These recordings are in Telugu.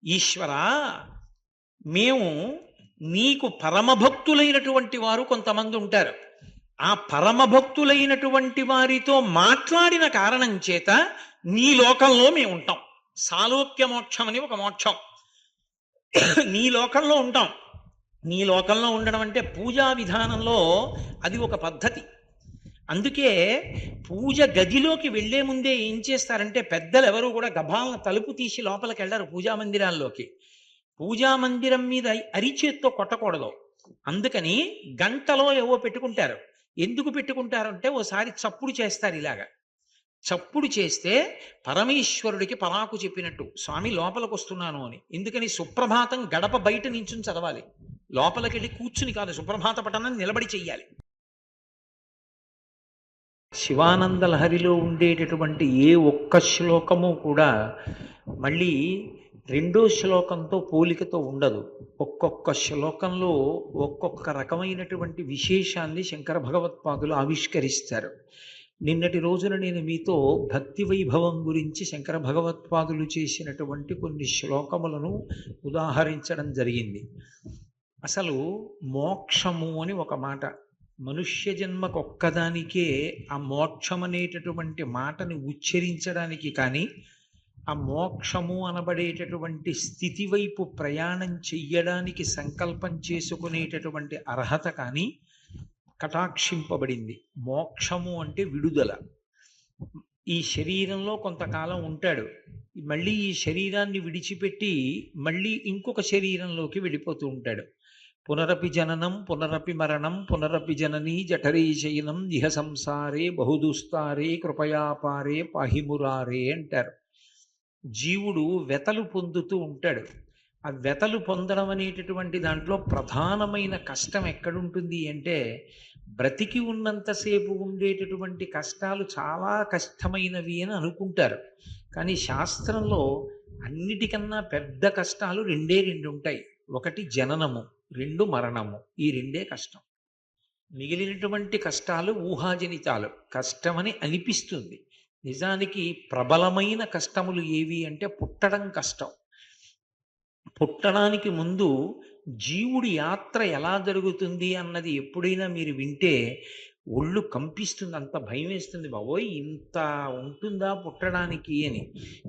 ఈశ్వరా, మేము నీకు పరమభక్తులైనటువంటి వారు కొంతమంది ఉంటారు. ఆ పరమభక్తులైనటువంటి వారితో మాట్లాడిన కారణం చేత నీ లోకంలో మేము ఉంటాం. సాలోక్య మోక్షం అని ఒక మోక్షం. నీ లోకంలో ఉంటాం. నీ లోకంలో ఉండడం అంటే పూజా విధానంలో అది ఒక పద్ధతి. అందుకే పూజ గదిలోకి వెళ్లే ముందే ఏం చేస్తారంటే పెద్దలు ఎవరు కూడా గభాలను తలుపు తీసి లోపలికి వెళ్ళరు పూజా మందిరాల్లోకి. పూజా మందిరం మీద అరిచేత్తో కొట్టకూడదు. అందుకని గంటలో ఏవో పెట్టుకుంటారు. ఎందుకు పెట్టుకుంటారంటే ఓసారి చప్పుడు చేస్తారు ఇలాగా. చప్పుడు చేస్తే పరమేశ్వరుడికి పరాకు చెప్పినట్టు, స్వామి లోపలికి వస్తున్నాను అని. ఎందుకని సుప్రభాతం గడప బయట నించుని చదవాలి, లోపలికి వెళ్ళి కూర్చుని కాదు. సుప్రభాత పఠనాన్ని నిలబడి చెయ్యాలి. శివానంద లహరిలో ఉండేటటువంటి ఏ ఒక్క శ్లోకము కూడా మళ్ళీ రెండో శ్లోకంతో పోలికతో ఉండదు. ఒక్కొక్క శ్లోకంలో ఒక్కొక్క రకమైనటువంటి విశేషాన్ని శంకర భగవత్పాదులు ఆవిష్కరిస్తారు. నిన్నటి రోజున నేను మీతో భక్తి వైభవం గురించి శంకర భగవత్పాదులు చేసినటువంటి కొన్ని శ్లోకములను ఉదాహరించడం జరిగింది. అసలు మోక్షము అని ఒక మాట, మనుష్య జన్మకొక్కదానికే ఆ మోక్షం అనేటటువంటి మాటని ఉచ్చరించడానికి కానీ, ఆ మోక్షము అనబడేటటువంటి స్థితి వైపు ప్రయాణం చెయ్యడానికి సంకల్పం చేసుకునేటటువంటి అర్హత కానీ కటాక్షింపబడింది. మోక్షము అంటే విడుదల. ఈ శరీరంలో కొంతకాలం ఉంటాడు, మళ్ళీ ఈ శరీరాన్ని విడిచిపెట్టి మళ్ళీ ఇంకొక శరీరంలోకి వెళ్ళిపోతూ ఉంటాడు. పునరపి జననం పునరపి మరణం పునరపి జననీ జఠరీ శయనం ఇహ సంసారే బహుదుస్తారే కృపయాపారే పాహిమురారే అంటారు. జీవుడు వెతలు పొందుతూ ఉంటాడు. ఆ వెతలు పొందడం అనేటటువంటి దాంట్లో ప్రధానమైన కష్టం ఎక్కడుంటుంది అంటే, బ్రతికి ఉన్నంతసేపు ఉండేటటువంటి కష్టాలు చాలా కష్టమైనవి అని అనుకుంటారు. కానీ శాస్త్రంలో అన్నిటికన్నా పెద్ద కష్టాలు రెండు ఉంటాయి. ఒకటి జననము, రెండు మరణము. ఈ రెండే కష్టం. మిగిలినటువంటి కష్టాలు ఊహాజనితాలు. కష్టమని అనిపిస్తుంది. నిజానికి ప్రబలమైన కష్టములు ఏవి అంటే పుట్టడం కష్టం. పుట్టడానికి ముందు జీవుడి యాత్ర ఎలా జరుగుతుంది అన్నది ఎప్పుడైనా మీరు వింటే ఒళ్ళు కంపిస్తుంది, అంత భయం వేస్తుంది. బాబోయ్, ఇంత ఉంటుందా పుట్టడానికి అని.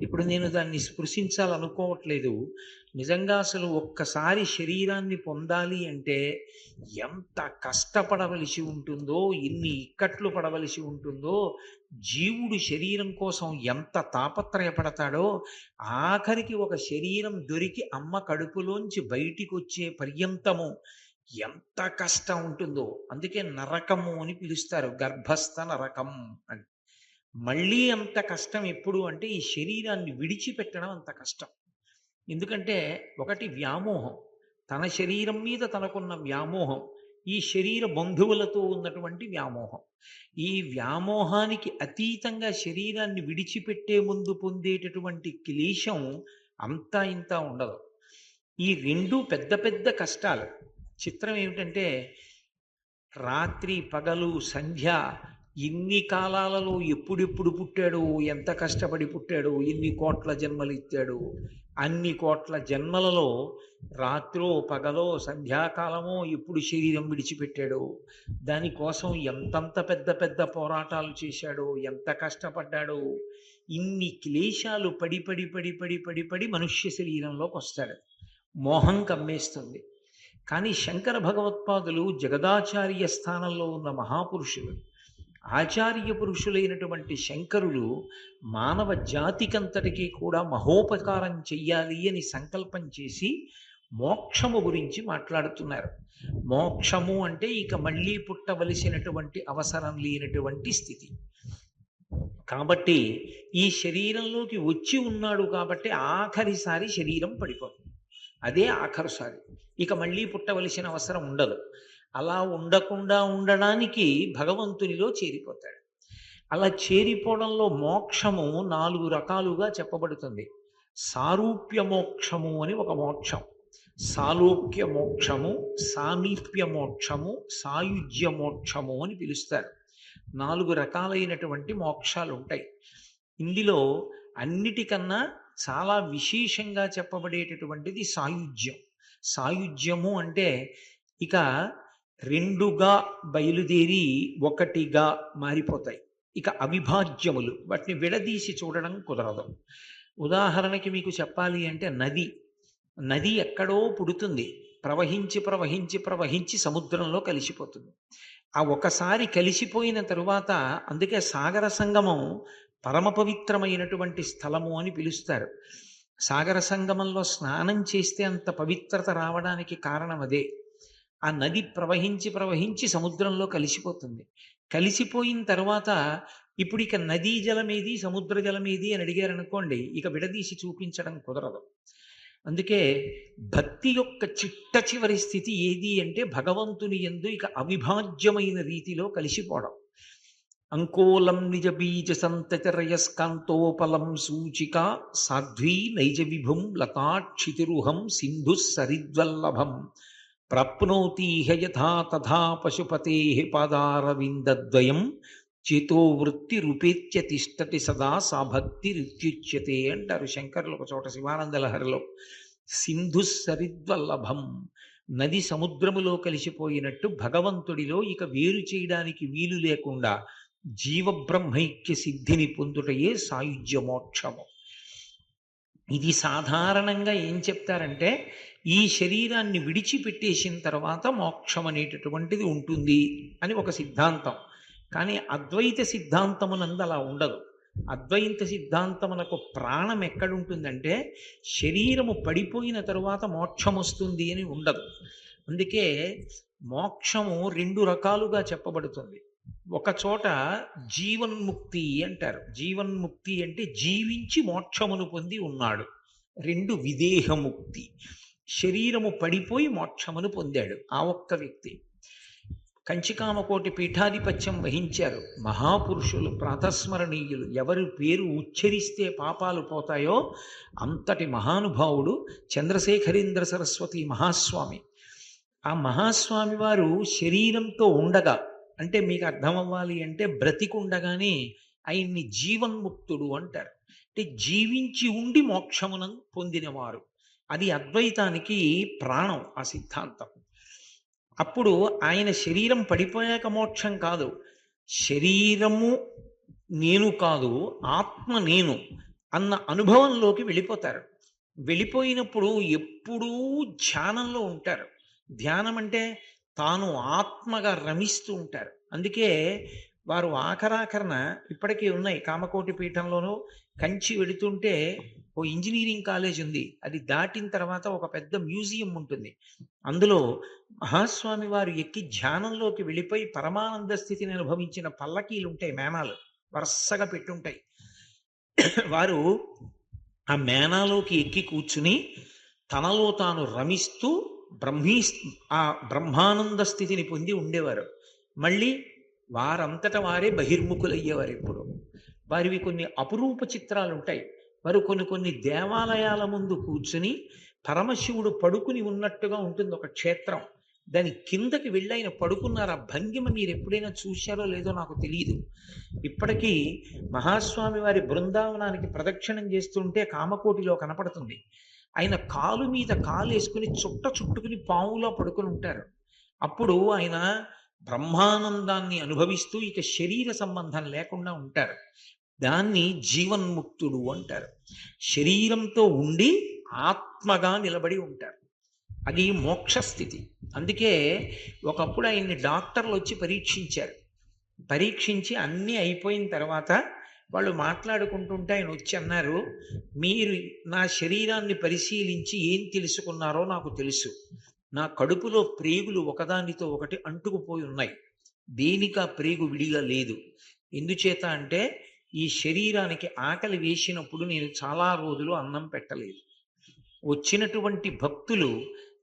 ఇప్పుడు నేను దాన్ని స్పృశించాలనుకోవట్లేదు. నిజంగా అసలు ఒక్కసారి శరీరాన్ని పొందాలి అంటే ఎంత కష్టపడవలసి ఉంటుందో, ఎన్ని ఇక్కట్లు పడవలసి ఉంటుందో, జీవుడు శరీరం కోసం ఎంత తాపత్రయపడతాడో, ఆఖరికి ఒక శరీరం దొరికి అమ్మ కడుపులోంచి బయటికి వచ్చే పర్యంతము ఎంత కష్టం ఉంటుందో. అందుకే నరకము అని పిలుస్తారు, గర్భస్థ నరకం అని. మళ్ళీ అంత కష్టం ఎప్పుడు అంటే ఈ శరీరాన్ని విడిచిపెట్టడం అంత కష్టం. ఎందుకంటే ఒకటి వ్యామోహం, తన శరీరం మీద తనకున్న వ్యామోహం, ఈ శరీర బంధువులతో ఉన్నటువంటి వ్యామోహం. ఈ వ్యామోహానికి అతీతంగా శరీరాన్ని విడిచిపెట్టే ముందు పొందేటటువంటి క్లేశం అంతా ఇంత ఉండదు. ఈ రెండు పెద్ద పెద్ద కష్టాలు. చిత్రం ఏమిటంటే, రాత్రి పగలు సంధ్య ఇన్ని కాలాలలో ఎప్పుడెప్పుడు పుట్టాడు, ఎంత కష్టపడి పుట్టాడు, ఎన్ని కోట్ల జన్మలు ఇచ్చాడు, అన్ని కోట్ల జన్మలలో రాత్రో పగలో సంధ్యాకాలమో ఎప్పుడు శరీరం విడిచిపెట్టాడు, దానికోసం ఎంతంత పెద్ద పెద్ద పోరాటాలు చేశాడో, ఎంత కష్టపడ్డాడో, ఇన్ని క్లేశాలు పడి పడి పడి పడి పడి పడి మనుష్య శరీరంలోకి వస్తాడు. మోహం కమ్మేస్తుంది. కానీ శంకర భగవత్పాదులు జగదాచార్య స్థానంలో ఉన్న మహాపురుషులు, ఆచార్య పురుషులైనటువంటి శంకరులు మానవ జాతికంతటికీ కూడా మహోపకారం చెయ్యాలి అని సంకల్పం చేసి మోక్షము గురించి మాట్లాడుతున్నారు. మోక్షము అంటే ఇక మళ్ళీ పుట్టవలసినటువంటి అవసరం లేనటువంటి స్థితి. కాబట్టి ఈ శరీరంలోకి వచ్చి ఉన్నాడు కాబట్టి ఆఖరిసారి శరీరం పడిపోతుంది. అదే ఆఖరుసారి, ఇక మళ్ళీ పుట్టవలసిన అవసరం ఉండదు. అలా ఉండకుండా ఉండడానికి భగవంతునిలో చేరిపోతాడు. అలా చేరిపోవడంలో మోక్షము 4 రకాలుగా చెప్పబడుతుంది. సారూప్య మోక్షము అని ఒక మోక్షం, సాలోక్య మోక్షము, సామీప్య మోక్షము, సాయుజ్య మోక్షము అని పిలుస్తారు. 4 రకాలైనటువంటి మోక్షాలు ఉంటాయి. ఇందులో అన్నిటికన్నా చాలా విశేషంగా చెప్పబడేటటువంటిది సాయుజ్యం. సాయుజ్యము అంటే ఇక రెండుగా బయలుదేరి ఒకటిగా మారిపోతాయి. ఇక అవిభాజ్యములు, వాటిని విడదీసి చూడడం కుదరదు. ఉదాహరణకి మీకు చెప్పాలి అంటే నది. నది ఎక్కడో పుడుతుంది, ప్రవహించి ప్రవహించి ప్రవహించి సముద్రంలో కలిసిపోతుంది. ఆ ఒకసారి కలిసిపోయిన తరువాత, అందుకే సాగర సంగమం పరమ పవిత్రమైనటువంటి స్థలము అని పిలుస్తారు. సాగర సంగమంలో స్నానం చేస్తే అంత పవిత్రత రావడానికి కారణం అదే. ఆ నది ప్రవహించి ప్రవహించి సముద్రంలో కలిసిపోతుంది. కలిసిపోయిన తర్వాత ఇప్పుడు ఇక నదీ జలమేది సముద్ర జలమేది అని అడిగారనుకోండి, ఇక విడదీసి చూపించడం కుదరదు. అందుకే భక్తి యొక్క చిట్ట చివరి స్థితి ఏది అంటే భగవంతుని యందు ఇక అవిభాజ్యమైన రీతిలో కలిసిపోవడం. అంకోలం నిజ బీజ సంతతిరయస్కాంతోపలం సూచిక సాధ్వీ నైజ విభుం లతాక్షితిరుహం సింధు సరిద్వల్లభం ప్రాప్నోతీహ యథా తథా పశుపతే పాదారవిందద్వయం చేతో వృత్తి రూపేత్య తిష్టతి సదా సా భక్తి రిత్యుచ్యతే అంటారు శంకరులు ఒక చోట శివానంద లహరిలో. సింధు సరిద్వల్లభం, నది సముద్రములో కలిసిపోయినట్టు భగవంతుడిలో ఇక వేరు చేయడానికి వీలు లేకుండా జీవబ్రహ్మైక్య సిద్ధిని పొందుటయే సాయుజ్య మోక్షము. ఇది సాధారణంగా ఏం చెప్తారంటే, ఈ శరీరాన్ని విడిచిపెట్టేసిన తర్వాత మోక్షం అనేటటువంటిది ఉంటుంది అని ఒక సిద్ధాంతం. కానీ అద్వైత సిద్ధాంతమునందు అలా ఉండదు. అద్వైత సిద్ధాంతమునకు ప్రాణం ఎక్కడుంటుందంటే, శరీరము పడిపోయిన తరువాత మోక్షం వస్తుంది అని ఉండదు. అందుకే మోక్షము రెండు రకాలుగా చెప్పబడుతుంది. ఒక చోట జీవన్ముక్తి అంటారు. జీవన్ముక్తి అంటే జీవించి మోక్షమును పొంది ఉన్నాడు. రెండు విదేహముక్తి, శరీరము పడిపోయి మోక్షమును పొందాడు ఆ ఒక్క వ్యక్తి. కంచికామకోటి పీఠాధిపత్యం వహించారు మహాపురుషులు, ప్రాతస్మరణీయులు. ఎవరి పేరు ఉచ్చరిస్తే పాపాలు పోతాయో అంతటి మహానుభావుడు చంద్రశేఖరేంద్ర సరస్వతి మహాస్వామి. ఆ మహాస్వామి వారు శరీరంతో ఉండగా, అంటే మీకు అర్థం అవ్వాలి అంటే బ్రతికుండగానే ఆయన్ని జీవన్ముక్తుడు అంటారు. అంటే జీవించి ఉండి మోక్షమును పొందినవారు. అది అద్వైతానికి ప్రాణం ఆ సిద్ధాంతం. అప్పుడు ఆయన శరీరం పడిపోయాక మోక్షం కాదు, శరీరము నేను కాదు ఆత్మ నేను అన్న అనుభవంలోకి వెళ్ళిపోతారు. వెళ్ళిపోయినప్పుడు ఎప్పుడూ ధ్యానంలో ఉంటారు. ధ్యానం అంటే తాను ఆత్మగా రమిస్తూ ఉంటారు. అందుకే వారు ఆఖరాఖరణ ఇప్పటికీ ఉన్నాయి కామకోటి పీఠంలోనూ. కంచి వెళుతుంటే ఓ ఇంజనీరింగ్ కాలేజ్ ఉంది, అది దాటిన తర్వాత ఒక పెద్ద మ్యూజియం ఉంటుంది. అందులో మహాస్వామి వారు ఎక్కి ధ్యానంలోకి వెళ్ళిపోయి పరమానంద స్థితిని అనుభవించిన పల్లకీలు ఉంటాయి, మేనాలు వరుసగా పెట్టుంటాయి. వారు ఆ మేనాలోకి ఎక్కి కూర్చుని తనలో తాను రమిస్తూ ఆ బ్రహ్మానంద స్థితిని పొంది ఉండేవారు. మళ్ళీ వారంతట వారే బహిర్ముఖులయ్యేవారు. ఎప్పుడు వారివి కొన్ని అపురూప చిత్రాలు ఉంటాయి. వారు కొన్ని దేవాలయాల ముందు కూర్చుని పరమశివుడు పడుకుని ఉన్నట్టుగా ఉంటుంది ఒక క్షేత్రం. దాని కిందకి వెళ్ళి ఆయన పడుకున్నారు. ఆ భంగిమ మీరు ఎప్పుడైనా చూశారో లేదో నాకు తెలియదు. ఇప్పటికీ మహాస్వామి వారి బృందావనానికి ప్రదక్షిణం చేస్తుంటే కామకోటిలో కనపడుతుంది. ఆయన కాలు మీద కాలు వేసుకుని చుట్టుకుని పావులో పడుకుని ఉంటారు. అప్పుడు ఆయన బ్రహ్మానందాన్ని అనుభవిస్తూ ఇక శరీర సంబంధం లేకుండా ఉంటారు. దాన్ని జీవన్ముక్తుడు అంటారు. శరీరంతో ఉండి ఆత్మగా నిలబడి ఉంటారు. అది మోక్షస్థితి. అందుకే ఒకప్పుడు ఆయన్ని డాక్టర్లు వచ్చి పరీక్షించారు. పరీక్షించి అన్నీ అయిపోయిన తర్వాత వాళ్ళు మాట్లాడుకుంటుంటే ఆయన వచ్చి అన్నారు, మీరు నా శరీరాన్ని పరిశీలించి ఏం తెలుసుకున్నారో నాకు తెలుసు. నా కడుపులో ప్రేగులు ఒకదానితో ఒకటి అంటుకుపోయి ఉన్నాయి. దేనికా ప్రేగు విడిగా లేదు. ఎందుచేత అంటే ఈ శరీరానికి ఆకలి వేసినప్పుడు నేను చాలా రోజులు అన్నం పెట్టలేదు. వచ్చినటువంటి భక్తులు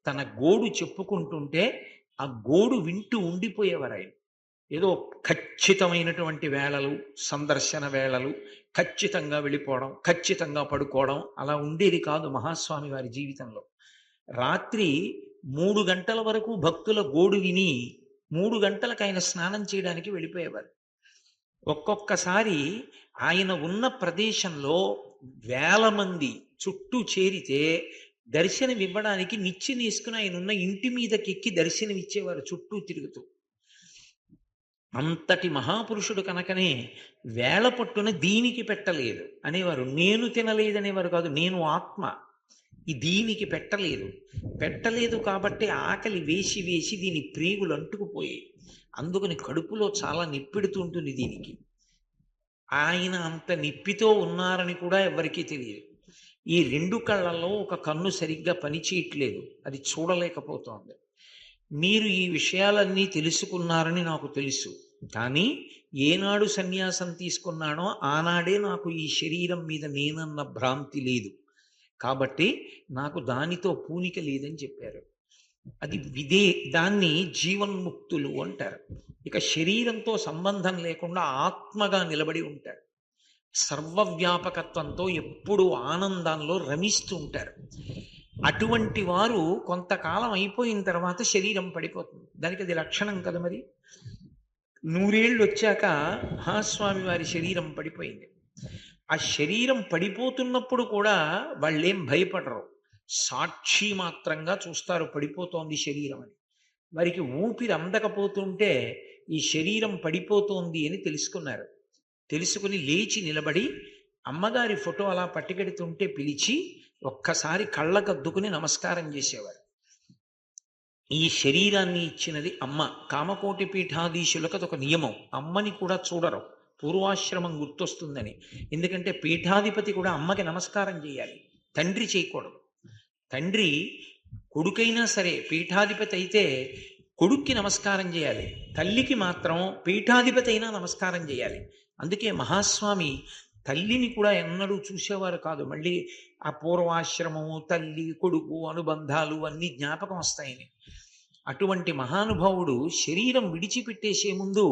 తన గోడు చెప్పుకుంటుంటే ఆ గోడు వింటూ ఉండిపోయేవారు ఆయన. ఏదో ఖచ్చితమైనటువంటి వేళలు, సందర్శన వేళలు, ఖచ్చితంగా వెళ్ళిపోవడం, ఖచ్చితంగా పడుకోవడం అలా ఉండేది కాదు మహాస్వామి వారి జీవితంలో. రాత్రి 3 గంటల వరకు భక్తుల గోడు విని 3 గంటలకు ఆయన స్నానం చేయడానికి వెళ్ళిపోయేవారు. ఒక్కొక్కసారి ఆయన ఉన్న ప్రదేశంలో వేల మంది చుట్టూ చేరితే దర్శనం ఇవ్వడానికి నిచ్చెన వేసుకుని ఆయన ఉన్న ఇంటి మీదకెక్కి దర్శనం ఇచ్చేవారు చుట్టూ తిరుగుతూ. అంతటి మహాపురుషుడు కనుకనే వేళ పట్టున దీనికి పెట్టలేదు అనేవారు. నేను తినలేదనేవారు కాదు, నేను ఆత్మ ఈ దీనికి పెట్టలేదు. పెట్టలేదు కాబట్టి ఆకలి వేసి వేసి దీని ప్రేగులు అంటుకుపోయాయి. అందుకని కడుపులో చాలా నిప్పెడుతూ ఉంటుంది దీనికి. ఆయన అంత నిప్పితో ఉన్నారని కూడా ఎవరికీ తెలియదు. ఈ రెండు కళ్ళల్లో ఒక కన్ను సరిగ్గా పనిచేయట్లేదు, అది చూడలేకపోతోంది. మీరు ఈ విషయాలన్నీ తెలుసుకున్నారని నాకు తెలుసు, కానీ ఏనాడు సన్యాసం తీసుకున్నానో ఆనాడే నాకు ఈ శరీరం మీద నేనన్న భ్రాంతి లేదు, కాబట్టి నాకు దానితో పూనిక లేదని చెప్పారు. అది దాన్ని జీవన్ముక్తులు అంటారు. ఇక శరీరంతో సంబంధం లేకుండా ఆత్మగా నిలబడి ఉంటారు. సర్వవ్యాపకత్వంతో ఎప్పుడూ ఆనందంలో రమిస్తూ ఉంటారు. అటువంటి వారు కొంతకాలం అయిపోయిన తర్వాత శరీరం పడిపోతుంది. దానికి అది లక్షణం కదా. మరి 100 ఏళ్ళు వచ్చాక మహాస్వామి వారి శరీరం పడిపోయింది. ఆ శరీరం పడిపోతున్నప్పుడు కూడా వాళ్ళేం భయపడరు, సాక్షి మాత్రంగా చూస్తారు పడిపోతోంది శరీరం అని. వారికి ఊపిరి అందకపోతుంటే ఈ శరీరం పడిపోతోంది అని తెలుసుకున్నారు. తెలుసుకుని లేచి నిలబడి అమ్మగారి ఫోటో అలా పట్టుకెడుతుంటే పిలిచి ఒక్కసారి కళ్ళకద్దుకుని నమస్కారం చేసేవారు. ఈ శరీరాన్ని ఇచ్చినది అమ్మ. కామకోటి పీఠాధీశులకు అదొక నియమం, అమ్మని కూడా చూడరు, పూర్వాశ్రమం గుర్తొస్తుందని. ఎందుకంటే పీఠాధిపతి కూడా అమ్మకి నమస్కారం చేయాలి, తండ్రి చేయకూడదు. తండ్రి కొడుకైనా సరే పీఠాధిపతి అయితే కొడుక్కి నమస్కారం చేయాలి, తల్లికి మాత్రం పీఠాధిపతి అయినా నమస్కారం చేయాలి. అందుకే మహాస్వామి తల్లిని కూడా ఎన్నడూ చూసేవారు కాదు. మళ్ళీ ఆ పూర్వాశ్రమము, తల్లి కొడుకు అనుబంధాలు అన్నీ జ్ఞాపకం వస్తాయని. అటువంటి మహానుభావుడు శరీరం విడిచిపెట్టేసే ముందు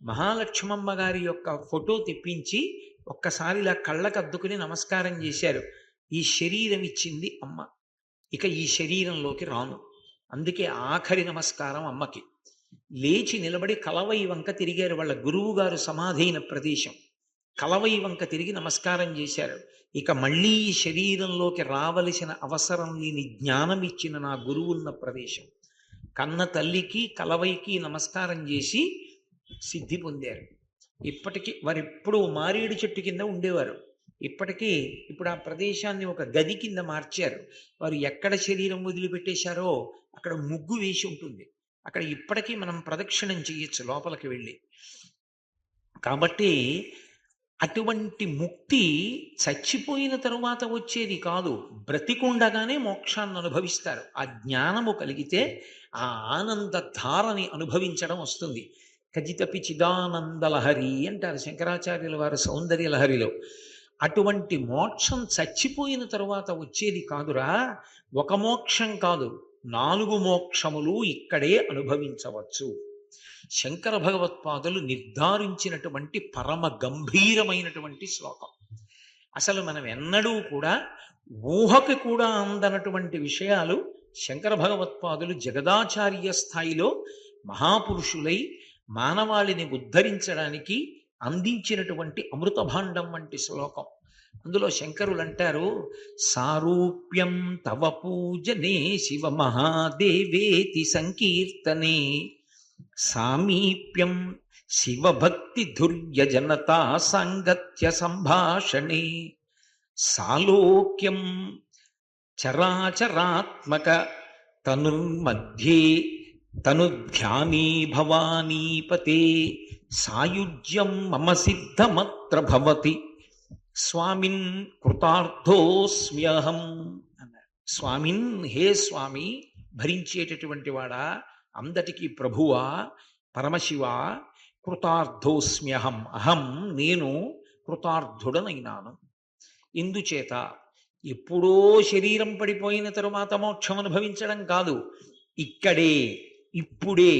మహాలక్ష్మమ్మ గారి యొక్క ఫోటో తెప్పించి ఒక్కసారి ఇలా కళ్ళకద్దుకుని నమస్కారం చేశారు. ఈ శరీరం ఇచ్చింది అమ్మ, ఇక ఈ శరీరంలోకి రాను, అందుకే ఆఖరి నమస్కారం అమ్మకి. లేచి నిలబడి కలవై వంక తిరిగారు. వాళ్ళ గురువు గారు సమాధైన ప్రదేశం కలవై వంక తిరిగి నమస్కారం చేశారు. ఇక మళ్ళీ ఈ శరీరంలోకి రావలసిన అవసరం లేని జ్ఞానం ఇచ్చిన నా గురువున్న ప్రదేశం. కన్న తల్లికి కలవైకి నమస్కారం చేసి సిద్ధి పొందారు. ఇప్పటికీ వారు ఎప్పుడూ మారేడు చెట్టు కింద ఉండేవారు. ఇప్పుడు ఆ ప్రదేశాన్ని ఒక గది కింద మార్చారు. వారు ఎక్కడ శరీరం వదిలిపెట్టేశారో అక్కడ ముగ్గు వేసి ఉంటుంది. అక్కడ ఇప్పటికీ మనం ప్రదక్షిణం చేయొచ్చు లోపలికి వెళ్ళి. కాబట్టి అటువంటి ముక్తి చచ్చిపోయిన తరువాత వచ్చేది కాదు, బ్రతికుండగానే మోక్షాన్ని అనుభవిస్తారు. ఆ జ్ఞానము కలిగితే ఆ ఆనంద ధారని అనుభవించడం వస్తుంది. ఖజితపి చిదానందలహరి అంటారు శంకరాచార్యుల వారు సౌందర్య లహరిలో. అటువంటి మోక్షం చచ్చిపోయిన తరువాత వచ్చేది కాదురా. ఒక మోక్షం కాదు, 4 మోక్షములు ఇక్కడే అనుభవించవచ్చు. శంకర భగవత్పాదులు నిర్ధారించినటువంటి పరమ గంభీరమైనటువంటి శ్లోకం. అసలు మనం ఎన్నడూ కూడా ఊహకు కూడా అందనటువంటి విషయాలు శంకర భగవత్పాదులు జగదాచార్య స్థాయిలో మహాపురుషులై మానవాళిని ఉద్ధరించడానికి అందించినటువంటి అమృత భాండం వంటి శ్లోకం. అందులో శంకరులు అంటారు, సారూప్యం తవ పూజనే శివ మహాదేవేతి సంకీర్తనే, సామీప్యం శివభక్తి ధుర్య జనతా సాంగత్య సంభాషణే, సాలోక్యం చరాచరాత్మక తనుర్మధ్యే తనుధ్యానే భవానీపతే, సాయుజ్యం మమ సిద్ధమత్ర భవతి స్వామిన్ కృతార్థోస్మ్యహం అన్నారు. స్వామిన్, హే స్వామి, భరించేటటువంటి వాడా, అందటికీ ప్రభువా, పరమశివ, కృతార్థోస్మ్యహం, అహం నేను కృతార్థుడనైనాను. ఇందుచేత ఎప్పుడో శరీరం పడిపోయిన తరువాత మోక్షం అనుభవించడం కాదు, ఇక్కడే ఇప్పుడే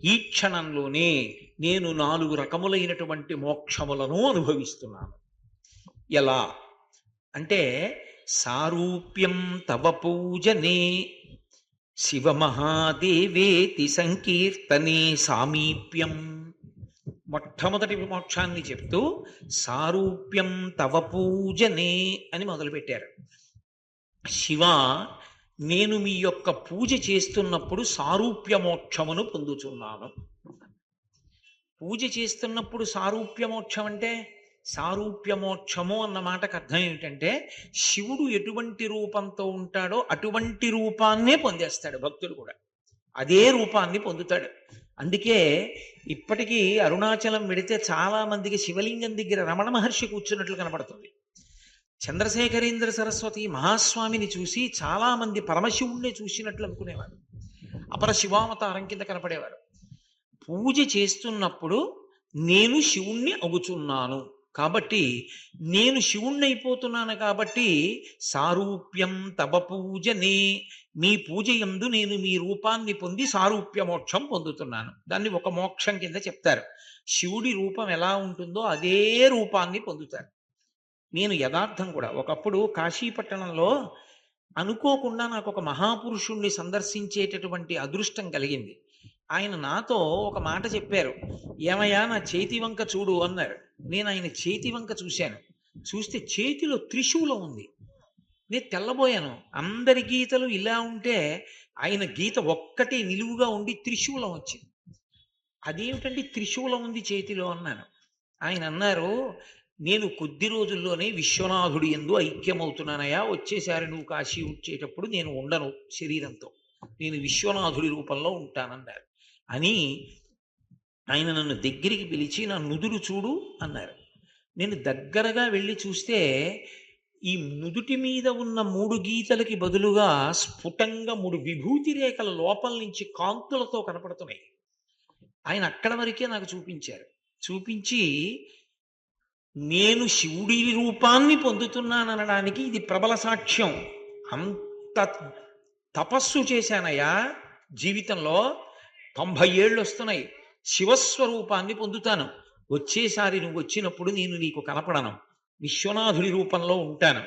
ఈ క్షణంలోనే నేను 4 రకములైనటువంటి మోక్షములను అనుభవిస్తున్నాను. ఎలా అంటే, సారూప్యం తవ పూజనే శివ మహాదేవేతి సంకీర్తనే, సామీప్యం మొట్టమొదటి మోక్షాన్ని చెప్తూ సారూప్యం తవ పూజనే అని మొదలుపెట్టారు. శివ, నేను మీ యొక్క పూజ చేస్తున్నప్పుడు సారూప్య మోక్షమును పొందుతున్నాను. పూజ చేస్తున్నప్పుడు సారూప్య మోక్షం అంటే, సారూప్య మోక్షము అన్న మాటకు అర్థం ఏమిటంటే, శివుడు ఎటువంటి రూపంతో ఉంటాడో అటువంటి రూపాన్నే పొందేస్తాడు భక్తుడు కూడా. అదే రూపాన్ని పొందుతాడు. అందుకే ఇప్పటికీ అరుణాచలం వెడితే చాలా మందికి శివలింగం దగ్గర రమణ మహర్షి కూర్చున్నట్లు కనపడుతుంది. చంద్రశేఖరేంద్ర సరస్వతి మహాస్వామిని చూసి చాలా మంది పరమశివుణ్ణి చూసినట్లు అనుకునేవారు. అపర శివావతారం కింద కనపడేవారు. పూజ చేస్తున్నప్పుడు నేను శివుణ్ణి అవుతున్నాను కాబట్టి, నేను శివుణ్ణి అయిపోతున్నాను కాబట్టి సారూప్యం తవ పూజనే, మీ పూజ యందు నేను మీ రూపాన్ని పొంది సారూప్య మోక్షం పొందుతున్నాను. దాన్ని ఒక మోక్షం కింద చెప్తారు. శివుడి రూపం ఎలా ఉంటుందో అదే రూపాన్ని పొందుతారు. నేను యథార్థం కూడా ఒకప్పుడు కాశీపట్టణంలో అనుకోకుండా నాకు ఒక మహాపురుషుణ్ణి సందర్శించేటటువంటి అదృష్టం కలిగింది. ఆయన నాతో ఒక మాట చెప్పారు. ఏమయ్యా, నా చేతి వంక చూడు అన్నారు. నేను ఆయన చేతి వంక చూశాను. చూస్తే చేతిలో త్రిశూలం ఉంది. నేను తెల్లబోయాను. అందరి గీతలు ఇలా ఉంటే ఆయన గీత ఒక్కటే నిలువుగా ఉండి త్రిశూలం వచ్చింది. అదేమిటండి త్రిశూలం ఉంది చేతిలో అన్నాను. ఆయన అన్నారు, నేను కొద్ది రోజుల్లోనే విశ్వనాథుడి యందు ఐక్యమవుతున్నానయా, వచ్చేసారి నువ్వు కాశీ వచ్చేటప్పుడు నేను ఉండను శరీరంతో, నేను విశ్వనాథుడి రూపంలో ఉంటానన్నారు. అని ఆయన నన్ను దగ్గరికి పిలిచి నా నుదురు చూడు అన్నారు. నేను దగ్గరగా వెళ్ళి చూస్తే ఈ నుదుటి మీద ఉన్న 3 గీతలకి బదులుగా స్ఫుటంగా 3 విభూతి రేఖల లోపల నుంచి కాంతులతో కనపడుతున్నాయి. ఆయన అక్కడ వరకే నాకు చూపించారు. చూపించి, నేను శివుడి రూపాన్ని పొందుతున్నాననడానికి ఇది ప్రబల సాక్ష్యం. అంత తపస్సు చేశానయ్యా జీవితంలో. 90 ఏళ్ళు వస్తున్నాయి. శివస్వరూపాన్ని పొందుతాను. వచ్చేసారి నువ్వు వచ్చినప్పుడు నేను నీకు కనపడను, విశ్వనాథుడి రూపంలో ఉంటాను.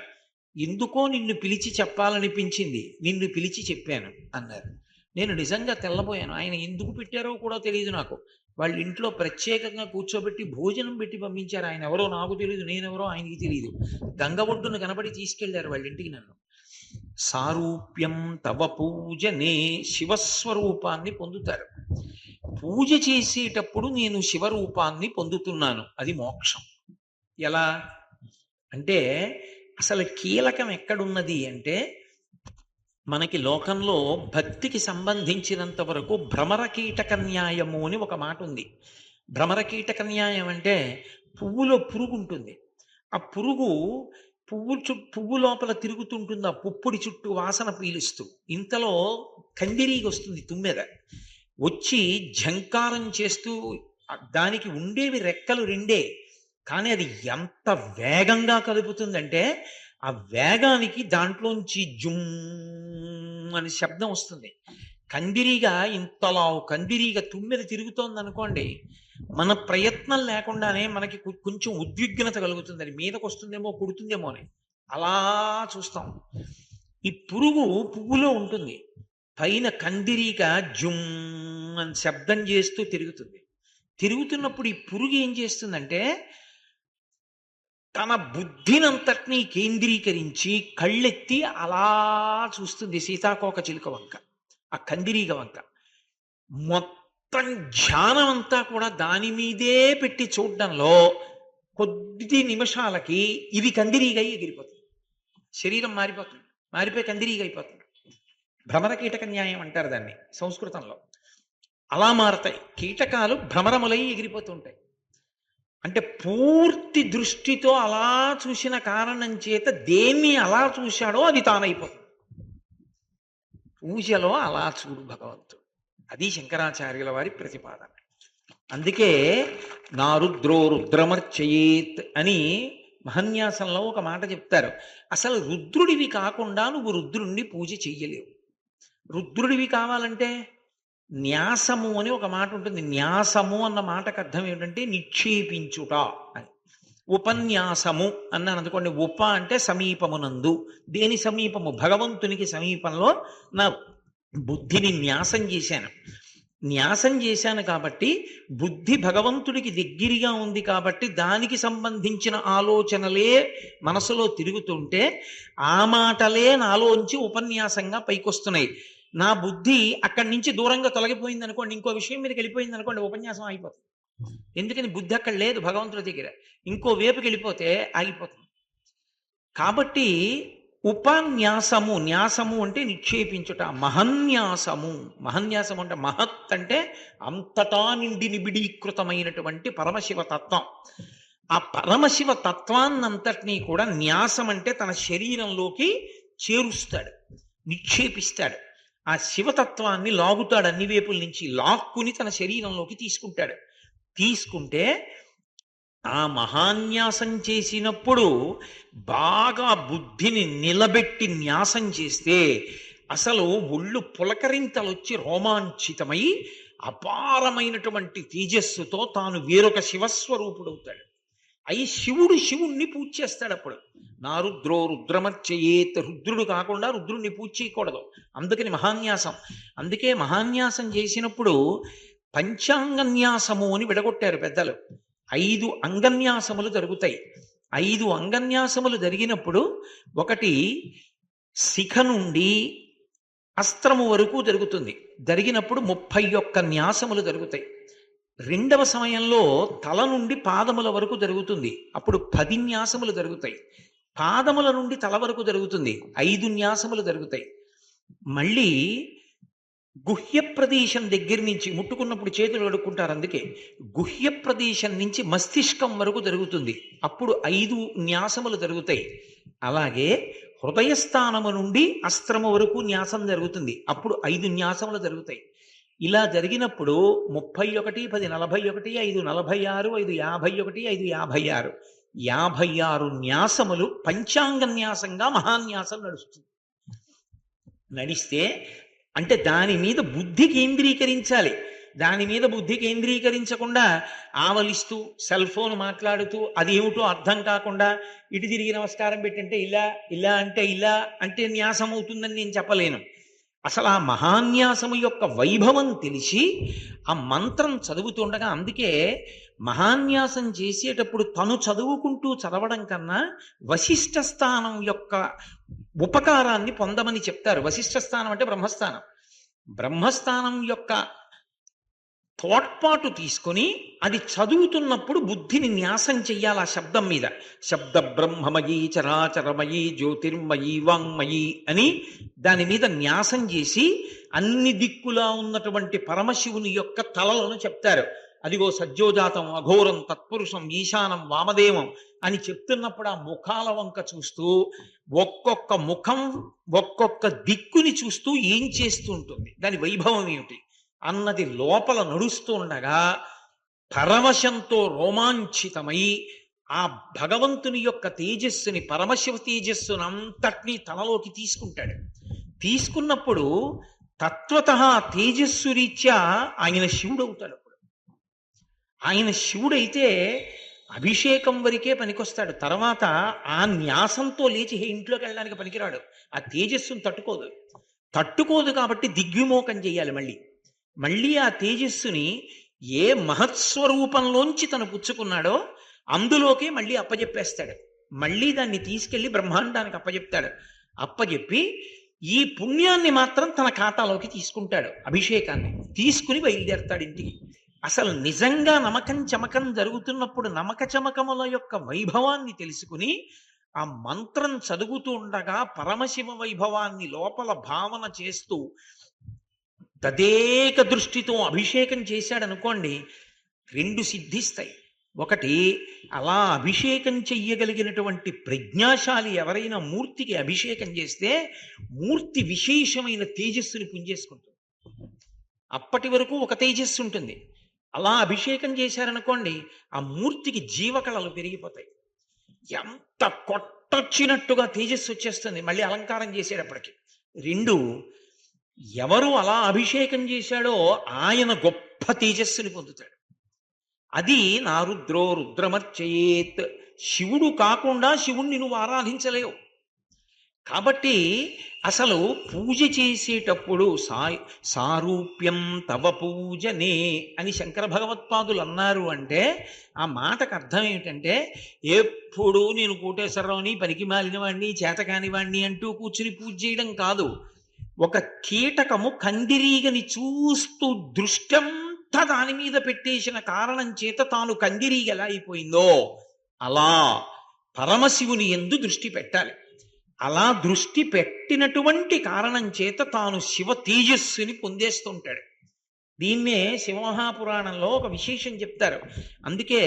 ఎందుకో నిన్ను పిలిచి చెప్పాలనిపించింది, నిన్ను పిలిచి చెప్పాను అన్నారు. నేను నిజంగా తెల్లబోయాను. ఆయన ఎందుకు పెట్టారో కూడా తెలియదు నాకు. వాళ్ళ ఇంట్లో ప్రత్యేకంగా కూర్చోబెట్టి భోజనం పెట్టి పంపించారు. ఆయన ఎవరో నాకు తెలియదు, నేనెవరో ఆయనకి తెలియదు. గంగ ఒడ్డును కనబడి తీసుకెళ్లారు వాళ్ళ ఇంటికి నన్ను. సారూప్యం తవ పూజనే, శివస్వరూపాన్ని పొందుతారు. పూజ చేసేటప్పుడు నేను శివరూపాన్ని పొందుతున్నాను, అది మోక్షం. ఎలా అంటే, అసలు కీలకం ఎక్కడున్నది అంటే, మనకి లోకంలో భక్తికి సంబంధించినంత వరకు భ్రమరకీటక న్యాయము అని ఒక మాట ఉంది. భ్రమరకీటక న్యాయం అంటే, పువ్వులో పురుగు ఉంటుంది. ఆ పురుగు పువ్వు లోపల తిరుగుతుంటుంది. ఆ పుప్పొడి చుట్టూ వాసన పీలుస్తూ, ఇంతలో కందిరీగ వస్తుంది తుమ్మెద. వచ్చి ఝంకారం చేస్తూ, దానికి ఉండేవి రెక్కలు 2, కానీ అది ఎంత వేగంగా కదుపుతుందంటే, ఆ వేగానికి దాంట్లోంచి జుమ్ అని శబ్దం వస్తుంది. కందిరీగ, ఇంతలావు కందిరీగ తుమ్మెద తిరుగుతోంది అనుకోండి, మన ప్రయత్నం లేకుండానే మనకి కొంచెం ఉద్విగ్నత కలుగుతుంది. అది మీదకు వస్తుందేమో, కుడుతుందేమో అని అలా చూస్తాం. ఈ పురుగు పువ్వులో ఉంటుంది, పైన కందిరీగ జుమ్ అని శబ్దం చేస్తూ తిరుగుతుంది. తిరుగుతున్నప్పుడు ఈ పురుగు ఏం చేస్తుందంటే, తన బుద్ధినంతటినీ కేంద్రీకరించి కళ్ళెత్తి అలా చూస్తుంది సీతాకోక చిలుక వంక, ఆ కందిరీగ వంక. మొత్తం ధ్యానం అంతా కూడా దాని మీదే పెట్టి చూడడంలో కొద్ది నిమిషాలకి ఇది కందిరీగ ఎగిరిపోతుంది. శరీరం మారిపోతుంది, మారిపోయి కందిరీగ అయిపోతుంది. భ్రమర కీటక న్యాయం అంటారు దాన్ని సంస్కృతంలో. అలా మారతాయి కీటకాలు, భ్రమరములై ఎగిరిపోతుంటాయి. అంటే పూర్తి దృష్టితో అలా చూసిన కారణం చేత దేన్ని అలా చూశాడో అది తానైపోతుంది. పూజలో అలా చూడు భగవంతుడు, అది శంకరాచార్యుల వారి ప్రతిపాదన. అందుకే నా రుద్రో రుద్రమర్చయేత్ అని మహన్యాసంలో ఒక మాట చెప్తారు. అసలు రుద్రుడివి కాకుండా నువ్వు రుద్రుణ్ణి పూజ చెయ్యలేవు. రుద్రుడివి కావాలంటే న్యాసము అని ఒక మాట ఉంటుంది. న్యాసము అన్న మాటకు అర్థం ఏమిటంటే నిక్షేపించుట అని. ఉపన్యాసము అన్నాను అనుకోండి, ఉప అంటే సమీపమునందు. దేని సమీపము? భగవంతునికి సమీపంలో నా బుద్ధిని న్యాసం చేశాను. న్యాసం చేశాను కాబట్టి బుద్ధి భగవంతుడికి దగ్గరగా ఉంది కాబట్టి దానికి సంబంధించిన ఆలోచనలే మనసులో తిరుగుతుంటే ఆ మాటలే నాలోంచి ఉపన్యాసంగా పైకొస్తున్నాయి. నా బుద్ధి అక్కడి నుంచి దూరంగా తొలగిపోయింది అనుకోండి, ఇంకో విషయం మీదకి వెళ్ళిపోయింది అనుకోండి, ఉపన్యాసం అయిపోతుంది. ఎందుకని బుద్ధి అక్కడ లేదు భగవంతుడి దగ్గర, ఇంకో వేపుకి వెళ్ళిపోతే ఆగిపోతుంది. కాబట్టి ఉపన్యాసము, న్యాసము అంటే నిక్షేపించుట, మహన్యాసము, మహన్యాసము అంటే మహత్ అంటే అంతటా నిండి నిబిడీకృతమైనటువంటి పరమశివ తత్వం. ఆ పరమశివ తత్వాన్నంతటినీ కూడా న్యాసం అంటే తన శరీరంలోకి చేరుస్తాడు, నిక్షేపిస్తాడు. ఆ శివతత్వాన్ని లాగుతాడు, అన్ని వైపుల నుంచి లాక్కుని తన శరీరంలోకి తీసుకుంటాడు. తీసుకుంటే ఆ మహాన్యాసం చేసినప్పుడు బాగా బుద్ధిని నిలబెట్టి న్యాసం చేస్తే అసలు ఒళ్ళు పులకరింతలొచ్చి రోమాంచితమై అపారమైనటువంటి తేజస్సుతో తాను వేరొక శివస్వరూపుడవుతాడు. అయి శివుణ్ణి పూజ చేస్తాడు. అప్పుడు నా రుద్రో రుద్రమర్చయేత్, రుద్రుడు కాకుండా రుద్రుణ్ణి పూజ చేయకూడదు. అందుకని మహాన్యాసం. అందుకే మహాన్యాసం చేసినప్పుడు పంచాంగన్యాసము అని విడగొట్టారు పెద్దలు. 5 అంగన్యాసములు జరుగుతాయి. 5 అంగన్యాసములు జరిగినప్పుడు ఒకటి శిఖ నుండి అస్త్రము వరకు జరుగుతుంది. జరిగినప్పుడు 31 న్యాసములు జరుగుతాయి. రెండవ సమయంలో తల నుండి పాదముల వరకు జరుగుతుంది. అప్పుడు 10 న్యాసములు జరుగుతాయి. పాదముల నుండి తల వరకు జరుగుతుంది, 5 న్యాసములు జరుగుతాయి. మళ్ళీ గుహ్య ప్రదేశం దగ్గర నుంచి, ముట్టుకున్నప్పుడు చేతులు కడుక్కుంటారు, అందుకే గుహ్య ప్రదేశం నుంచి మస్తిష్కం వరకు జరుగుతుంది. అప్పుడు 5 న్యాసములు జరుగుతాయి. అలాగే హృదయస్థానము నుండి అస్త్రము వరకు న్యాసం జరుగుతుంది. అప్పుడు 5 న్యాసములు జరుగుతాయి. ఇలా జరిగినప్పుడు 31, 10, 41, 5, 46, 5, 51, 5, 56, 56 న్యాసములు పంచాంగ న్యాసంగా మహాన్యాసం నడుస్తుంది. నడిస్తే అంటే దాని మీద బుద్ధి కేంద్రీకరించాలి. దాని మీద బుద్ధి కేంద్రీకరించకుండా ఆవలిస్తూ సెల్ ఫోన్ మాట్లాడుతూ అదేమిటో అర్థం కాకుండా ఇటు తిరిగి నమస్కారం పెట్టంటే ఇలా, ఇలా అంటే ఇలా అంటే న్యాసం అవుతుందని నేను చెప్పలేను. అసలు ఆ మహాన్యాసము యొక్క వైభవం తెలిసి ఆ మంత్రం చదువుతుండగా, అందుకే మహాన్యాసం చేసేటప్పుడు తను చదువుకుంటూ చదవడం కన్నా వశిష్ఠ స్థానం యొక్క ఉపకారాన్ని పొందమని చెప్తారు. వశిష్ఠ స్థానం అంటే బ్రహ్మస్థానం. బ్రహ్మస్థానం యొక్క తోడ్పాటు తీసుకొని అది చదువుతున్నప్పుడు బుద్ధిని న్యాసం చెయ్యాలి ఆ శబ్దం మీద. శబ్ద బ్రహ్మమయీ చరాచరమయీ జ్యోతిర్మయీ వాంగ్మయీ అని దాని మీద న్యాసం చేసి అన్ని దిక్కులా ఉన్నటువంటి పరమశివుని యొక్క తలలను చెప్తారు. అదిగో సజ్జోజాతం అఘోరం తత్పురుషం ఈశానం వామదేవం అని చెప్తున్నప్పుడు ఆ ముఖాల వంక చూస్తూ ఒక్కొక్క ముఖం ఒక్కొక్క దిక్కుని చూస్తూ ఏం చేస్తూ ఉంటుంది, దాని వైభవం ఏమిటి అన్నది లోపల నడుస్తూ ఉండగా పరవశంతో రోమాంచితమై ఆ భగవంతుని యొక్క తేజస్సుని, పరమశివ తేజస్సును అంతటినీ తనలోకి తీసుకుంటాడు. తీసుకున్నప్పుడు తత్వతః తేజస్సు రీత్యా ఆయన శివుడవుతాడు. అప్పుడు ఆయన శివుడైతే అభిషేకం వరకే పనికొస్తాడు. తర్వాత ఆ న్యాసంతో లేచి ఇంట్లోకి వెళ్ళడానికి పనికిరాడు. ఆ తేజస్సును తట్టుకోదు కాబట్టి దిగ్విమోకం చేయాలి. మళ్ళీ ఆ తేజస్సుని ఏ మహత్స్వరూపంలోంచి తను పుచ్చుకున్నాడో అందులోకే మళ్ళీ అప్పజెప్పేస్తాడు. మళ్ళీ దాన్ని తీసుకెళ్లి బ్రహ్మాండానికి అప్పజెప్తాడు. అప్పజెప్పి ఈ పుణ్యాన్ని మాత్రం తన ఖాతాలోకి తీసుకుంటాడు. అభిషేకాన్ని తీసుకుని బయలుదేరతాడు ఇంటికి. అసలు నిజంగా నమకం చమకం జరుగుతున్నప్పుడు నమక చమకముల యొక్క వైభవాన్ని తెలుసుకుని ఆ మంత్రం చదువుతూ ఉండగా పరమశివ వైభవాన్ని లోపల భావన చేస్తూ తదేక దృష్టితో అభిషేకం చేశాడనుకోండి, 2 సిద్ధిస్తాయి. ఒకటి, అలా అభిషేకం చెయ్యగలిగినటువంటి ప్రజ్ఞాశాలి ఎవరైనా మూర్తికి అభిషేకం చేస్తే మూర్తి విశేషమైన తేజస్సుని పుంజేసుకుంటుంది. అప్పటి వరకు ఒక తేజస్సు ఉంటుంది. అలా అభిషేకం చేశారనుకోండి, ఆ మూర్తికి జీవకళలు పెరిగిపోతాయి. ఎంత కొట్టొచ్చినట్టుగా తేజస్సు వచ్చేస్తుంది మళ్ళీ అలంకారం చేసేటప్పటికి. 2, ఎవరు అలా అభిషేకం చేశాడో ఆయన గొప్ప తేజస్సుని పొందుతాడు. అది నా రుద్రో రుద్రమర్చయేత్. శివుడు కాకుండా శివుణ్ణి నువ్వు ఆరాధించలేవు. కాబట్టి అసలు పూజ చేసేటప్పుడు సారూప్యం తవ పూజనే అని శంకర భగవత్పాదులు అన్నారు అంటే ఆ మాటకు అర్థం ఏమిటంటే ఎప్పుడు నేను కోటేశ్వరరావుని పనికి మాలిన వాడిని చేతకాని వాడిని అంటూ కూర్చుని పూజ చేయడం కాదు. ఒక కీటకము కందిరీగని చూస్తూ దృష్టంతా దాని మీద పెట్టేసిన కారణం చేత తాను కందిరీగ ఎలా అయిపోయిందో అలా పరమశివుని యందు దృష్టి పెట్టాలి. అలా దృష్టి పెట్టినటువంటి కారణం చేత తాను శివ తేజస్సుని పొందేస్తుంటాడు. దీన్నే శివమహాపురాణంలో ఒక విశేషం చెప్తారు. అందుకే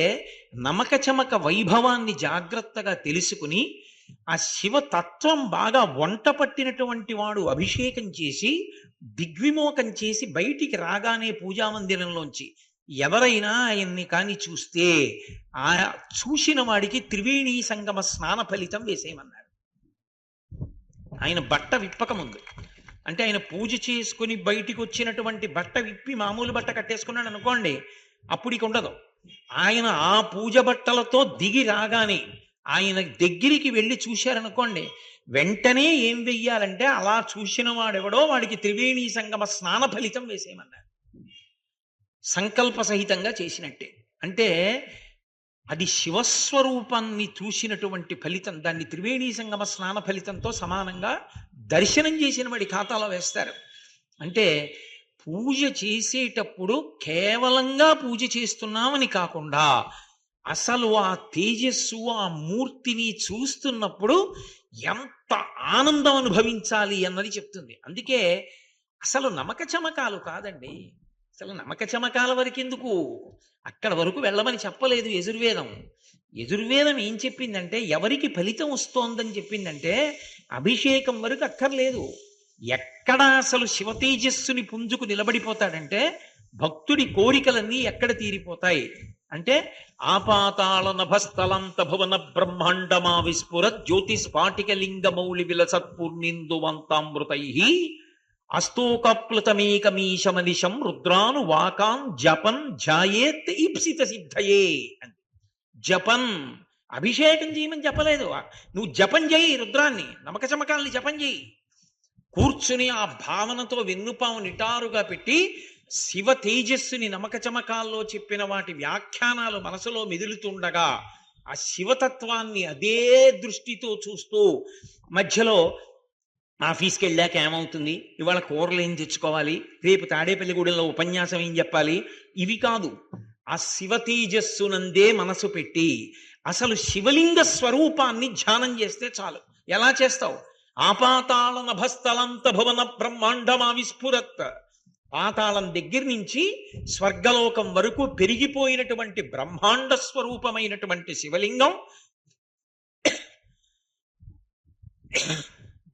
నమక చమక వైభవాన్ని జాగ్రత్తగా తెలుసుకుని ఆ శివతత్వం బాగా వంట పట్టినటువంటి వాడు అభిషేకం చేసి దిగ్విమోకం చేసి బయటికి రాగానే పూజామందిరంలోంచి ఎవరైనా ఆయన్ని కాని చూస్తే ఆ చూసిన వాడికి త్రివేణీ సంగమ స్నాన ఫలితం వేసేయమన్నారు. ఆయన బట్ట విప్పక ముందు, అంటే ఆయన పూజ చేసుకుని బయటికి వచ్చినటువంటి బట్ట విప్పి మామూలు బట్ట కట్టేసుకున్నాడు అనుకోండి, అప్పుడికి ఉండదు. ఆయన ఆ పూజ బట్టలతో దిగి రాగానే ఆయన దగ్గరికి వెళ్ళి చూశారనుకోండి, వెంటనే ఏం వెయ్యాలంటే అలా చూసిన వాడెవడో వాడికి త్రివేణీ సంగమ స్నాన ఫలితం వేసేయమన్నారు. సంకల్ప సహితంగా చేసినట్టే. అంటే అది శివస్వరూపాన్ని చూసినటువంటి ఫలితం. దాన్ని త్రివేణీ సంగమ స్నాన ఫలితంతో సమానంగా దర్శనం చేసిన వాడి ఖాతాలో వేస్తారు. అంటే పూజ చేసేటప్పుడు కేవలంగా పూజ చేస్తున్నామని కాకుండా అసలు ఆ తేజస్సు ఆ మూర్తిని చూస్తున్నప్పుడు ఎంత ఆనందం అనుభవించాలి అన్నది చెప్తుంది. అందుకే అసలు నమక చమకాలు కాదండి, అసలు నమక చమకాల వరకు ఎందుకు, అక్కడ వరకు వెళ్ళమని చెప్పలేదు యజుర్వేదం. యజుర్వేదం ఏం చెప్పిందంటే ఎవరికి ఫలితం వస్తోందని చెప్పిందంటే అభిషేకం వరకు అక్కర్లేదు. ఎక్కడ అసలు శివ తేజస్సుని పుంజుకు నిలబడిపోతాడంటే భక్తుడి కోరికలన్నీ ఎక్కడ తీరిపోతాయి అంటే ఆపాతాళ నభస్థలంత భువన బ్రహ్మాండమా విస్ఫుర జ్యోతిస్ఫాటిక లింగ మౌళి విలసత్పూర్ణిందువంతామృతై అస్తోకప్లుతమేకమీశమనిశం రుద్రాను వాకాం జపన్ ఝాయేత్ ఈప్సిత సిద్ధయే అని. జపన్, అభిషేకం చేయమని చెప్పలేదు. నువ్వు జపం చేయి, రుద్రాన్ని నమక చమకాల్ని జపం చేయి. కూర్చుని ఆ భావనతో వెన్నుపాము నిటారుగా పెట్టి శివ తేజస్సుని నమక చమకాల్లో చెప్పిన వాటి వ్యాఖ్యానాలు మనసులో మెదులుతుండగా ఆ శివతత్వాన్ని అదే దృష్టితో చూస్తూ మధ్యలో ఆఫీస్కి వెళ్ళాక ఏమవుతుంది, ఇవాళ కూరలు ఏం తెచ్చుకోవాలి, రేపు తాడేపల్లిగూడెంలో ఉపన్యాసం ఏం చెప్పాలి, ఇవి కాదు. ఆ శివ తేజస్సునందే మనసు పెట్టి అసలు శివలింగ స్వరూపాన్ని ధ్యానం చేస్తే చాలు. ఎలా చేస్తావు? ఆపాతాళ నభస్థలంత భువన బ్రహ్మాండమా విస్ఫురత్. పాతాళం దగ్గర నుంచి స్వర్గలోకం వరకు పెరిగిపోయినటువంటి బ్రహ్మాండ స్వరూపమైనటువంటి శివలింగం,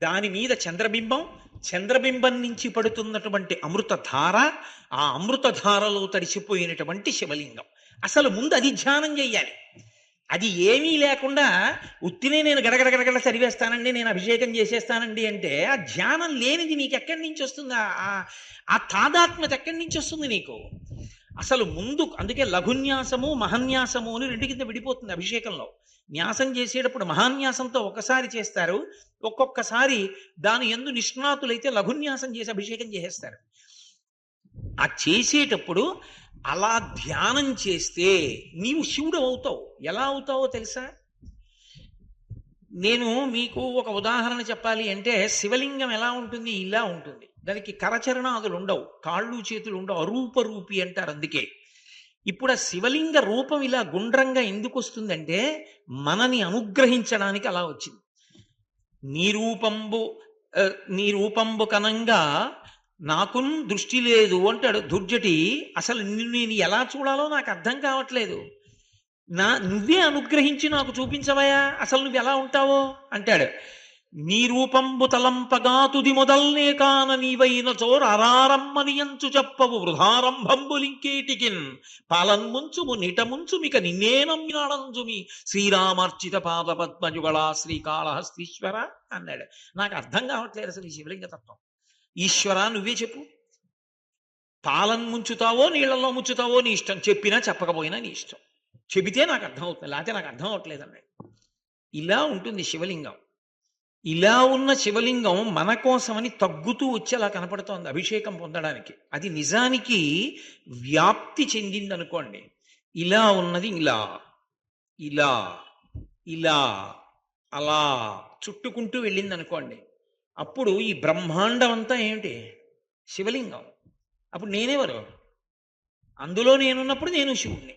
దాని మీద చంద్రబింబం, చంద్రబింబం నుంచి పడుతున్నటువంటి అమృతధార, ఆ అమృతధారలో తడిసిపోయినటువంటి శివలింగం. అసలు ముందు అది ధ్యానం చెయ్యాలి. అది ఏమీ లేకుండా ఉత్తినే నేను గడగడగడగడ చదివేస్తానండి, నేను అభిషేకం చేసేస్తానండి అంటే ఆ ధ్యానం లేనిది నీకు ఎక్కడి నుంచి వస్తుంది? ఆ తాదాత్మ్యత ఎక్కడి నుంచి వస్తుంది నీకు? అసలు ముందు అందుకే లఘున్యాసము మహాన్యాసము అని రెండు కింద విడిపోతుంది అభిషేకంలో. న్యాసం చేసేటప్పుడు మహాన్యాసంతో ఒకసారి చేస్తారు, ఒక్కొక్కసారి దాని యందు నిష్ణాతులైతే లఘున్యాసం చేసి అభిషేకం చేసేస్తారు. ఆ చేసేటప్పుడు అలా ధ్యానం చేస్తే నీవు శివుడు అవుతావు. ఎలా అవుతావో తెలుసా? నేను మీకు ఒక ఉదాహరణ చెప్పాలి అంటే శివలింగం ఎలా ఉంటుంది? ఇలా ఉంటుంది. దానికి కరచరణాదులు ఉండవు, కాళ్ళు చేతులు ఉండవు, అరూపరూపి అంటారు. అందుకే ఇప్పుడు ఆ శివలింగ రూపం ఇలా గుండ్రంగా ఎందుకు వస్తుందంటే మనని అనుగ్రహించడానికి అలా వచ్చింది. నీ రూపంబు కనంగా నాకున్ దృష్టి లేదు అంటాడు దుర్జటి. అసలు నిన్ను నేను ఎలా చూడాలో నాకు అర్థం కావట్లేదు, నువ్వే అనుగ్రహించి నాకు చూపించవయా, అసలు నువ్వు ఎలా ఉంటావో అంటాడు. నీ రూపంబు తలంపగా తుది మొదల్నే కాన నీవైన చోర అరారమ్మనియంచు చెప్పవు వృధారంభంబులింకేటికిన్ పాలన్ముంచుము నిటముంచుమిక నిన్నే నమ్మినాడంజుమి శ్రీరామార్చిత పాద పద్మయుగళా శ్రీకాళహస్తీశ్వర అన్నాడు. నాకు అర్థం కావట్లేదు అసలు ఈ శివలింగ తత్వం. ఈశ్వర నువ్వే చెప్పు, పాలను ముంచుతావో నీళ్లలో ముంచుతావో నీ ఇష్టం, చెప్పినా చెప్పకపోయినా నీ ఇష్టం, చెబితే నాకు అర్థం అవుతుంది, లేకపోతే నాకు అర్థం అవట్లేదు అన్నాడు. ఇలా ఉంటుంది శివలింగం. ఇలా ఉన్న శివలింగం మన కోసమని తగ్గుతూ వచ్చి అలా కనపడుతోంది అభిషేకం పొందడానికి. అది నిజానికి వ్యాప్తి చెందింది అనుకోండి. ఇలా ఉన్నది ఇలా, ఇలా, ఇలా, అలా చుట్టుకుంటూ వెళ్ళింది అనుకోండి. అప్పుడు ఈ బ్రహ్మాండం అంతా ఏమిటి? శివలింగం. అప్పుడు నేనెవరు? అందులో నేనున్నప్పుడు నేను శివుణ్ణి.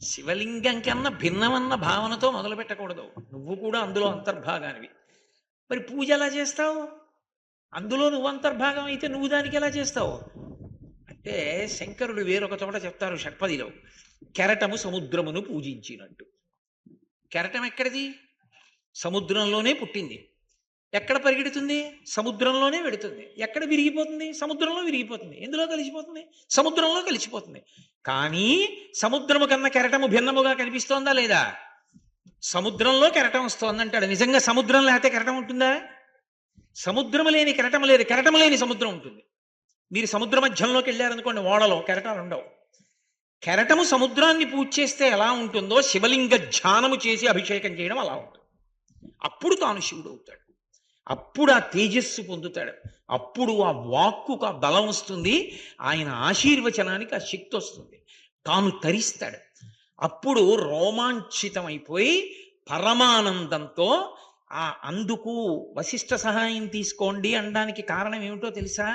శివలింగం కన్నా భిన్నమన్న భావనతో మొదలు పెట్టకూడదు. నువ్వు కూడా అందులో అంతర్భాగానివి. మరి పూజ ఎలా చేస్తావు? అందులో నువ్వు అంతర్భాగం అయితే నువ్వు దానికి ఎలా చేస్తావు అంటే, శంకరుడు వేరొక చోట చెప్తారు షట్పదిలో, కెరటము సముద్రమును పూజించినట్టు. కెరటం ఎక్కడిది? సముద్రంలోనే పుట్టింది. ఎక్కడ పరిగెడుతుంది? సముద్రంలోనే వెడుతుంది. ఎక్కడ విరిగిపోతుంది? సముద్రంలో విరిగిపోతుంది. ఎందులో కలిసిపోతుంది? సముద్రంలో కలిసిపోతుంది. కానీ సముద్రము కన్నా కెరటము భిన్నముగా కనిపిస్తోందా లేదా? సముద్రంలో కెరటం వస్తోందంటాడు. నిజంగా సముద్రం లేకపోతే కెరటం ఉంటుందా? సముద్రము లేని కెరటం లేదు, కెరటం లేని సముద్రం ఉంటుంది. మీరు సముద్ర మధ్యంలోకి వెళ్ళారనుకోండి, ఓడలో కెరటాలు ఉండవు. కెరటము సముద్రాన్ని పూజ చేస్తే ఎలా ఉంటుందో శివలింగ ధ్యానము చేసి అభిషేకం చేయడం అలా ఉంటుంది. అప్పుడు తాను శివుడు అవుతాడు. అప్పుడు ఆ తేజస్సు పొందుతాడు. అప్పుడు ఆ వాక్కుకు ఆ బలం వస్తుంది. ఆయన ఆశీర్వచనానికి ఆ శక్తి వస్తుంది. తాను తరిస్తాడు. అప్పుడు రోమాంచితమైపోయి పరమానందంతో అందుకు వశిష్ఠ సహాయం తీసుకోండి అనడానికి కారణం ఏమిటో తెలుసా?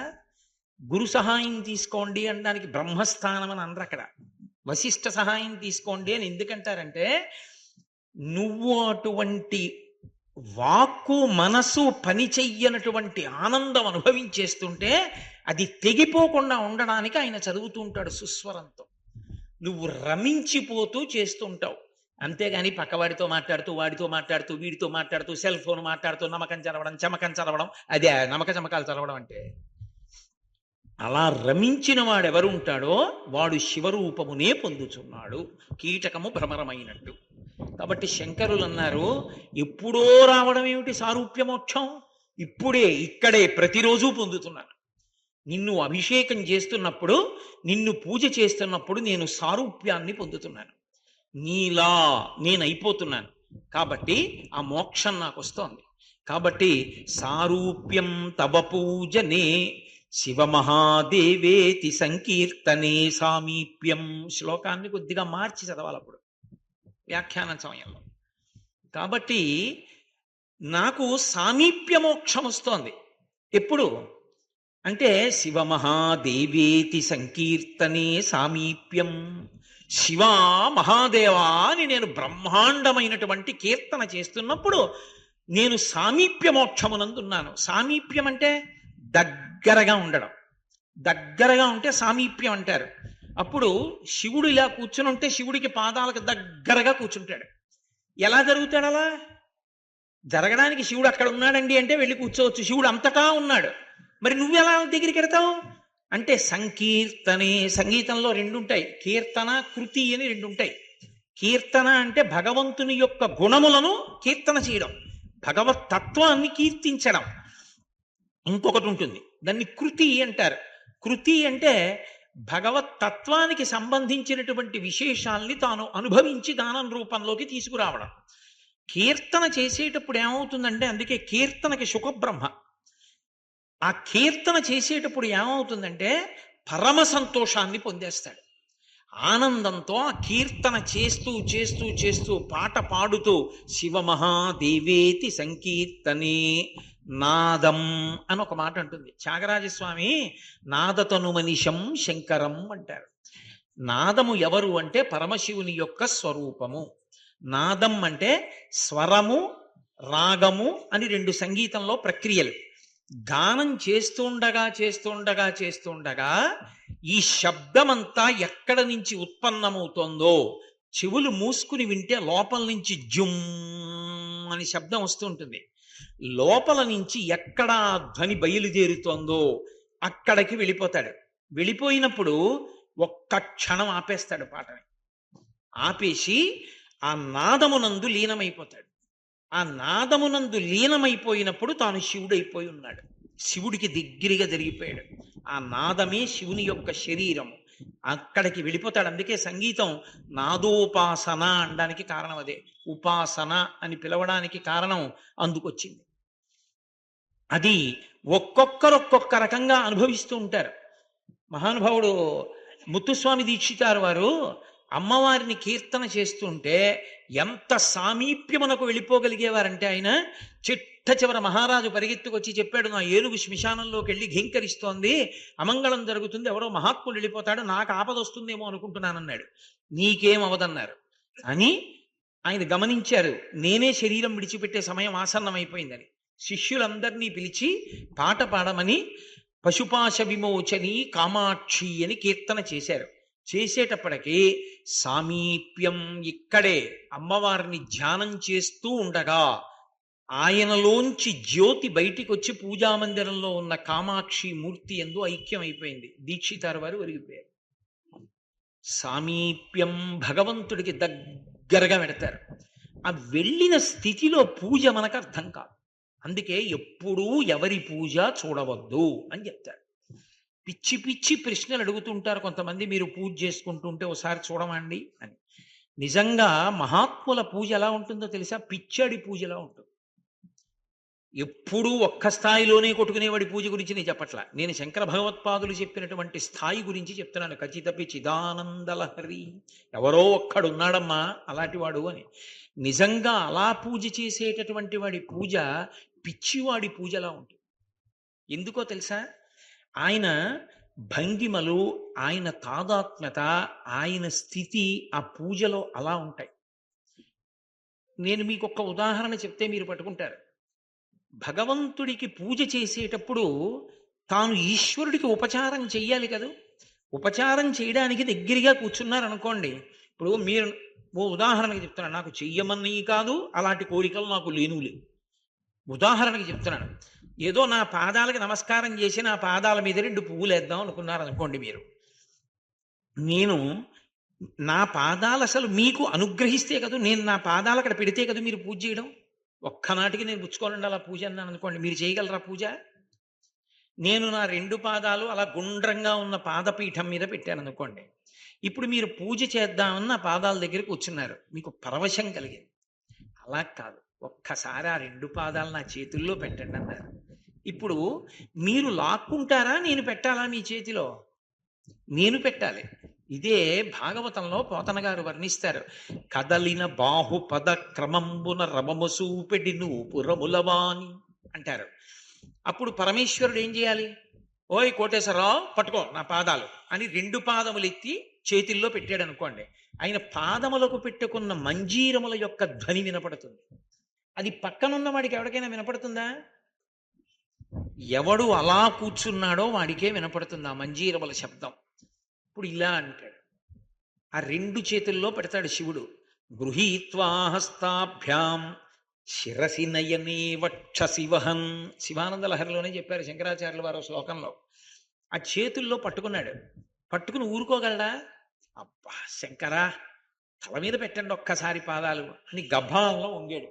గురు సహాయం తీసుకోండి అనడానికి బ్రహ్మస్థానం అని అనరు అక్కడ. వశిష్ఠ సహాయం తీసుకోండి అని ఎందుకంటారంటే, నువ్వు అటువంటి వాక్కు మనసు పని చెయ్యనటువంటి ఆనందం అనుభవించేస్తుంటే అది తెగిపోకుండా ఉండడానికి ఆయన చదువుతూ ఉంటాడు సుస్వరంతో. నువ్వు రమించిపోతూ చేస్తుంటావు. అంతేగాని పక్కవాడితో మాట్లాడుతూ, వాడితో మాట్లాడుతూ, వీడితో మాట్లాడుతూ, సెల్ ఫోన్ మాట్లాడుతూ నమ్మకం చదవడం, చమకం చదవడం, అదే నమ్మక చమకాలు చదవడం అంటే. అలా రమించిన వాడెవరు ఉంటాడో వాడు శివరూపమునే పొందుతున్నాడు, కీటకము భ్రమరమైనట్టు. కాబట్టి శంకరులు అన్నారు, ఎప్పుడో రావడం ఏమిటి సారూప్యమోక్షం? ఇప్పుడే, ఇక్కడే, ప్రతిరోజు పొందుతున్నాను. నిన్ను అభిషేకం చేస్తున్నప్పుడు, నిన్ను పూజ చేస్తున్నప్పుడు నేను సారూప్యాన్ని పొందుతున్నాను. నీలా నేను అయిపోతున్నాను. కాబట్టి ఆ మోక్షం నాకు వస్తోంది. కాబట్టి సారూప్యం తవ పూజనే శివమహాదేవేతి సంకీర్తనే సామీప్యం. శ్లోకాన్ని కొద్దిగా మార్చి చదవాలి అప్పుడు వ్యాఖ్యానం సమయంలో. కాబట్టి నాకు సామీప్య మోక్షం వస్తోంది. ఎప్పుడు అంటే శివమహాదేవేతి సంకీర్తనే సామీప్యం. శివ మహాదేవా అని నేను బ్రహ్మాండమైనటువంటి కీర్తన చేస్తున్నప్పుడు నేను సామీప్య మోక్షమునందున్నాను. సామీప్యం అంటే దగ్గరగా ఉండడం. దగ్గరగా ఉంటే సామీప్యం అంటారు. అప్పుడు శివుడు ఇలా కూర్చుని ఉంటే శివుడికి పాదాలకు దగ్గరగా కూర్చుంటాడు. ఎలా జరుగుతాడు అలా? జరగడానికి శివుడు అక్కడ ఉన్నాడండి అంటే వెళ్ళి కూర్చోవచ్చు. శివుడు అంతటా ఉన్నాడు. మరి నువ్వెలా దగ్గరికి వెడతావు అంటే సంకీర్తనే. సంగీతంలో రెండు ఉంటాయి, కీర్తన, కృతి అని రెండు ఉంటాయి. కీర్తన అంటే భగవంతుని యొక్క గుణములను కీర్తన చేయడం, భగవత్ తత్వాన్ని కీర్తించడం. ఇంకొకటి ఉంటుంది, దాన్ని కృతి అంటారు. కృతి అంటే భగవత్ తత్వానికి సంబంధించినటువంటి విశేషాల్ని తాను అనుభవించి గానం రూపంలోకి తీసుకురావడం. కీర్తన చేసేటప్పుడు ఏమవుతుందంటే, అందుకే కీర్తనకి శుకబ్రహ్మ. ఆ కీర్తన చేసేటప్పుడు ఏమవుతుందంటే పరమ సంతోషాన్ని పొందేస్తాడు. ఆనందంతో ఆ కీర్తన చేస్తూ చేస్తూ చేస్తూ పాట పాడుతూ శివమహాదేవేతి సంకీర్తనే నాదం అని ఒక మాట అంటుంది త్యాగరాజస్వామి. నాదతను మనిషం శంకరం అంటారు. నాదము ఎవరు అంటే పరమశివుని యొక్క స్వరూపము. నాదం అంటే స్వరము, రాగము అని రెండు సంగీతంలో ప్రక్రియలు. గానం చేస్తుండగా చేస్తుండగా చేస్తుండగా ఈ శబ్దమంతా ఎక్కడ నుంచి ఉత్పన్నమవుతోందో చెవులు మూసుకుని వింటే లోపల నుంచి జుమ్ అని శబ్దం వస్తుంటుంది. లోపల నుంచి ఎక్కడ ధ్వని బయలుదేరుతోందో అక్కడికి వెళ్ళిపోతాడు. వెళ్ళిపోయినప్పుడు ఒక్క క్షణం ఆపేస్తాడు పాటని. ఆపేసి ఆ నాదమునందు లీనమైపోతాడు. ఆ నాదమునందు లీనమైపోయినప్పుడు తాను శివుడైపోయి ఉన్నాడు. శివుడికి దగ్గరగా జరిగిపోయాడు. ఆ నాదమే శివుని యొక్క శరీరము. అక్కడికి వెళ్ళిపోతాడు. అందుకే సంగీతం నాదోపాసన అనడానికి కారణం అదే. ఉపాసన అని పిలవడానికి కారణం అందుకొచ్చింది. అది ఒక్కొక్కరు ఒక్కొక్క రకంగా అనుభవిస్తూ ఉంటారు. మహానుభావుడు ముత్తుస్వామి దీక్షితారు వారు అమ్మవారిని కీర్తన చేస్తుంటే ఎంత సామీప్యమునకు వెళ్ళిపోగలిగేవారంటే ఆయన చిట్ట చివర మహారాజు పరిగెత్తుకొచ్చి చెప్పాడు, నా ఏనుగు శ్మశానంలోకి వెళ్ళి ఘీంకరిస్తోంది, అమంగళం జరుగుతుంది, ఎవరో మహాత్ముడు వెళ్ళిపోతాడు, నాకు ఆపద వస్తుందేమో అనుకుంటున్నానన్నాడు. నీకేం అవదన్నారు అని ఆయన గమనించారు. నేనే శరీరం విడిచిపెట్టే సమయం ఆసన్నమైపోయిందని శిష్యులందరినీ పిలిచి పాట పాడమని పశుపాశ విమోచని కామాక్షి అని కీర్తన చేశారు. చేసేటప్పటికీ సామీప్యం ఇక్కడే అమ్మవారిని ధ్యానం చేస్తూ ఉండగా ఆయనలోంచి జ్యోతి బయటికి వచ్చి పూజామందిరంలో ఉన్న కామాక్షి మూర్తి యందు ఐక్యం అయిపోయింది. దీక్షితారు వారు ఒరిగిపోయారు. సామీప్యం భగవంతుడికి దగ్గరగా పెడతారు. ఆ వెళ్ళిన స్థితిలో పూజ మనకు అర్థం కాదు. అందుకే ఎప్పుడూ ఎవరి పూజ చూడవద్దు అని చెప్తారు. పిచ్చి పిచ్చి ప్రశ్నలు అడుగుతుంటారు కొంతమంది, మీరు పూజ చేసుకుంటుంటే ఒకసారి చూడమండి అని. నిజంగా మహాత్ముల పూజ ఎలా ఉంటుందో తెలుసా? పిచ్చడి పూజలా ఉంటుంది. ఎప్పుడూ ఒక్క స్థాయిలోనే కొట్టుకునేవాడి పూజ గురించి నేను చెప్పట్లా. నేను శంకర భగవత్పాదులు చెప్పినటువంటి స్థాయి గురించి చెప్తున్నాను. ఖచ్చితపి చిదానందలహరి, ఎవరో ఒక్కడున్నాడమ్మా అలాంటి వాడు అని. నిజంగా అలా పూజ చేసేటటువంటి వాడి పూజ పిచ్చివాడి పూజలా ఉంటుంది. ఎందుకో తెలుసా? ఆయన భంగిమలు, ఆయన తాదాత్మ్యత, ఆయన స్థితి ఆ పూజలో అలా ఉంటాయి. నేను మీకు ఒక ఉదాహరణ చెప్తే మీరు పట్టుకుంటారు. భగవంతుడికి పూజ చేసేటప్పుడు తాను ఈశ్వరుడికి ఉపచారం చెయ్యాలి కదా. ఉపచారం చేయడానికి దగ్గరగా కూర్చున్నారనుకోండి, ఇప్పుడు మీరు ఓ ఉదాహరణకి చెప్తున్నాను, నాకు చెయ్యమని కాదు, అలాంటి కోరికలు నాకు లేవు. ఉదాహరణకి చెప్తున్నాను, ఏదో నా పాదాలకి నమస్కారం చేసి నా పాదాల మీద 2 పువ్వులు వేద్దాం అనుకున్నారు అనుకోండి మీరు. నేను నా పాదాలు అసలు మీకు అనుగ్రహిస్తే కదా, నేను నా పాదాలు అక్కడ పెడితే కదా మీరు పూజ చేయడం. ఒక్కనాటికి నేను పుచ్చుకోవాలండి అలా పూజ అన్నాను అనుకోండి, మీరు చేయగలరా పూజ? నేను నా 2 పాదాలు అలా గుండ్రంగా ఉన్న పాదపీఠం మీద పెట్టాను అనుకోండి. ఇప్పుడు మీరు పూజ చేద్దామని నా పాదాల దగ్గర కూర్చున్నారు, మీకు పరవశం కలిగింది. అలా కాదు, ఒక్కసారి ఆ 2 పాదాలు నా చేతుల్లో పెట్టండి అన్నారు. ఇప్పుడు మీరు లాక్కుంటారా, నేను పెట్టాలా మీ చేతిలో? నేను పెట్టాలి. ఇదే భాగవతంలో పోతన గారు వర్ణిస్తారు. కదలిన బాహుపద క్రమంబున రమము సూపెడి నూపురములవాని అంటారు. అప్పుడు పరమేశ్వరుడు ఏం చేయాలి? ఓయ్ కోటేశ్వరరావు పట్టుకో నా పాదాలు అని 2 పాదములు ఎత్తి చేతుల్లో పెట్టాడు అనుకోండి. ఆయన పాదములకు పెట్టుకున్న మంజీరముల యొక్క ధ్వని వినపడుతుంది. అది పక్కనున్న వాడికి ఎవరికైనా వినపడుతుందా? ఎవడు అలా కూర్చున్నాడో వాడికే వినపడుతుంది ఆ మంజీరముల శబ్దం. ఇప్పుడు ఇలా అంటాడు, ఆ 2 చేతుల్లో పెడతాడు శివుడు. గృహీత్వా హస్తాభ్యాం శిరసి నయనే వక్షసి వహన్. శివానంద లహరిలోనే చెప్పారు శంకరాచార్యుల వారు శ్లోకంలో. ఆ చేతుల్లో పట్టుకున్నాడు. పట్టుకుని ఊరుకోగలడా? అబ్బా శంకరా తల మీద పెట్టండి ఒక్కసారి పాదాలు అని గభాలంలో వంగాడు.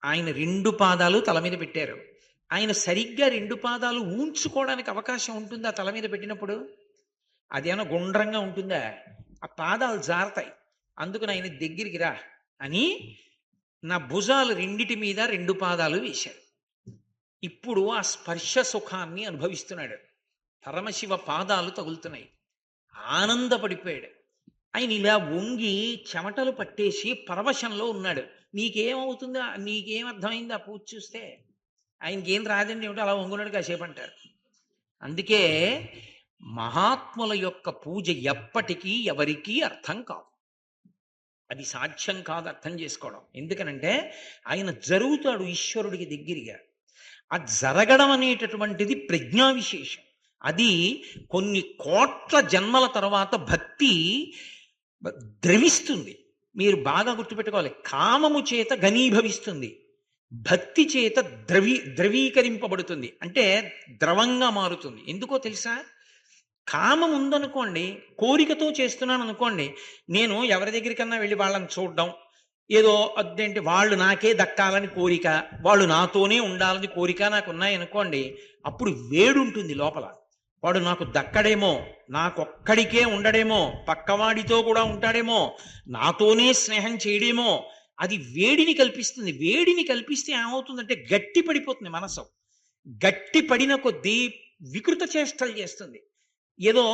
ఆయన 2 పాదాలు తల మీద పెట్టారు. ఆయన సరిగ్గా 2 పాదాలు ఊంచుకోవడానికి అవకాశం ఉంటుందా తల మీద పెట్టినప్పుడు? అదేమన్నా గుండ్రంగా ఉంటుందా? ఆ పాదాలు జారతాయి. అందుకని ఆయన దగ్గరికి రా అని నా భుజాలు 2 మీద 2 పాదాలు వేశాడు. ఇప్పుడు ఆ స్పర్శ సుఖాన్ని అనుభవిస్తున్నాడు. పరమశివ పాదాలు తగులుతున్నాయి. ఆనందపడిపోయాడు. ఆయన ఇలా వంగి చెమటలు పట్టేసి పరవశంలో ఉన్నాడు. నీకేమవుతుందా? నీకేం అర్థమైంది ఆ పూజ చూస్తే? ఆయనకి ఏం రాదండి ఏమిటో అలా వంగున్నాడు కాసేపు అంటారు. అందుకే మహాత్ముల యొక్క పూజ ఎప్పటికీ ఎవరికీ అర్థం కాదు. అది సాధ్యం కాదు అర్థం చేసుకోవడం. ఎందుకనంటే ఆయన జరుగుతాడు ఈశ్వరుడికి దగ్గరగా. ఆ జరగడం అనేటటువంటిది ప్రజ్ఞా విశేషం. అది కొన్ని కోట్ల జన్మల తర్వాత భక్తి ద్రవిస్తుంది. మీరు బాగా గుర్తుపెట్టుకోవాలి. కామము చేత ఘనీభవిస్తుంది, భక్తి చేత ద్రవీకరింపబడుతుంది, అంటే ద్రవంగా మారుతుంది. ఎందుకో తెలుసా? కామం ఉందనుకోండి, కోరికతో చేస్తున్నాను అనుకోండి, నేను ఎవరి దగ్గరికన్నా వెళ్ళి వాళ్ళని చూడడం, ఏదో అదేంటి వాళ్ళు నాకే దక్కాలని కోరిక, వాళ్ళు నాతోనే ఉండాలని కోరిక నాకు ఉన్నాయనుకోండి, అప్పుడు వేడుంటుంది లోపల. వాడు నాకు దక్కడేమో, నాకొక్కడికే ఉండడేమో, పక్కవాడితో కూడా ఉంటాడేమో, నాతోనే స్నేహం చేయడేమో, అది వేడిని కల్పిస్తుంది. వేడిని కల్పిస్తే ఏమవుతుందంటే గట్టి పడిపోతుంది మనసు. గట్టి పడిన కొద్దీ వికృత చేష్టలు చేస్తుంది. ఏదో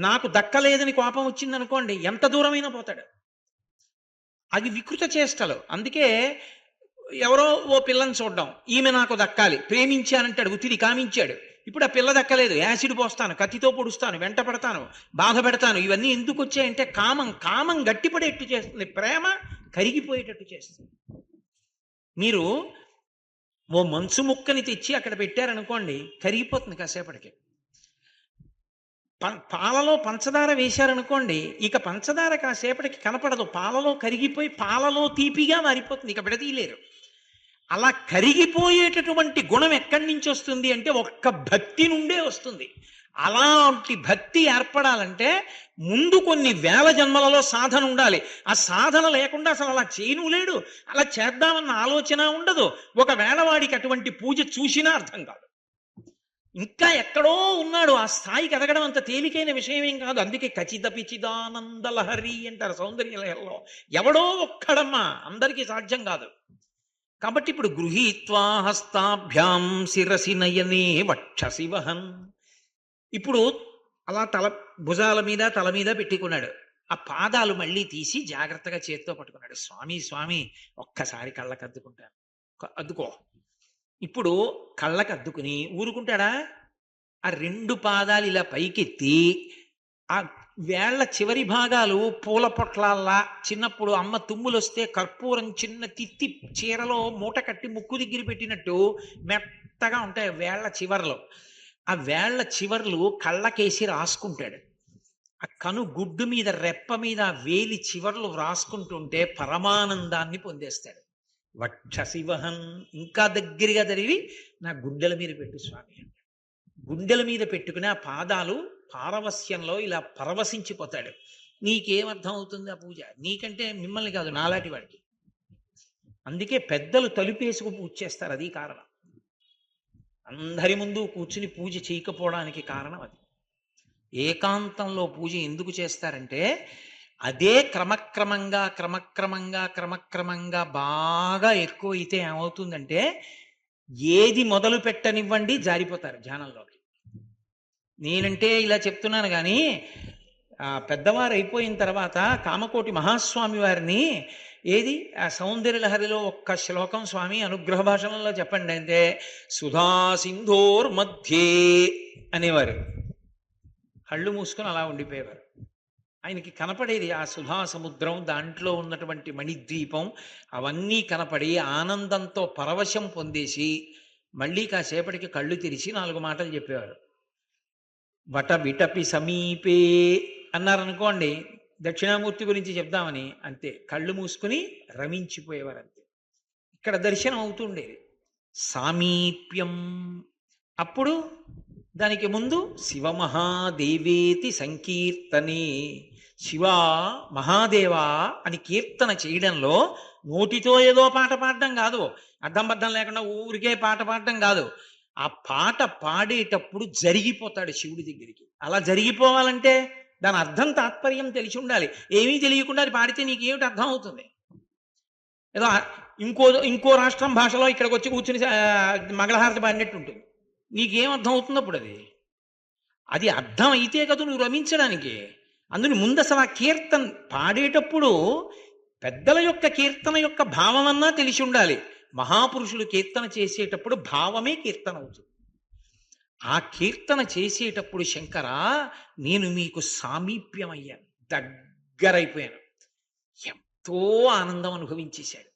నాకు దక్కలేదని కోపం వచ్చిందనుకోండి, ఎంత దూరమైనా పోతాడు. అది వికృత చేష్టలు. అందుకే ఎవరో ఓ పిల్లని చూడడం, ఈమె నాకు దక్కాలి, ప్రేమించానంటాడు, ఉతిరి కామించాడు. ఇప్పుడు ఆ పిల్ల దక్కలేదు, యాసిడ్ పోస్తాను, కత్తితో పొడుస్తాను, వెంట పడతాను, బాధ పెడతాను. ఇవన్నీ ఎందుకు వచ్చాయంటే కామం. కామం గట్టిపడేట్టు చేస్తుంది, ప్రేమ కరిగిపోయేటట్టు చేస్తుంది. మీరు ఓ మంచు ముక్కని తెచ్చి అక్కడ పెట్టారనుకోండి, కరిగిపోతుంది కాసేపటికి. పాలలో పంచదార వేశారనుకోండి, ఇక పంచదార కాసేపటికి కనపడదు, పాలలో కరిగిపోయి పాలలో తీపిగా మారిపోతుంది, ఇక విడదీయలేరు. అలా కరిగిపోయేటటువంటి గుణం ఎక్కడి నుంచి వస్తుంది అంటే ఒక్క భక్తి నుండే వస్తుంది. అలాంటి భక్తి ఏర్పడాలంటే ముందు కొన్ని వేల జన్మలలో సాధన ఉండాలి. ఆ సాధన లేకుండా అసలు అలా చేయను లేడు, అలా చేద్దామన్న ఆలోచన ఉండదు. ఒకవేళ వాడికి అటువంటి పూజ చూసినా అర్థం కాదు. ఇంకా ఎక్కడో ఉన్నాడు, ఆ స్థాయికి ఎదగడం అంత తేలికైన విషయం ఏం కాదు. అందుకే ఖచ్చిత పిచిదానంద లహరి అంటారు సౌందర్య లహరిలో. ఎవడో ఒక్కడమ్మా, అందరికీ సాధ్యం కాదు. కాబట్టి ఇప్పుడు గృహీత్వా హస్తాభ్యాం శిరసి నయనే వక్షసి వహన్. ఇప్పుడు అలా భుజాల మీద తల మీద పెట్టుకున్నాడు. ఆ పాదాలు మళ్ళీ తీసి జాగ్రత్తగా చేత్తో పట్టుకున్నాడు. స్వామి స్వామి ఒక్కసారి కళ్ళకు అద్దుకుంటాను, అద్దుకో. ఇప్పుడు కళ్ళకు అద్దుకుని ఊరుకుంటాడా? ఆ రెండు పాదాలు ఇలా పైకెత్తి ఆ వేళ్ల చివరి భాగాలు పూల పొట్లాల్లా, చిన్నప్పుడు అమ్మ తుమ్ములు వస్తే కర్పూరం చిన్న తిత్తి చీరలో మూట కట్టి ముక్కు దగ్గర పెట్టినట్టు మెత్తగా ఉంటాయి వేళ్ల చివర్లు. ఆ వేళ్ల చివర్లు కళ్ళకేసి రాసుకుంటాడు. ఆ కను గుడ్డు మీద రెప్ప మీద వేలి చివర్లు రాసుకుంటుంటే పరమానందాన్ని పొందేస్తాడు. వక్షశివహన్, ఇంకా దగ్గరగా జరిగి నా గుండెల మీద పెట్టు స్వామి అంటాడు. గుండెల మీద పెట్టుకుని ఆ పాదాలు పారవస్యంలో ఇలా పరవశించిపోతాడు. నీకేమర్థం అవుతుంది ఆ పూజ? నీకంటే మిమ్మల్ని కాదు, నాలాంటి వాడికి. అందుకే పెద్దలు తలుపేసుకు పూజ చేస్తారు, అది కారణం. అందరి ముందు కూర్చుని పూజ చేయకపోవడానికి కారణం అది. ఏకాంతంలో పూజ ఎందుకు చేస్తారంటే అదే క్రమక్రమంగా క్రమక్రమంగా క్రమక్రమంగా బాగా ఎక్కువ అయితే ఏమవుతుందంటే ఏది మొదలు పెట్టనివ్వండి జారిపోతారు ధ్యానంలోకి. నేనంటే ఇలా చెప్తున్నాను కానీ పెద్దవారు అయిపోయిన తర్వాత కామకోటి మహాస్వామి వారిని ఏది ఆ సౌందర్య లహరిలో ఒక్క శ్లోకం స్వామి అనుగ్రహ భాషణంలో చెప్పండి అంటే సుధా సింధోర్ మధ్యే అనేవారు. కళ్ళు మూసుకొని అలా ఉండిపోయేవారు. ఆయనకి కనపడేది ఆ సుధా సముద్రం, దాంట్లో ఉన్నటువంటి మణిద్వీపం, అవన్నీ కనపడి ఆనందంతో పరవశం పొందేసి మళ్ళీ కాసేపటికి కళ్ళు తెరిచి 4 మాటలు చెప్పేవారు. వట విటపి సమీపే అన్నారనుకోండి, దక్షిణామూర్తి గురించి చెప్దామని, అంతే కళ్ళు మూసుకుని రమించిపోయేవారు అంతే. ఇక్కడ దర్శనం అవుతుండేది. సామీప్యం, అప్పుడు దానికి ముందు శివమహాదేవేతి సంకీర్తనే, శివ మహాదేవా అని కీర్తన చేయడంలో నోటితో ఏదో పాట పాడడం కాదు, అడ్డం బద్దం లేకుండా ఊరికే పాట పాడడం కాదు. ఆ పాట పాడేటప్పుడు జరిగిపోతాడు శివుడి దగ్గరికి. అలా జరిగిపోవాలంటే దాని అర్థం తాత్పర్యం తెలిసి ఉండాలి. ఏమీ తెలియకుండా అది పాడితే నీకేమిటి అర్థం అవుతుంది? ఏదో ఇంకో రాష్ట్రం భాషలో ఇక్కడికి వచ్చి కూర్చుని మంగళహారతి పాడినట్టు ఉంటుంది. నీకేం అర్థం అవుతుంది అప్పుడు? అది అర్థం అయితే కదా నువ్వు రమించడానికి. అందుని ముందు అసలు ఆ కీర్తన పాడేటప్పుడు పెద్దల యొక్క కీర్తన యొక్క భావమన్నా తెలిసి ఉండాలి. మహాపురుషులు కీర్తన చేసేటప్పుడు భావమే కీర్తన అవుతుంది. ఆ కీర్తన చేసేటప్పుడు శంకర నేను మీకు సామీప్యమయ్యాను, దగ్గరైపోయాను. ఎంతో ఆనందం అనుభవించేశాడు.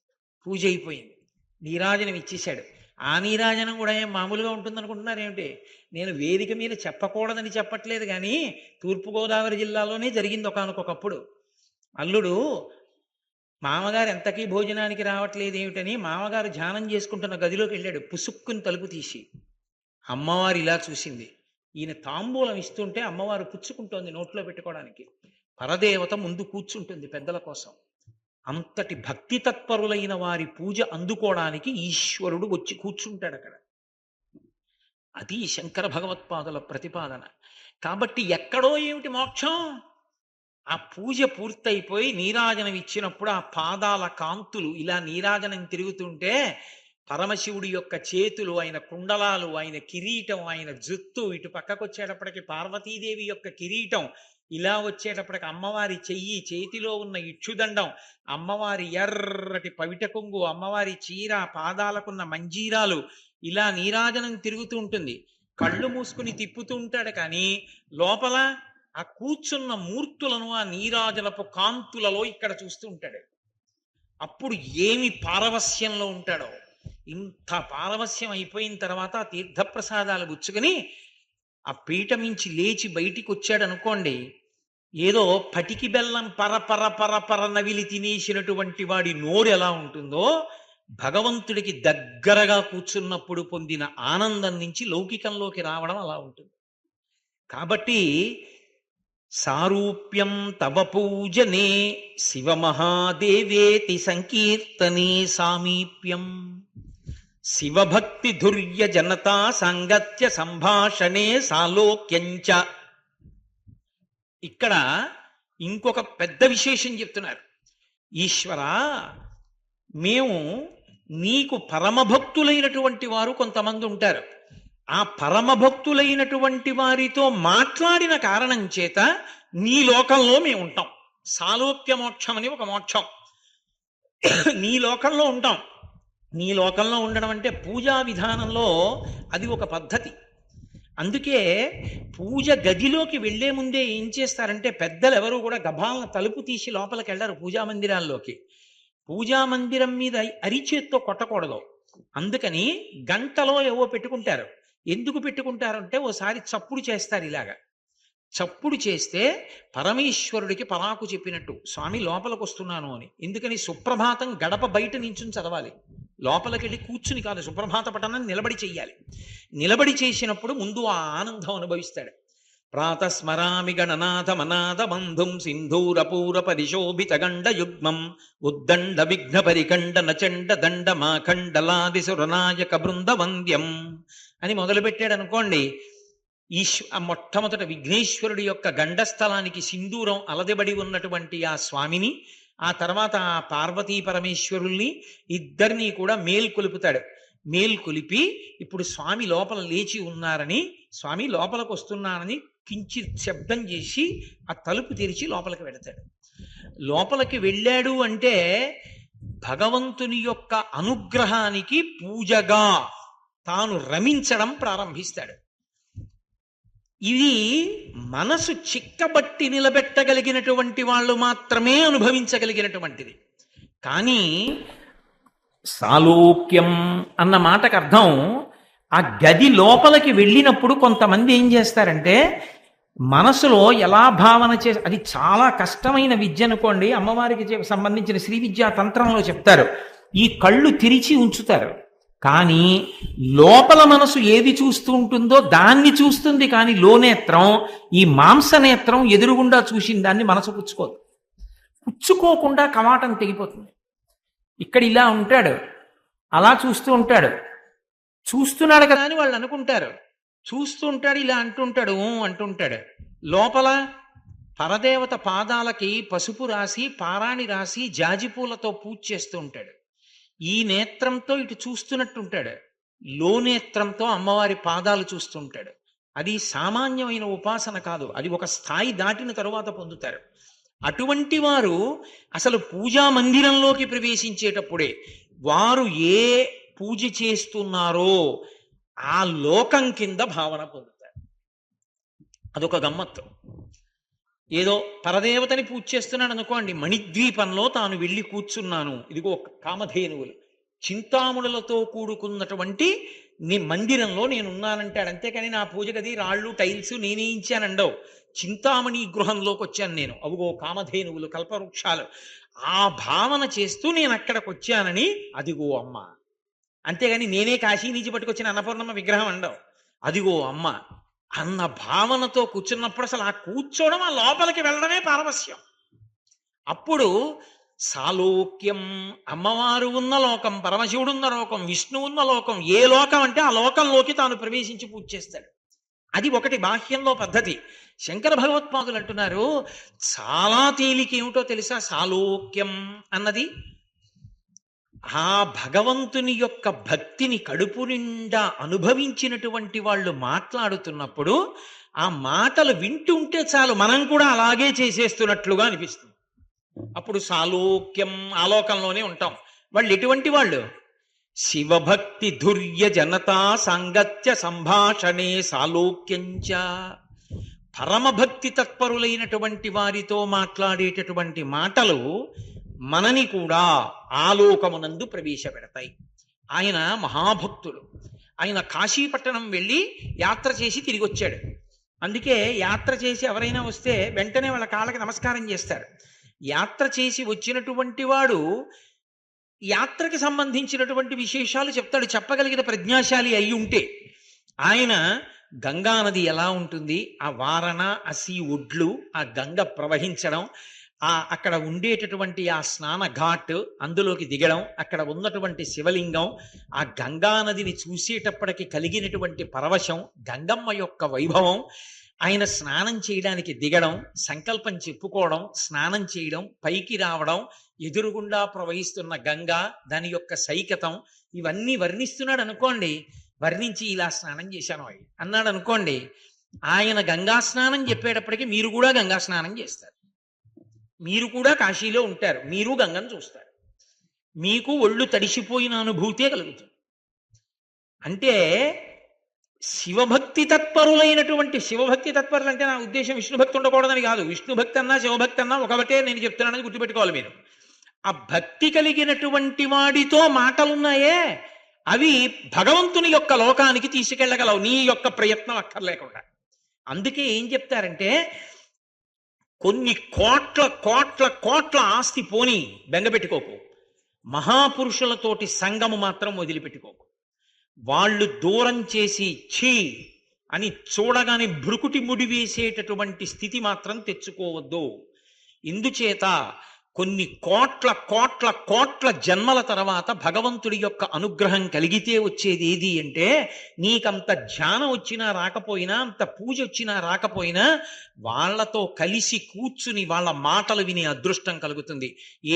పూజ అయిపోయింది, నీరాజనం ఇచ్చేశాడు. ఆ నీరాజనం కూడా ఏం మామూలుగా ఉంటుంది అనుకుంటున్నారు ఏమిటి? నేను వేదిక మీద చెప్పకూడదని చెప్పట్లేదు కానీ తూర్పుగోదావరి జిల్లాలోనే జరిగింది ఒకానొకప్పుడు. అల్లుడు మామగారు ఎంతకీ భోజనానికి రావట్లేదు ఏమిటని మామగారు ధ్యానం చేసుకుంటున్న గదిలోకి వెళ్ళాడు. పుసుక్కుని తలుపు తీసి అమ్మవారు ఇలా చూసింది. ఈయన తాంబూలం ఇస్తుంటే అమ్మవారు పుచ్చుకుంటోంది నోట్లో పెట్టుకోవడానికి. పరదేవత ముందు కూర్చుంటుంది పెద్దల కోసం. అంతటి భక్తి తత్పరులైన వారి పూజ అందుకోవడానికి ఈశ్వరుడు వచ్చి కూర్చుంటాడు అక్కడ. అది శంకర భగవత్పాదుల ప్రతిపాదన. కాబట్టి ఎక్కడో ఏమిటి మోక్షం? ఆ పూజ పూర్తయిపోయి నీరాజనం ఇచ్చినప్పుడు ఆ పాదాల కాంతులు ఇలా నీరాజనం తిరుగుతుంటే పరమశివుడి యొక్క చేతులు, ఆయన కుండలాలు, ఆయన కిరీటం, ఆయన జుత్తు ఇటు పక్కకు వచ్చేటప్పటికి పార్వతీదేవి యొక్క కిరీటం, ఇలా వచ్చేటప్పటికి అమ్మవారి చెయ్యి, చేతిలో ఉన్న ఇక్షుదండం, అమ్మవారి ఎర్రటి పవిట కొంగు, అమ్మవారి చీర, పాదాలకున్న మంజీరాలు, ఇలా నీరాజనం తిరుగుతూ ఉంటుంది. కళ్ళు మూసుకుని తిప్పుతూ ఉంటాడు కానీ లోపల ఆ కూర్చున్న మూర్తులను ఆ నీరాజనపు కాంతులలో ఇక్కడ చూస్తూ ఉంటాడు. అప్పుడు ఏమి పారవస్యంలో ఉంటాడో. ఇంత పారవస్యం అయిపోయిన తర్వాత ఆ తీర్థప్రసాదాలు పుచ్చుకొని ఆ పీట మించి లేచి బయటికి వచ్చాడు అనుకోండి, ఏదో పటికి బెల్లం పరపర పరపర నవిలి తినేసినటువంటి వాడి నోరు ఎలా ఉంటుందో, భగవంతుడికి దగ్గరగా కూర్చున్నప్పుడు పొందిన ఆనందం నుంచి లౌకికంలోకి రావడం అలా ఉంటుంది. కాబట్టి సారూప్యం తవ పూజనే శివమహాదేవేతి సంకీర్తనే సామీప్యం శివభక్తి ధుర్య జనతా సాంగత్య సంభాషణే సాలోక్యంచ. ఇక్కడ ఇంకొక పెద్ద విశేషం చెప్తున్నారు. ఈశ్వరా, మేము నీకు పరమభక్తులైనటువంటి వారు కొంతమంది ఉంటారు. ఆ పరమభక్తులైనటువంటి వారితో మాట్లాడిన కారణం చేత నీ లోకంలో మేము ఉంటాం. సాలోక్య మోక్షం అని ఒక మోక్షం. నీ లోకంలో ఉంటాం. నీ లోకంలో ఉండడం అంటే పూజా విధానంలో అది ఒక పద్ధతి. అందుకే పూజ గదిలోకి వెళ్లే ముందే ఏం చేస్తారంటే పెద్దలు ఎవరు కూడా గభాలను తలుపు తీసి లోపలికి వెళ్ళారు పూజా మందిరాల్లోకి. పూజా మందిరం మీద అరిచేత్తో కొట్టకూడదు. అందుకని గంటలో ఏవో పెట్టుకుంటారు. ఎందుకు పెట్టుకుంటారంటే ఓసారి చప్పుడు చేస్తారు. ఇలాగా చప్పుడు చేస్తే పరమేశ్వరుడికి పరాకు చెప్పినట్టు, స్వామి లోపలికి వస్తున్నాను అని. ఎందుకని సుప్రభాతం గడప బయట నించుని చదవాలి, లోపలికి వెళ్ళి కూర్చుని కాదు. సుప్రభాత పఠనాన్ని నిలబడి చెయ్యాలి. నిలబడి చేసినప్పుడు ముందు ఆ ఆనందం అనుభవిస్తాడు. ప్రాతస్మరామి గణనాథ మనాథ బంధుం సింధూరపూర పరిశోభిత గండ యుగ్మం ఉద్దండ విఘ్న పరికండ నచండ దండ మాఖండలాది సురనాయక బృంద వంద్యం అని మొదలుపెట్టాడు అనుకోండి. మొట్టమొదట విఘ్నేశ్వరుడి యొక్క గండస్థలానికి సింధూరం అలదెబడి ఉన్నటువంటి ఆ స్వామిని, ఆ తర్వాత ఆ పార్వతీ పరమేశ్వరుల్ని ఇద్దరినీ కూడా మేల్కొలుపుతాడు. మేల్కొలిపి ఇప్పుడు స్వామి లోపల లేచి ఉన్నారని, స్వామి లోపలికి వస్తున్నానని కించిత్ శబ్దం చేసి ఆ తలుపు తెరిచి లోపలికి వెడతాడు. లోపలికి వెళ్ళాడు అంటే భగవంతుని యొక్క అనుగ్రహానికి పూజగా తాను రమించడం ప్రారంభిస్తాడు. ఇది మనసు చిక్కబట్టి నిలబెట్టగలిగినటువంటి వాళ్ళు మాత్రమే అనుభవించగలిగినటువంటిది. కానీ సాలోక్యం అన్న మాటకు అర్థం, ఆ గది లోపలికి వెళ్ళినప్పుడు కొంతమంది ఏం చేస్తారంటే మనసులో ఎలా భావన చేసి, అది చాలా కష్టమైన విద్య అనుకోండి. అమ్మవారికి సంబంధించిన శ్రీ విద్యా తంత్రంలో చెప్తారు, ఈ కళ్ళు తెరిచి ఉంచుతారు కానీ లోపల మనసు ఏది చూస్తూ ఉంటుందో దాన్ని చూస్తుంది. కానీ లోనేత్రం, ఈ మాంసనేత్రం ఎదురుగుండా చూసిన దాన్ని మనసు పుచ్చుకోదు. పుచ్చుకోకుండా కవాటం తెగిపోతుంది. ఇక్కడ ఇలా ఉంటాడు, అలా చూస్తూ ఉంటాడు, చూస్తున్నాడు కదా అని వాళ్ళు అనుకుంటారు. చూస్తూ ఉంటాడు, ఇలా అంటుంటాడు, అంటుంటాడు. లోపల పరదేవత పాదాలకి పసుపు రాసి పారాణి రాసి జాజిపూలతో పూజ చేస్తూ ఉంటాడు. ఈ నేత్రంతో ఇటు చూస్తున్నట్టుంటాడు, లోనేత్రంతో అమ్మవారి పాదాలు చూస్తుంటాడు. అది సామాన్యమైన ఉపాసన కాదు, అది ఒక స్థాయి దాటిన తరువాత పొందుతారు. అటువంటి వారు అసలు పూజా మందిరంలోకి ప్రవేశించేటప్పుడే వారు ఏ పూజ చేస్తున్నారో ఆ లోకం కింద భావన పొందుతారు. అదొక గమ్మత్తు. ఏదో పరదేవతని పూజ చేస్తున్నాడు అనుకోండి, మణిద్వీపంలో తాను వెళ్ళి కూర్చున్నాను, ఇదిగో కామధేనువులు చింతాముడులతో కూడుకున్నటువంటి నీ మందిరంలో నేనున్నానంటాడు. అంతేకాని నా పూజ గది రాళ్ళు టైల్స్ నేనేయించానండవు. చింతామణి గృహంలోకి వచ్చాను నేను, అవుగో కామధేనువులు కల్పవృక్షాలు, ఆ భావన చేస్తూ నేను అక్కడికి వచ్చానని, అదిగో అమ్మ. అంతేగాని నేనే కాశీ నుంచి పట్టుకొచ్చిన అన్నపూర్ణమ్మ విగ్రహం అండవు, అదిగో అమ్మ అన్న భావనతో కూర్చున్నప్పుడు అసలు ఆ కూర్చోవడం, ఆ లోపలికి వెళ్ళడమే పారవస్యం. అప్పుడు సాలోక్యం, అమ్మవారు ఉన్న లోకం, పరమశివుడు ఉన్న లోకం, విష్ణువు ఉన్న లోకం, ఏ లోకం అంటే ఆ లోకంలోకి తాను ప్రవేశించి పూజ చేస్తాడు. అది ఒకటి బాహ్యంలో పద్ధతి. శంకర భగవత్పాదులు అంటున్నారు చాలా తేలిక ఏమిటో తెలుసా సాలోక్యం అన్నది? ఆ భగవంతుని యొక్క భక్తిని కడుపు నిండా అనుభవించినటువంటి వాళ్ళు మాట్లాడుతున్నప్పుడు ఆ మాటలు వింటుంటే చాలు మనం కూడా అలాగే చేసేస్తున్నట్లుగా అనిపిస్తుంది. అప్పుడు సాలోక్యం, ఆలోకంలోనే ఉంటాం. వాళ్ళు ఎటువంటి వాళ్ళు? శివభక్తి ధుర్య జనతా సాంగత్య సంభాషణే సాలోక్యంచ. పరమభక్తి తత్పరులైనటువంటి వారితో మాట్లాడేటటువంటి మాటలు మనని కూడా ఆలోకమునందు ప్రవేశపెడతాయి. ఆయన మహాభక్తుడు. ఆయన కాశీపట్టణం వెళ్ళి యాత్ర చేసి తిరిగి వచ్చాడు. అందుకే యాత్ర చేసి ఎవరైనా వస్తే వెంటనే వాళ్ళ కాళ్ళకి నమస్కారం చేస్తారు. యాత్ర చేసి వచ్చినటువంటి వాడు యాత్రకి సంబంధించినటువంటి విశేషాలు చెప్తాడు, చెప్పగలిగిన ప్రజ్ఞాశాలి అయి ఉంటే. ఆయన గంగా నది ఎలా ఉంటుంది, ఆ వారణ అసి ఒడ్లు, ఆ గంగ ప్రవహించడం, అక్కడ ఉండేటటువంటి ఆ స్నాన ఘాట్, అందులోకి దిగడం, అక్కడ ఉన్నటువంటి శివలింగం, ఆ గంగా నదిని చూసేటప్పటికి కలిగినటువంటి పరవశం, గంగమ్మ యొక్క వైభవం, ఆయన స్నానం చేయడానికి దిగడం, సంకల్పం చెప్పుకోవడం, స్నానం చేయడం, పైకి రావడం, ఎదురుగుండా ప్రవహిస్తున్న గంగా, దాని యొక్క సైకతం, ఇవన్నీ వర్ణిస్తున్నాడు అనుకోండి. వర్ణించి ఇలా స్నానం చేశాను అన్నాడు అనుకోండి. ఆయన గంగా స్నానం చెప్పేటప్పటికి మీరు కూడా గంగా స్నానం చేస్తారు. మీరు కూడా కాశీలో ఉంటారు, మీరు గంగను చూస్తారు, మీకు ఒళ్ళు తడిసిపోయిన అనుభూతే కలుగుతుంది. అంటే శివభక్తి తత్పరులైనటువంటి, శివభక్తి తత్పరులు అంటే నా ఉద్దేశం విష్ణుభక్తి ఉండకూడదని కాదు. విష్ణుభక్తి అన్నా శివభక్తి అన్నా ఒకటే నేను చెప్తున్నానని గుర్తుపెట్టుకోవాలి మీరు. ఆ భక్తి కలిగినటువంటి వాడితో మాటలున్నాయే అవి భగవంతుని యొక్క లోకానికి తీసుకెళ్ళగలవు, నీ యొక్క ప్రయత్నం అక్కర్లేకుండా. అందుకే ఏం చెప్తారంటే, కొన్ని కోట్ల కోట్ల కోట్ల ఆస్తి పోని బెంగపెట్టుకోకు, మహాపురుషులతోటి సంగము మాత్రం వదిలిపెట్టుకోకు. వాళ్ళు దూరం చేసి ఛీ అని చూడగానే భ్రుకుటి ముడి వేసేటటువంటి స్థితి మాత్రం తెచ్చుకోవద్దు. ఇందుచేత కొన్ని కోట్ల కోట్ల కోట్ల జన్మల తర్వాత భగవంతుడి యొక్క అనుగ్రహం కలిగితే వచ్చేది ఏది అంటే, నీకంత ధ్యానం వచ్చినా రాకపోయినా, అంత పూజ వచ్చినా రాకపోయినా, వాళ్లతో కలిసి కూర్చుని వాళ్ళ మాటలు వినే అదృష్టం కలుగుతుంది.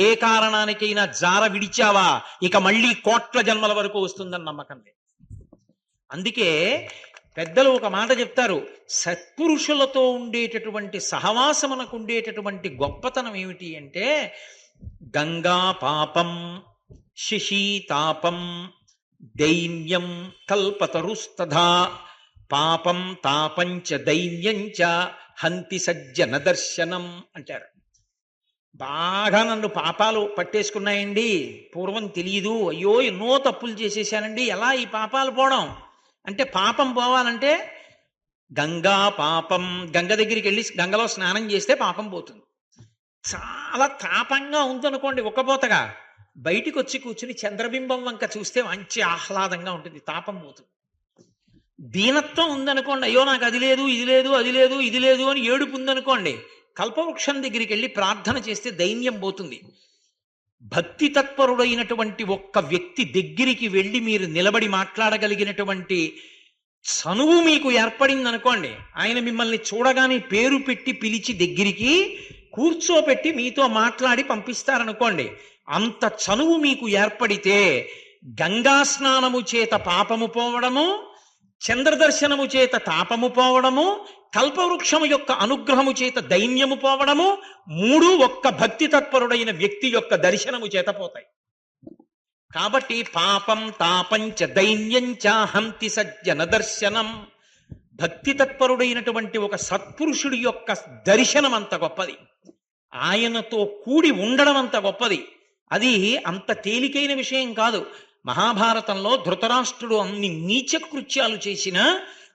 ఏ కారణానికైనా జార విడిచావా ఇక మళ్ళీ కోట్ల జన్మల వరకు వస్తుందని నమ్మకం లేదు. అందుకే పెద్దలు ఒక మాట చెప్తారు, సత్పురుషులతో ఉండేటటువంటి సహవాసమునకు ఉండేటటువంటి గొప్పతనం ఏమిటి అంటే, గంగా పాపం శశీతాపం దైన్యం కల్పతరుస్తథా పాపం తాపంచ దైన్యంచ హంతి సజ్జన దర్శనం అంటారు. బాగా నన్ను పాపాలు పట్టేసుకున్నాయండి, పూర్వం తెలియదు, అయ్యో ఎన్నో తప్పులు చేసేసానండి, ఎలా ఈ పాపాలు పోవడం అంటే, పాపం పోవాలంటే గంగా పాపం, గంగ దగ్గరికి వెళ్ళి గంగలో స్నానం చేస్తే పాపం పోతుంది. చాలా తాపంగా ఉందనుకోండి ఒక్కపోతగా, బయటికి వచ్చి కూర్చుని చంద్రబింబం వంక చూస్తే మంచి ఆహ్లాదంగా ఉంటుంది, తాపం పోతుంది. దీనత్వం ఉందనుకోండి, అయ్యో నాకు అది లేదు ఇది లేదు అది లేదు ఇది లేదు అని ఏడుపు ఉందనుకోండి, కల్పవృక్షం దగ్గరికి వెళ్ళి ప్రార్థన చేస్తే దైన్యం పోతుంది. భక్తి తత్పరుడైనటువంటి ఒక్క వ్యక్తి దగ్గరికి వెళ్ళి మీరు నిలబడి మాట్లాడగలిగినటువంటి చనువు మీకు ఏర్పడింది అనుకోండి, ఆయన మిమ్మల్ని చూడగానే పేరు పెట్టి పిలిచి దగ్గరికి కూర్చోపెట్టి మీతో మాట్లాడి పంపిస్తారనుకోండి, అంత చనువు మీకు ఏర్పడితే గంగా స్నానము చేత పాపము పోవడము, చంద్రదర్శనము చేత తాపము పోవడము, కల్పవృక్షము యొక్క అనుగ్రహము చేత దైన్యము పోవడము, మూడు ఒక్క భక్తి తత్పరుడైన వ్యక్తి యొక్క దర్శనము చేత పోతాయి. కాబట్టి పాపం తాపంచ దైన్యంచ హంతి సజ్జన దర్శనం. భక్తి తత్పరుడైనటువంటి ఒక సత్పురుషుడి యొక్క దర్శనం అంత గొప్పది, ఆయనతో కూడి ఉండడం అంత గొప్పది. అది అంత తేలికైన విషయం కాదు. మహాభారతంలో ధృతరాష్ట్రుడు అన్ని నీచ కృత్యాలు చేసినా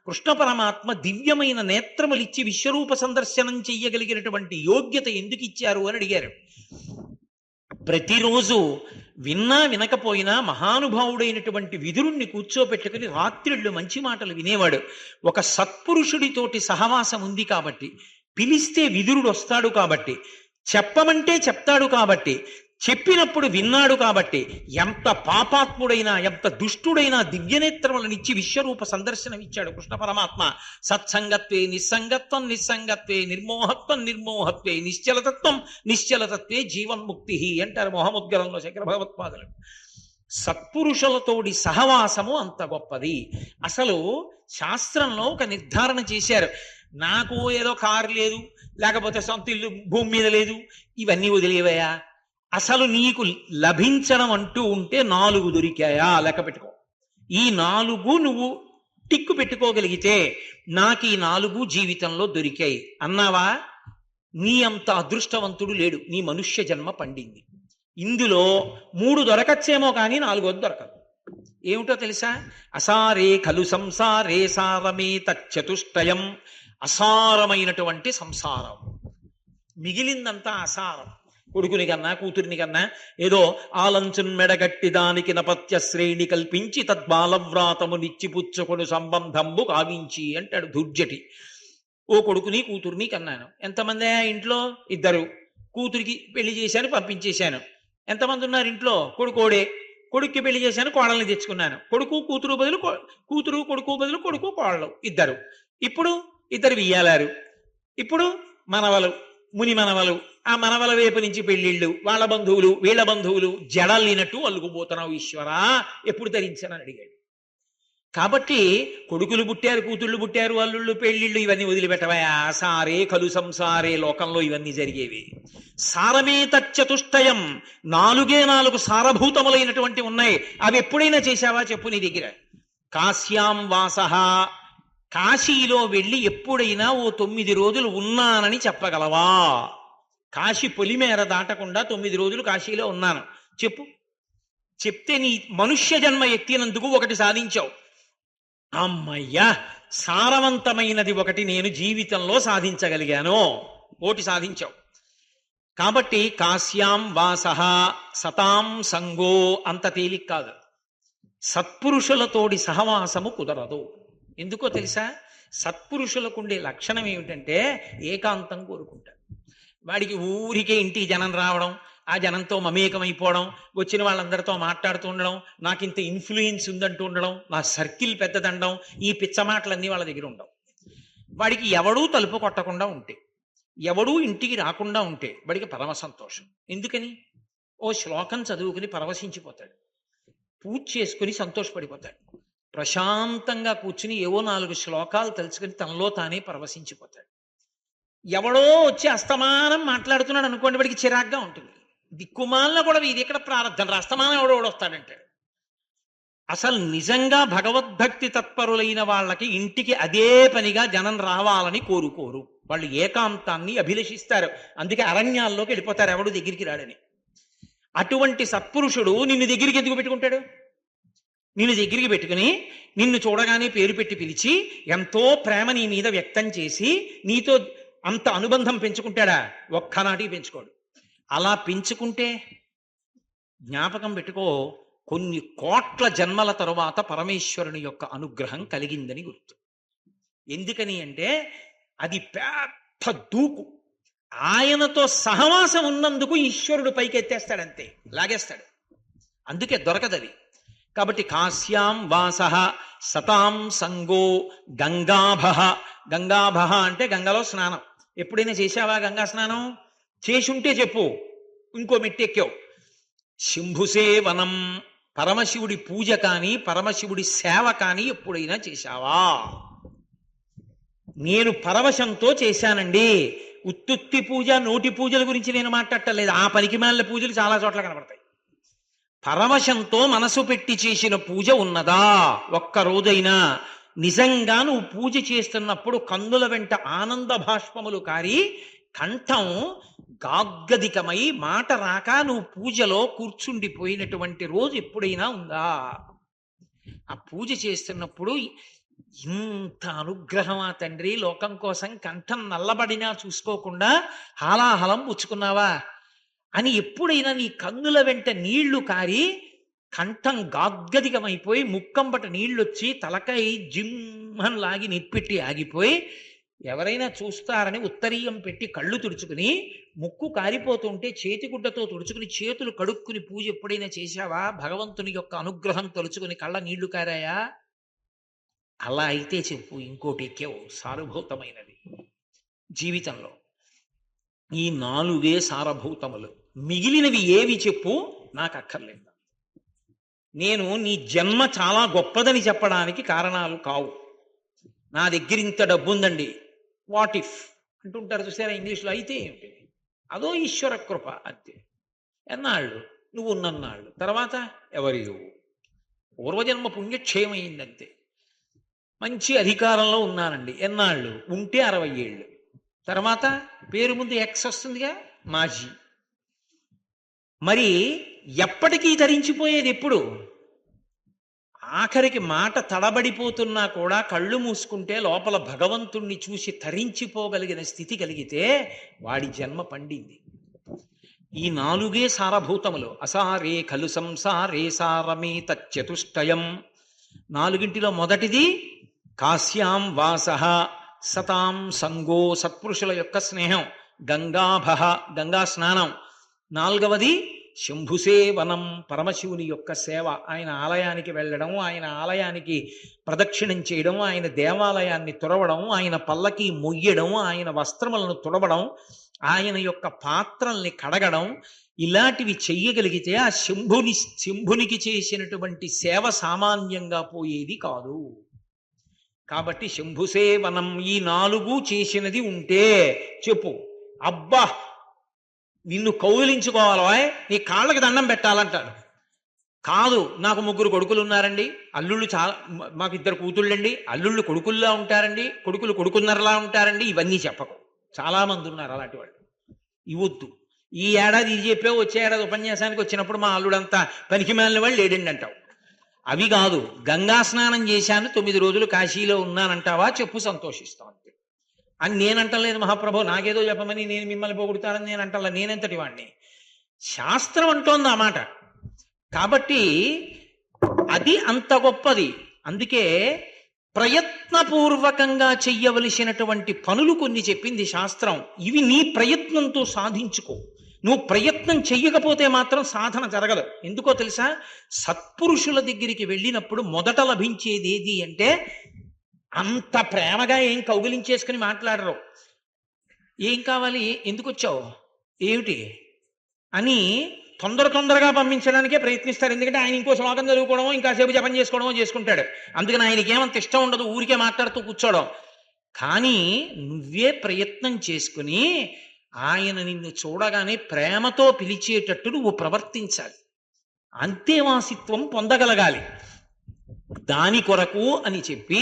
కృష్ణ పరమాత్మ దివ్యమైన నేత్రములిచ్చి విశ్వరూప సందర్శనం చెయ్యగలిగినటువంటి యోగ్యత ఎందుకు ఇచ్చారు అని అడిగారు. ప్రతిరోజు విన్నా వినకపోయినా మహానుభావుడైనటువంటి విదురుణ్ణి కూర్చోపెట్టుకుని రాత్రిళ్ళు మంచి మాటలు వినేవాడు. ఒక సత్పురుషుడితోటి సహవాసం ఉంది కాబట్టి, పిలిస్తే విదురుడు వస్తాడు కాబట్టి, చెప్పమంటే చెప్తాడు కాబట్టి, చెప్పినప్పుడు విన్నాడు కాబట్టి ఎంత పాపాత్ముడైనా ఎంత దుష్టుడైనా దివ్యనేత్రములనిచ్చి విశ్వరూప సందర్శనం ఇచ్చాడు కృష్ణ పరమాత్మ. సత్సంగత్వే నిస్సంగత్వం నిస్సంగత్వే నిర్మోహత్వం నిర్మోహత్వే నిశ్చలతత్వం నిశ్చలతత్వే జీవన్ముక్తి అంటారు మొహముద్గరంలో శంకర భగవత్పాదులు. సత్పురుషులతోడి సహవాసము అంత గొప్పది. అసలు శాస్త్రంలో ఒక నిర్ధారణ చేశారు. నాకు ఏదో కారు లేదు, లేకపోతే సొంత ఇల్లు భూమి మీద లేదు, ఇవన్నీ వదిలేవయా. అసలు నీకు లభించడం అంటూ ఉంటే 4 దొరికాయా లెక్క పెట్టుకో. ఈ 4 నువ్వు టిక్కు పెట్టుకోగలిగితే నాకు ఈ 4 జీవితంలో దొరికాయి అన్నావా, నీ అంత అదృష్టవంతుడు లేడు, నీ మనుష్య జన్మ పండింది. ఇందులో 3 దొరకచ్చేమో కానీ 4 దొరకదు. ఏమిటో తెలుసా? అసారే ఖలు సంసారే సారమే తచ్చతుష్టయం. అసారమైనటువంటి సంసారం, మిగిలిందంతా అసారం. కొడుకుని కన్నా కూతురిని కన్నా ఏదో ఆలంచున్ మెడగట్టి దానికి నపత్య శ్రేణి కల్పించి తద్బాలవ్రాతము నిచ్చిపుచ్చుకొను సంబంధంబు కావించి అంటాడు దుర్జటి. ఓ కొడుకుని కూతుర్ని కన్నాను. ఎంతమంది ఇంట్లో? 2. కూతురికి పెళ్లి చేశాను, పంపించేశాను. ఎంతమంది ఉన్నారు ఇంట్లో? కొడుకోడే. కొడుక్కి పెళ్లి చేశాను, కోడల్ని తెచ్చుకున్నాను. కొడుకు కూతురు బదులు కూతురు, కొడుకు బదులు కొడుకు, కోడలు 2. ఇప్పుడు 2 వియ్యాలారు. ఇప్పుడు మనవలు, ముని మనవలు, ఆ మనవల వైపు నుంచి పెళ్లిళ్ళు, వాళ్ళ బంధువులు వీళ్ళ బంధువులు, జడల్లినట్టు అల్లుకుపోతున్నావు ఈశ్వరా, ఎప్పుడు ధరించానని అడిగాడు. కాబట్టి కొడుకులు పుట్టారు, కూతుళ్ళు పుట్టారు, అల్లుళ్ళు, పెళ్లిళ్ళు ఇవన్నీ వదిలిపెట్టవా. సారే కలు సంసారే, లోకంలో ఇవన్నీ జరిగేవి. సారమే తచ్చతుష్టయం, 4 సారభూతములైనటువంటి ఉన్నాయి. అవి ఎప్పుడైనా చేశావా చెప్పు నీ దగ్గర. కాశ్యాం వాసః, కాశీలో వెళ్ళి ఎప్పుడైనా ఓ 9 రోజులు ఉన్నానని చెప్పగలవా? కాశీ పొలిమేర దాటకుండా 9 రోజులు కాశీలో ఉన్నాను చెప్పు. చెప్తే నీ మనుష్య జన్మ ఎత్తినందుకు 1 సాధించావు. అమ్మయ్యా, సారవంతమైనది 1 నేను జీవితంలో సాధించగలిగాను, 1 సాధించావు. కాబట్టి కాశ్యాం వాసః సతాం సంగో అంత తేలిక కాదు. సత్పురుషులతోడి సహవాసము కుదరదు. ఎందుకో తెలుసా? సత్పురుషులకుండే లక్షణం ఏమిటంటే ఏకాంతం కోరుకుంటారు. వాడికి ఊరికే ఇంటికి జనం రావడం, ఆ జనంతో మమేకమైపోవడం, వచ్చిన వాళ్ళందరితో మాట్లాడుతూ ఉండడం, నాకు ఇంత ఇన్ఫ్లుయెన్స్ ఉందంటూ ఉండడం, నా సర్కిల్ పెద్దదండం, ఈ పిచ్చ మాటలన్నీ వాళ్ళ దగ్గర ఉండవు. వాడికి ఎవడూ తలుపు కొట్టకుండా ఉంటే, ఎవడూ ఇంటికి రాకుండా ఉంటే వాడికి పరమ సంతోషం. ఎందుకని? ఓ శ్లోకం చదువుకుని పరవశించిపోతాడు, పూజ చేసుకుని సంతోషపడిపోతాడు, ప్రశాంతంగా కూర్చుని ఏవో 4 శ్లోకాలు తలుచుకుని తనలో తానే పరవశించిపోతాడు. ఎవడో వచ్చి అస్తమానం మాట్లాడుతున్నాడు అనుకోండి, వాడికి చిరాగ్గా ఉంటుంది. దిక్కుమాలిన కూడా ఇది ఎక్కడ ప్రారంధం, అస్తమానం ఎవడోడు వస్తాడంటాడు. అసలు నిజంగా భగవద్భక్తి తత్పరులైన వాళ్ళకి ఇంటికి అదే పనిగా జనం రావాలని కోరుకోరు. వాళ్ళు ఏకాంతాన్ని అభిలషిస్తారు. అందుకే అరణ్యాల్లోకి వెళ్ళిపోతారు, ఎవడు దగ్గరికి రాడని. అటువంటి సత్పురుషుడు నిన్ను దగ్గరికి ఎందుకు పెట్టుకుంటాడు? నిన్ను దగ్గరికి పెట్టుకుని నిన్ను చూడగానే పేరు పెట్టి పిలిచి ఎంతో ప్రేమ నీ మీద వ్యక్తం చేసి నీతో అంత అనుబంధం పెంచుకుంటాడా? ఒక్కనాటికి పెంచుకోడు. అలా పెంచుకుంటే జ్ఞాపకం పెట్టుకో, కొన్ని కోట్ల జన్మల తరువాత పరమేశ్వరుని యొక్క అనుగ్రహం కలిగిందని గుర్తు. ఎందుకని అంటే అది పెద్ద దూకు. ఆయనతో సహవాసం ఉన్నందుకు ఈశ్వరుడు పైకి ఎత్తేస్తాడంతే, లాగేస్తాడు. అందుకే దొరకదది. కాబట్టి కాశ్యాం వాసః సతాం సంగో గంగాభః. గంగాభః అంటే గంగలో స్నానం. ఎప్పుడైనా చేశావా గంగా స్నానం? చేసుంటే చెప్పు, ఇంకో మెట్టెక్కావు. శంభుసేవనం, పరమశివుడి పూజ కానీ పరమశివుడి సేవ కానీ ఎప్పుడైనా చేశావా? నేను పరవశంతో చేశానండి. ఉత్తుత్తి పూజ, నోటి పూజల గురించి నేను మాట్లాడటలేదు. ఆ పనికిమాలిన పూజలు చాలా చోట్ల కనబడతాయి. పరవశంతో మనసు పెట్టి చేసిన పూజ ఉన్నదా? ఒక్క రోజైనా నిజంగా నువ్వు పూజ చేస్తున్నప్పుడు కన్నుల వెంట ఆనంద భాష్పములు కారి కంఠం గాగ్గదికమై మాట రాక నువ్వు పూజలో కూర్చుండిపోయినటువంటి రోజు ఎప్పుడైనా ఉందా? ఆ పూజ చేస్తున్నప్పుడు ఇంత అనుగ్రహమా తండ్రి, లోకం కోసం కంఠం నల్లబడినా చూసుకోకుండా హాలాహలం పుచ్చుకున్నావా అని ఎప్పుడైనా నీ కన్నుల వెంట నీళ్లు కారి కంఠం గాగ్గదికమైపోయి ముక్కంబట నీళ్ళొచ్చి తలకాయ జిమ్మని లాగి నిప్పెట్టి ఆగిపోయి ఎవరైనా చూస్తారని ఉత్తరీయం పెట్టి కళ్ళు తుడుచుకుని, ముక్కు కారిపోతుంటే చేతిగుడ్డతో తుడుచుకుని చేతులు కడుక్కుని పూజ ఎప్పుడైనా చేశావా? భగవంతుని యొక్క అనుగ్రహం తలుచుకుని కళ్ళ నీళ్లు కారాయా? అలా అయితే చెప్పు, ఇంకోటి ఎక్కేవు సారభూతమైనది జీవితంలో. ఈ 4 సారభూతములు. మిగిలినవి ఏవి చెప్పు, నాకు అక్కర్లేదు. నేను నీ జన్మ చాలా గొప్పదని చెప్పడానికి కారణాలు కావు. నా దగ్గర ఇంత డబ్బు ఉందండి, వాట్ ఇఫ్ అంటుంటారు చూసారా ఇంగ్లీష్లో, అయితే ఏమిటి, అదో ఈశ్వర కృప అంతే. ఎన్నాళ్ళు నువ్వు ఉన్నన్నాళ్ళు, తర్వాత ఎవరి పూర్వజన్మ పుణ్యక్షయమైందంతే. మంచి అధికారంలో ఉన్నానండి, ఎన్నాళ్ళు ఉంటే 60 ఏళ్ళు, తర్వాత పేరు ముందు ఎక్స్ వస్తుందిగా, మాజీ. మరి ఎప్పటికీ ధరించిపోయేది ఎప్పుడు? ఆఖరికి మాట తడబడిపోతున్నా కూడా కళ్ళు మూసుకుంటే లోపల భగవంతుణ్ణి చూసి తరించిపోగలిగిన స్థితి కలిగితే వాడి జన్మ పండింది. ఈ 4 సారభూతములు. అసారే ఖలు సంసారే సారమే తచ్చతుష్టయం. 4 మొదటిది కాశ్యాం వాసః సతాం సంగో, సత్పురుషుల యొక్క స్నేహం, గంగాభః గంగా స్నానం. 4వది శంభుసేవనం, పరమశివుని యొక్క సేవ. ఆయన ఆలయానికి వెళ్ళడం, ఆయన ఆలయానికి ప్రదక్షిణం చేయడం, ఆయన దేవాలయాన్ని తుడవడం, ఆయన పల్లకి మొయ్యడం, ఆయన వస్త్రములను తుడవడం, ఆయన యొక్క పాత్రల్ని కడగడం, ఇలాంటివి చెయ్యగలిగితే ఆ శంభునికి చేసినటువంటి సేవ సామాన్యంగా పోయేది కాదు. కాబట్టి శంభుసేవనం ఈ 4 చేసినది ఉంటే చెప్పు. అబ్బా నిన్ను కౌగిలించుకోవాలో, నీ కాళ్ళకి దండం పెట్టాలంటాడు. కాదు, నాకు 3 కొడుకులు ఉన్నారండి, అల్లుళ్ళు మాకు 2 కూతుళ్ళండి, అల్లుళ్ళు కొడుకుల్లా ఉంటారండి, కొడుకులు కొడుకున్నరలా ఉంటారండి, ఇవన్నీ చెప్పకు. చాలా మంది ఉన్నారు అలాంటి వాళ్ళు. ఇవద్దు. ఈ ఏడాది ఇది చెప్పావు, వచ్చే ఏడాది ఉపన్యాసానికి వచ్చినప్పుడు మా అల్లుడంతా పనికి మాలిన వాళ్ళు లేడండి అంటావు. అవి కాదు. గంగా స్నానం చేశాను, 9 రోజులు కాశీలో ఉన్నానంటావా చెప్పు, సంతోషిస్తాం అంతే. అని నేనంటలేదు మహాప్రభు, నాకేదో చెప్పమని నేను మిమ్మల్ని పోగొడతానని నేను అంటలా. నేనెంతటి వాడిని? శాస్త్రం అంటోంది ఆ మాట. కాబట్టి అది అంత గొప్పది. అందుకే ప్రయత్నపూర్వకంగా చెయ్యవలసినటువంటి పనులు కొన్ని చెప్పింది శాస్త్రం. ఇవి నీ ప్రయత్నంతో సాధించుకో. నువ్వు ప్రయత్నం చెయ్యకపోతే మాత్రం సాధన జరగదు. ఎందుకో తెలుసా? సత్పురుషుల దగ్గరికి వెళ్ళినప్పుడు మొదట లభించేది ఏది అంటే, అంత ప్రేమగా ఏం కౌగిలించేసుకుని మాట్లాడరు. ఏం కావాలి, ఎందుకు వచ్చావు, ఏమిటి అని తొందరగా పంపించడానికే ప్రయత్నిస్తారు. ఎందుకంటే ఆయన ఇంకో శ్లోకం చదువుకోవడమో ఇంకాసేపు జపం చేసుకోవడమో చేసుకుంటాడు. అందుకని ఆయనకి ఏమంత ఇష్టం ఉండదు ఊరికే మాట్లాడుతూ కూర్చోవడం. కానీ నువ్వే ప్రయత్నం చేసుకుని ఆయన నిన్ను చూడగానే ప్రేమతో పిలిచేటట్టు నువ్వు ప్రవర్తించాలి. అంతేవాసిత్వం పొందగలగాలి. దాని కొరకు అని చెప్పి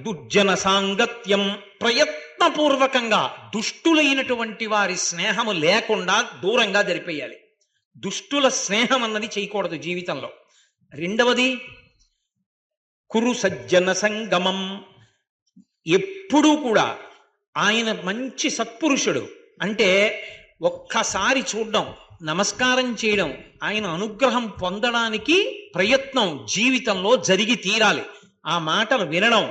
దుర్జన సాంగత్యం, ప్రయత్నపూర్వకంగా దుష్టులైనటువంటి వారి స్నేహము లేకుండా దూరంగా జరిపేయాలి. దుష్టుల స్నేహం అన్నది చేయకూడదు జీవితంలో. 2వది కురు సజ్జన సంగమం. ఎప్పుడూ కూడా ఆయన మంచి సత్పురుషుడు అంటే ఒక్కసారి చూడడం, నమస్కారం చేయడం, ఆయన అనుగ్రహం పొందడానికి ప్రయత్నం జీవితంలో జరిగి తీరాలి. ఆ మాటలు వినడం,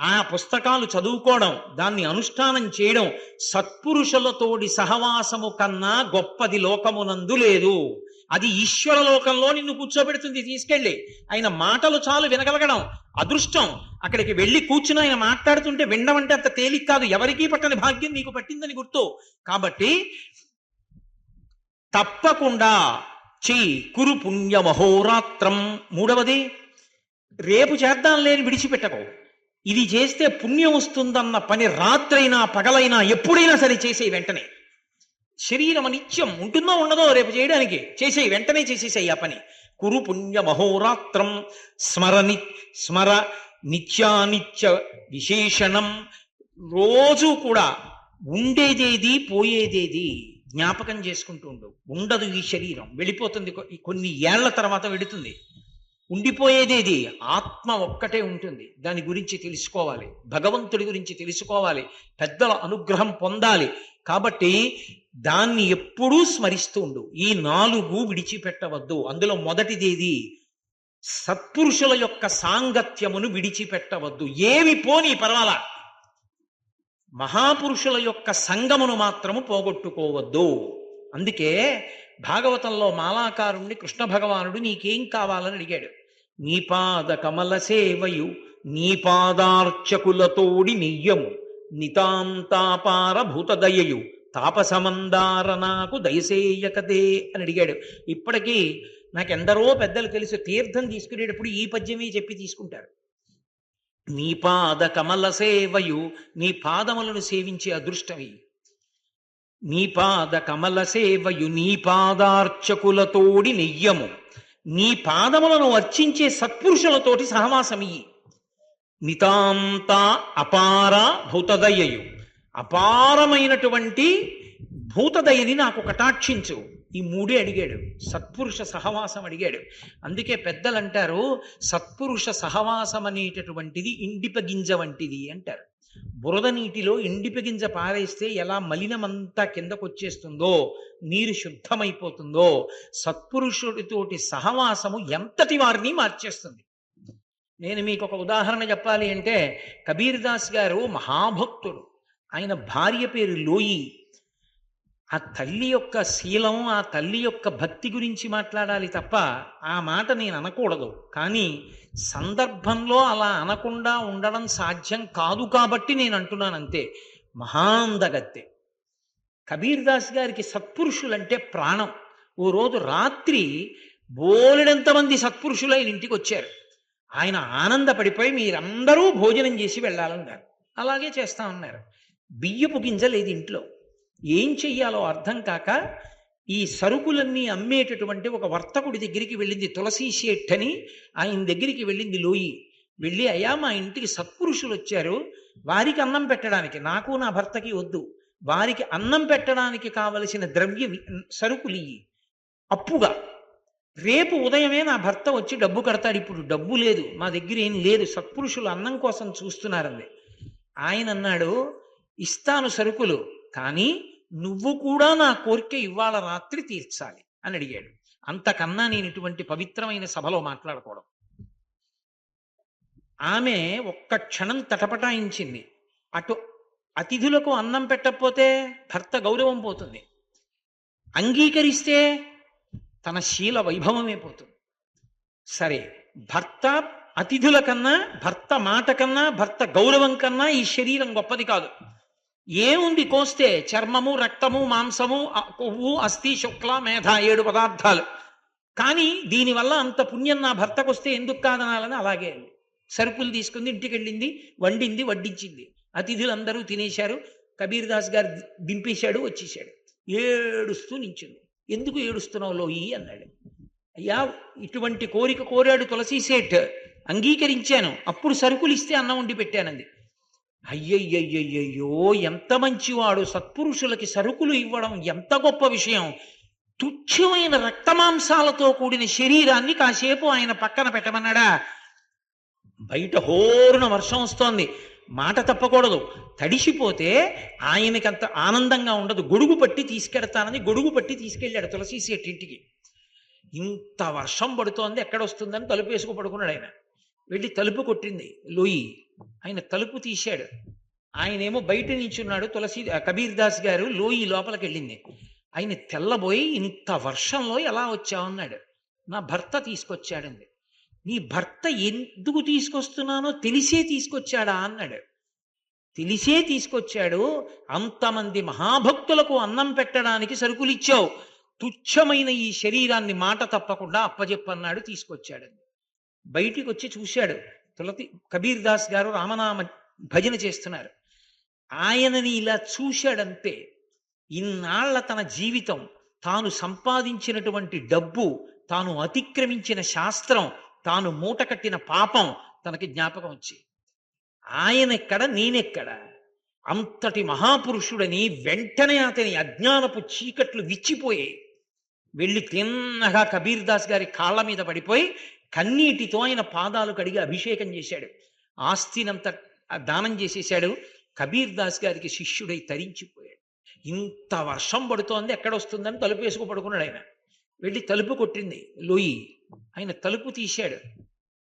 ఆ పుస్తకాలు చదువుకోవడం, దాన్ని అనుష్ఠానం చేయడం, సత్పురుషులతోటి సహవాసము కన్నా గొప్పది లోకమునందు లేదు. అది ఈశ్వర లోకంలో నిన్ను కూర్చోబెడుతుంది తీసుకెళ్ళి. ఆయన మాటలు చాలు వినగలగడం అదృష్టం. అక్కడికి వెళ్ళి కూర్చుని ఆయన మాట్లాడుతుంటే వినడం అంటే అంత తేలిక కాదు. ఎవరికీ పట్టని భాగ్యం నీకు పట్టిందని గుర్తు. కాబట్టి తప్పకుండా చెయ్యి. కురు పుణ్య మహోరాత్రం. 3వది రేపు చేద్దాం లేని విడిచిపెట్టకు. ఇది చేస్తే పుణ్యం వస్తుందన్న పని రాత్రైనా పగలైనా ఎప్పుడైనా సరే చేసేయి వెంటనే. శరీరం నిత్యం ఉంటుందో ఉండదో రేపు చేయడానికి, చేసేయి వెంటనే, చేసేసాయి ఆ పని. కురు పుణ్య మహోరాత్రం స్మర నిత్యానిత్య విశేషణం. రోజు కూడా ఉండేదేది పోయేదేది జ్ఞాపకం చేసుకుంటూ ఉండదు. ఈ శరీరం వెళ్ళిపోతుంది, కొన్ని ఏళ్ల తర్వాత వెళుతుంది. ఉండిపోయేదేది ఆత్మ ఒక్కటే ఉంటుంది. దాని గురించి తెలుసుకోవాలి, భగవంతుడి గురించి తెలుసుకోవాలి, పెద్దల అనుగ్రహం పొందాలి. కాబట్టి దాన్ని ఎప్పుడూ స్మరిస్తూ ఉండు. ఈ 4 విడిచిపెట్టవద్దు. అందులో మొదటిదేది సత్పురుషుల యొక్క సాంగత్యమును విడిచిపెట్టవద్దు. ఏవి పోని పర్వాలా, మహాపురుషుల యొక్క సంగమును మాత్రము పోగొట్టుకోవద్దు. అందుకే భాగవతంలో మాలాకారుణ్ణి కృష్ణ భగవానుడు నీకేం కావాలని అడిగాడు. నీ పాద కమల సేవయు నీ పాదార్చకులతోడి నియ్యము నితాంతాపార భూతదయయు తాపసమందార నాకు దయసేయకదే అని అడిగాడు. ఇప్పటికీ నాకెందరో పెద్దలు తెలుసు, తీర్థం తీసుకునేటప్పుడు ఈ పద్యమే చెప్పి తీసుకుంటారు. నీ పాద కమల సేవయు నీ పాదములను సేవించే అదృష్టమి. నీ పాద కమల సేవయు నీ పాదార్చకులతోడి నెయ్యము నీ పాదములను అర్చించే సత్పురుషులతోటి సహవాసమియ్యి. నితాంత అపార భూతదయయు అపారమైనటువంటి భూతదయని నాకు కటాక్షించు. ఈ మూడే అడిగాడు. సత్పురుష సహవాసం అడిగాడు. అందుకే పెద్దలు అంటారు, సత్పురుష సహవాసం అనేటటువంటిది ఇండిప గింజ వంటిది అంటారు. బురద నీటిలో ఇండిప గింజ పారేస్తే ఎలా మలినమంతా కిందకు వచ్చేస్తుందో, నీరు శుద్ధమైపోతుందో, సత్పురుషుడితోటి సహవాసము ఎంతటి వారిని మార్చేస్తుంది. నేను మీకు ఒక ఉదాహరణ చెప్పాలి అంటే, కబీర్ దాస్ గారు మహాభక్తుడు. ఆయన భార్య పేరు లోయి. ఆ తల్లి యొక్క శీలం, ఆ తల్లి యొక్క భక్తి గురించి మాట్లాడాలి తప్ప ఆ మాట నేను అనకూడదు. కానీ సందర్భంలో అలా అనకుండా ఉండడం సాధ్యం కాదు కాబట్టి నేను అంటున్నాను అంతే. మహాందగత్తె కబీర్ దాస్ గారికి సత్పురుషులంటే ప్రాణం. ఓ రోజు రాత్రి బోలెడంతమంది సత్పురుషులు ఆయన ఇంటికి వచ్చారు. ఆయన ఆనందపడిపోయి మీరందరూ భోజనం చేసి వెళ్ళాలన్నారు. అలాగే చేస్తా ఉన్నారు. బియ్యపు గింజ లేదు ఇంట్లో. ఏం చెయ్యాలో అర్థం కాక ఈ సరుకులన్నీ అమ్మేటటువంటి ఒక వర్తకుడి దగ్గరికి వెళ్ళింది. తులసీ శేఠ్ అని ఆయన దగ్గరికి వెళ్ళింది లోయి. వెళ్ళి, అయ్యా మా ఇంటికి సత్పురుషులు వచ్చారు, వారికి అన్నం పెట్టడానికి, నాకు నా భర్తకి వద్దు, వారికి అన్నం పెట్టడానికి కావలసిన ద్రవ్యం సరుకులు ఇయ్యి అప్పుగా. రేపు ఉదయమే నా భర్త వచ్చి డబ్బు కడతాడు. ఇప్పుడు డబ్బు లేదు, మా దగ్గర ఏం లేదు, సత్పురుషులు అన్నం కోసం చూస్తున్నారండి. ఆయన అన్నాడు, ఇస్తాను సరుకులు, కానీ నువ్వు కూడా నా కోరిక ఇవాళ రాత్రి తీర్చాలి అని అడిగాడు. అంతకన్నా నేను ఇటువంటి పవిత్రమైన సభలో మాట్లాడకూడదు. ఆమె ఒక్క క్షణం తటపటాయించింది. అటు అతిథులకు అన్నం పెట్టకపోతే భర్త గౌరవం పోతుంది, అంగీకరిస్తే తన శీల వైభవమే పోతుంది. సరే, భర్త అతిథుల కన్నా, భర్త మాట కన్నా, భర్త గౌరవం కన్నా ఈ శరీరం గొప్పది కాదు. ఏముంది కోస్తే? చర్మము, రక్తము, మాంసము, కొవ్వు, అస్థి, శుక్ల, మేధ, 7 పదార్థాలు. కానీ దీనివల్ల అంత పుణ్యం నా భర్తకు వస్తే ఎందుకు కాదనాలని అలాగే సరుకులు తీసుకుంది, ఇంటికి వెళ్ళింది, వండింది, వడ్డించింది. అతిథులందరూ తినేశారు. కబీర్ దాస్ గారు దింపేశాడు, వచ్చేసాడు. ఏడుస్తూ నించుంది. ఎందుకు ఏడుస్తున్నావు లోయి అన్నాడు. అయ్యా, ఇటువంటి కోరిక కోరాడు తులసీ సేఠ్, అంగీకరించాను, అప్పుడు సరుకులు ఇస్తే అన్నం వండి పెట్టానంది. అయ్యయ్యయ్యయ్యో, ఎంత మంచివాడు, సత్పురుషులకి సరుకులు ఇవ్వడం ఎంత గొప్ప విషయం. తుచ్చమైన రక్తమాంసాలతో కూడిన శరీరాన్ని కాసేపు ఆయన పక్కన పెట్టమన్నాడా? బయట హోరున వర్షం వస్తోంది, మాట తప్పకూడదు. తడిసిపోతే ఆయనకంత ఆనందంగా ఉండదు. గొడుగు పట్టి తీసుకెడతానని గొడుగు పట్టి తీసుకెళ్ళాడు తులసీ సేట్ ఇంటికి. ఇంత వర్షం పడుతోంది, ఎక్కడొస్తుందని తలుపు వేసుకు పడుకున్నాడు ఆయన. వెళ్ళి తలుపు కొట్టింది లోయి. ఆయన తలుపు తీశాడు. ఆయనేమో బయట నించున్నాడు. కబీర్ దాస్ గారు లోయి లోపలికి వెళ్ళింది. ఆయన తెల్లబోయి, ఇంత వర్షంలో ఎలా వచ్చావన్నాడు. నా భర్త తీసుకొచ్చాడండి. నీ భర్త ఎందుకు తీసుకొస్తున్నానో తెలిసే తీసుకొచ్చాడా అన్నాడు. తెలిసే తీసుకొచ్చాడు. అంతమంది మహాభక్తులకు అన్నం పెట్టడానికి సరుకులు ఇచ్చావు, తుచ్చమైన ఈ శరీరాన్ని మాట తప్పకుండా అప్పజెప్పన్నాడు, తీసుకొచ్చాడండి. బయటికి వచ్చి చూశాడు. కబీర్ దాస్ గారు రామనామ భజన చేస్తున్నారు. ఆయనని ఇలా చూశాడంతే. ఇన్నాళ్ల తన జీవితం, తాను సంపాదించినటువంటి డబ్బు, తాను అతిక్రమించిన శాస్త్రం, తాను మూట కట్టిన పాపం తనకి జ్ఞాపకం వచ్చి, ఆయనెక్కడ నేనెక్కడ, అంతటి మహాపురుషుడని వెంటనే అతని అజ్ఞానపు చీకట్లు విచ్చిపోయాయి. వెళ్ళి తిన్నగా కబీర్ దాస్ గారి కాళ్ళ మీద పడిపోయి కన్నీటితో ఆయన పాదాలు కడిగి అభిషేకం చేశాడు. ఆస్తినంత దానం చేసేశాడు. కబీర్ దాస్ గారికి శిష్యుడై తరించిపోయాడు. ఇంత వర్షం పడుతోంది, ఎక్కడొస్తుందని తలుపు వేసుకు పడుకున్నాడు ఆయన. వెళ్ళి తలుపు కొట్టింది లోయి. ఆయన తలుపు తీశాడు.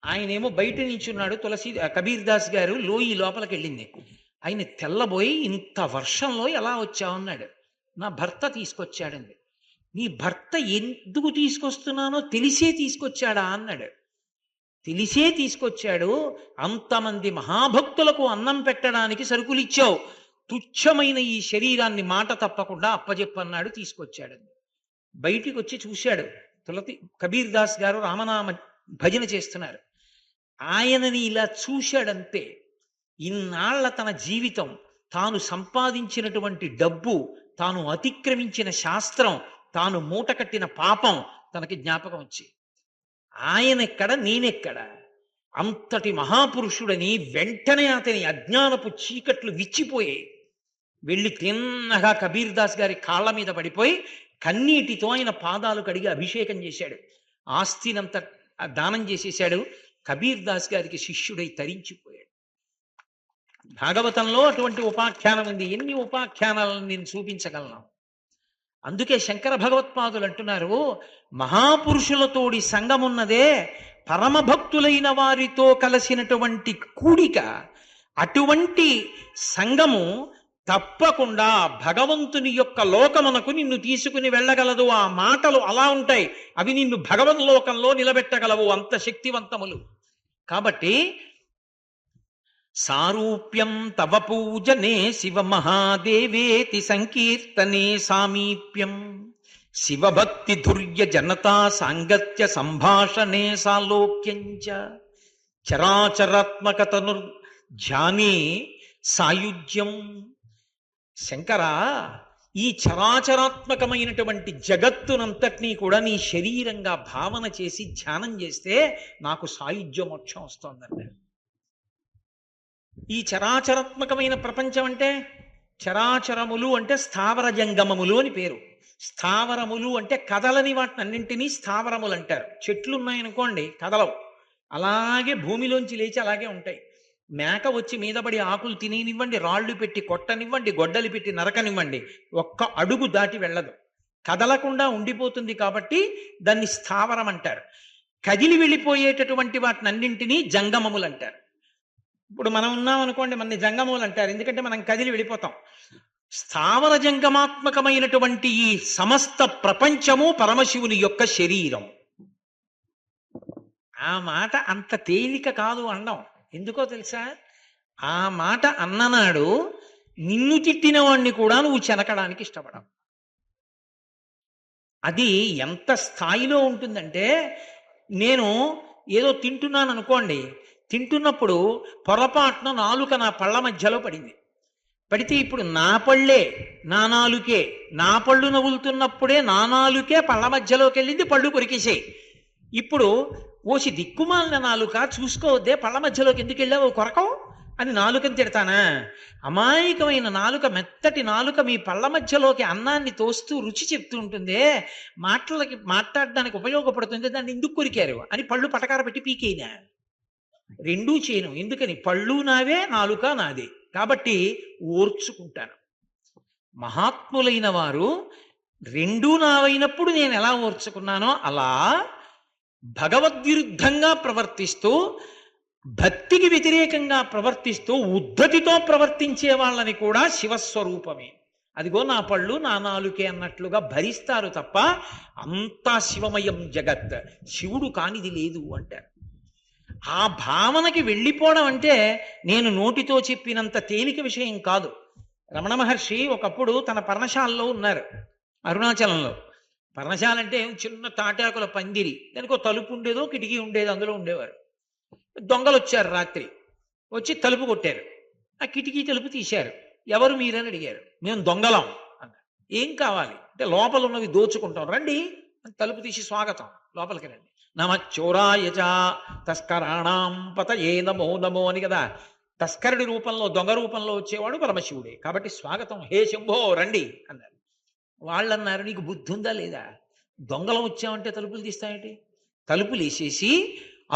ఆయనేమో బయట నించున్నాడు. కబీర్ దాస్ గారు లోయి లోపలికి వెళ్ళింది. ఆయన తెల్లబోయి, ఇంత వర్షంలో ఎలా వచ్చావు అన్నాడు. నా భర్త తీసుకొచ్చాడండి. నీ భర్త ఎందుకు తీసుకొస్తున్నానో తెలిసే తీసుకొచ్చాడా అన్నాడు. తెలిసే తీసుకొచ్చాడు. అంతమంది మహాభక్తులకు అన్నం పెట్టడానికి సరుకులు ఇచ్చావు, తుచ్చమైన ఈ శరీరాన్ని మాట తప్పకుండా అప్పజెప్పన్నాడు, తీసుకొచ్చాడండి. బయటికి వచ్చి చూశాడు. కబీర్ దాస్ గారు రామనామ భజన చేస్తున్నారు. ఆయనని ఇలా చూశాడంతే. ఇన్నాళ్ల తన జీవితం, తాను సంపాదించినటువంటి డబ్బు, తాను అతిక్రమించిన శాస్త్రం, తాను మూటకట్టిన పాపం తనకి జ్ఞాపకం వచ్చి, ఆయనెక్కడ నేనెక్కడ, అంతటి మహాపురుషుడని వెంటనే అతని అజ్ఞానపు చీకట్లు విచ్చిపోయాయి. వెళ్ళి తిన్నగా కబీర్ దాస్ గారి కాళ్ళ మీద పడిపోయి కన్నీటితో ఆయన పాదాలు కడిగి అభిషేకం చేశాడు. ఆస్తినంత దానం చేసేశాడు. కబీర్ దాస్ గారికి శిష్యుడై తరించిపోయాడు. భాగవతంలో అటువంటి ఉపాఖ్యానం ఉంది. ఎన్ని ఉపాఖ్యానాలను నేను చూపించగలను. అందుకే శంకర భగవత్పాదులు అంటున్నారు, మహాపురుషులతోడి సంగమున్నదే పరమభక్తులైన వారితో కలిసినటువంటి కూడిక. అటువంటి సంగము తప్పకుండా భగవంతుని యొక్క లోకమునకు నిన్ను తీసుకుని వెళ్ళగలదు. ఆ మాటలు అలా ఉంటాయి, అవి నిన్ను భగవద్లోకంలో నిలబెట్టగలవు, అంత శక్తివంతములు. కాబట్టి సారూప్యం తవ పూజనే శివ మహాదేవేతి సంకీర్తనే సామీప్యం శివభక్తి ధుర్య జనతా సాంగత్య సంభాషణే సాలోక్యంచ చరాచరాత్మకతను ధ్యానే సాయుజ్యం. శంకర, ఈ చరాచరాత్మకమైనటువంటి జగత్తునంతటినీ కూడా నీ శరీరంగా భావన చేసి ధ్యానం చేస్తే నాకు సాయుధ్య మోక్షం వస్తుందండి. ఈ చరాచరాత్మకమైన ప్రపంచం అంటే, చరాచరములు అంటే స్థావర జంగమములు అని పేరు. స్థావరములు అంటే కదలని వాటిని అన్నింటినీ స్థావరములు అంటారు. చెట్లు ఉన్నాయనుకోండి కదలవు, అలాగే భూమిలోంచి లేచి అలాగే ఉంటాయి. మేక వచ్చి మీదపడి ఆకులు తిననివ్వండి, రాళ్ళు పెట్టి కొట్టనివ్వండి, గొడ్డలి పెట్టి నరకనివ్వండి, ఒక్క అడుగు దాటి వెళ్ళదు, కదలకుండా ఉండిపోతుంది. కాబట్టి దాన్ని స్థావరం అంటారు. కదిలి వెళ్ళిపోయేటటువంటి వాటిని అన్నింటినీ జంగమములు అంటారు. ఇప్పుడు మనం ఉన్నాం అనుకోండి, మన జంగమములు అంటారు, ఎందుకంటే మనం కదిలి వెళ్ళిపోతాం. స్థావర జంగమాత్మకమైనటువంటి ఈ సమస్త ప్రపంచము పరమశివుని యొక్క శరీరం. ఆ మాట అంత తేలిక కాదు అనడం. ఎందుకో తెలుసా? ఆ మాట అన్ననాడు నిన్ను తిట్టిన వాణ్ణి కూడా నువ్వు చెనకడానికి ఇష్టపడవు. అది ఎంత స్థాయిలో ఉంటుందంటే, నేను ఏదో తింటున్నాను అనుకోండి, తింటున్నప్పుడు పొరపాటున నాలుక నా పళ్ళ మధ్యలో పడితే ఇప్పుడు నా పళ్ళే నా నాలుకే, నా పళ్ళు నవ్వులుతున్నప్పుడే నా నాలుకే పళ్ళ మధ్యలోకి వెళ్ళింది, పళ్ళు కొరికేసాయి. ఇప్పుడు ఓసి దిక్కుమాలిన నాలుక, చూసుకోవద్దే, పళ్ళ మధ్యలోకి ఎందుకు వెళ్ళావు కొరకవు అని నాలుకని తిడతానా? అమాయకమైన నాలుక, మెత్తటి నాలుక మీ పళ్ళ మధ్యలోకి అన్నాన్ని తోస్తూ రుచి చెప్తూ ఉంటుందే, మాట్లాడడానికి ఉపయోగపడుతుంది, దాన్ని ఎందుకు కొరికారు అని పళ్ళు పటకార పెట్టి పీకేనా? రెండూ చేయను. ఎందుకని? పళ్ళు నావే, నాలుక నాదే, కాబట్టి ఓర్చుకుంటాను. మహాత్ములైన వారు రెండూ నావైనప్పుడు నేను ఎలా ఓర్చుకున్నానో అలా భగవద్విరుద్ధంగా ప్రవర్తిస్తూ, భక్తికి వ్యతిరేకంగా ప్రవర్తిస్తూ, ఉద్ధతితో ప్రవర్తించే వాళ్ళని కూడా శివస్వరూపమే, అదిగో నా పళ్ళు నా నాలుకే అన్నట్లుగా భరిస్తారు తప్ప అంతా శివమయం జగత్, శివుడు కానిది లేదు అంటారు. ఆ భావనకి వెళ్ళిపోవడం అంటే నేను నోటితో చెప్పినంత తేలిక విషయం కాదు. రమణ మహర్షి ఒకప్పుడు తన పర్ణశాలలో ఉన్నారు అరుణాచలంలో. పర్ణశాల అంటే చిన్న తాటాకుల పందిరి, దానికి ఒక తలుపు ఉండేదో కిటికీ ఉండేదో, అందులో ఉండేవారు. దొంగలు వచ్చారు రాత్రి, వచ్చి తలుపు కొట్టారు. ఆ కిటికీ తలుపు తీశారు. ఎవరు మీరని అడిగారు. మేము దొంగలం అన్నారు. ఏం కావాలి అంటే, లోపల ఉన్నవి దోచుకుంటాం, రండి అని తలుపు తీసి స్వాగతం, లోపలికి రండి. నమ చోరాయచ తస్కరాణం పతయే నమో నమో అని కదా. తస్కరుడి రూపంలో, దొంగ రూపంలో వచ్చేవాడు పరమశివుడే, కాబట్టి స్వాగతం, హే శంభో రండి అన్నారు. వాళ్ళు అన్నారు, నీకు బుద్ధి ఉందా లేదా? దొంగలం వచ్చామంటే తలుపులు తీస్తామేంటి? తలుపులు వేసేసి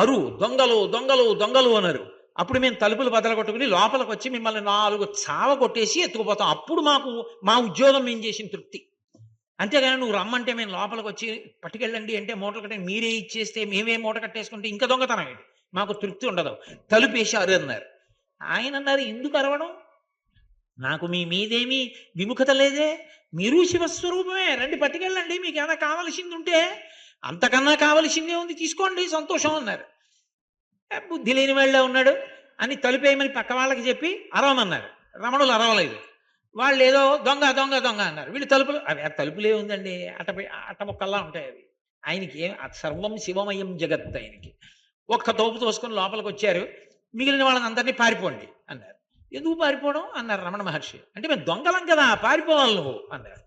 అరు దొంగలు దొంగలు దొంగలు అన్నారు. అప్పుడు మేము తలుపులు బదలగొట్టుకుని లోపలికి వచ్చి మిమ్మల్ని 4 చావ కొట్టేసి ఎత్తుకుపోతాం. అప్పుడు మా ఉద్యోగం మేము చేసిన తృప్తి. అంతేగాని నువ్వు రమ్మంటే మేము లోపలికి వచ్చి పట్టుకెళ్ళండి అంటే, మూటలు కట్టే మీరే ఇచ్చేస్తే మేమే మూట కట్టేసుకుంటే ఇంకా దొంగతనం ఏంటి, మాకు తృప్తి ఉండదు, తలుపు వేసి అరు అన్నారు. ఆయన అన్నారు, ఎందుకు అరవడం, నాకు మీ మీదేమీ విముఖత లేదే, మీరు శివస్వరూపమే, రండి పట్టుకెళ్ళండి, మీకు ఏమైనా కావలసింది ఉంటే, అంతకన్నా కావలసిందే ఉంది తీసుకోండి, సంతోషం అన్నారు. బుద్ధి లేని వాళ్ళే ఉన్నాడు అని తలుపేయమని పక్క వాళ్ళకి చెప్పి అరవమన్నారు. రమణులు అరవలేదు. వాళ్ళు ఏదో దొంగ దొంగ దొంగ అన్నారు. వీళ్ళు తలుపులు, అవి ఆ తలుపులే ఉందండి, అట్ట ముక్కల్లా ఉంటాయి అవి. ఆయనకి సర్వం శివమయం జగత్. ఆయనకి ఒక్క తోపు తోసుకొని లోపలికి వచ్చారు. మిగిలిన వాళ్ళని అందరినీ పారిపోండి అన్నారు. ఎందుకు పారిపోవడం అన్నారు రమణ మహర్షి. అంటే మేము దొంగలం కదా, పారిపోవాలి నువ్వు అన్నారు.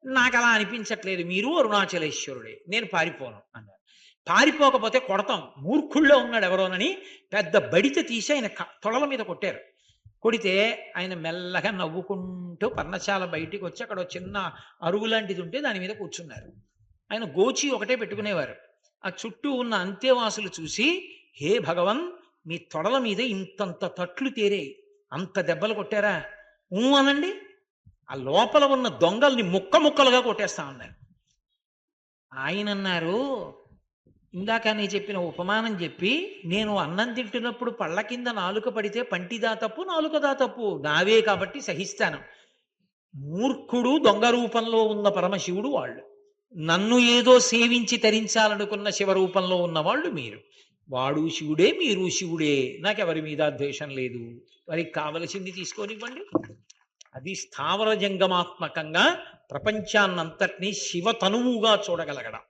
నాకు అలా అనిపించట్లేదు, మీరు అరుణాచలేశ్వరుడే, నేను పారిపోను అన్నారు. పారిపోకపోతే కొడతాం, మూర్ఖుల్లో ఉన్నాడు ఎవరోనని పెద్ద బడిత తీసి ఆయన తొడల మీద కొట్టారు. కొడితే ఆయన మెల్లగా నవ్వుకుంటూ పర్ణశాల బయటికి వచ్చి అక్కడ చిన్న అరుగు లాంటిది ఉంటే దాని మీద కూర్చున్నారు. ఆయన గోచి ఒకటే పెట్టుకునేవారు. ఆ చుట్టూ ఉన్న అంతేవాసులు చూసి, హే భగవన్, మీ తొడల మీద ఇంతంత తట్లు తేరే, అంత దెబ్బలు కొట్టారా, అనండి, ఆ లోపల ఉన్న దొంగల్ని ముక్క ముక్కలుగా కొట్టేస్తా ఉన్నారు. ఆయన అన్నారు, ఇందాక నేను చెప్పిన ఉపమానం చెప్పి, నేను అన్నం తింటున్నప్పుడు పళ్ళ కింద నాలుక పడితే పంటిదా తప్పు నాలుకదా తప్పు, నావే కాబట్టి సహిస్తాను. మూర్ఖుడు దొంగ రూపంలో ఉన్న పరమశివుడు వాళ్ళు, నన్ను ఏదో సేవించి తరించాలనుకున్న శివరూపంలో ఉన్నవాళ్ళు మీరు. వాడు శివుడే, మీరు శివుడే, నాకెవరి మీద ద్వేషం లేదు, వారికి కావలసింది తీసుకొనివ్వండి. అది స్థావర జంగమాత్మకంగా ప్రపంచాన్నంతటినీ శివతనువుగా చూడగలగడం.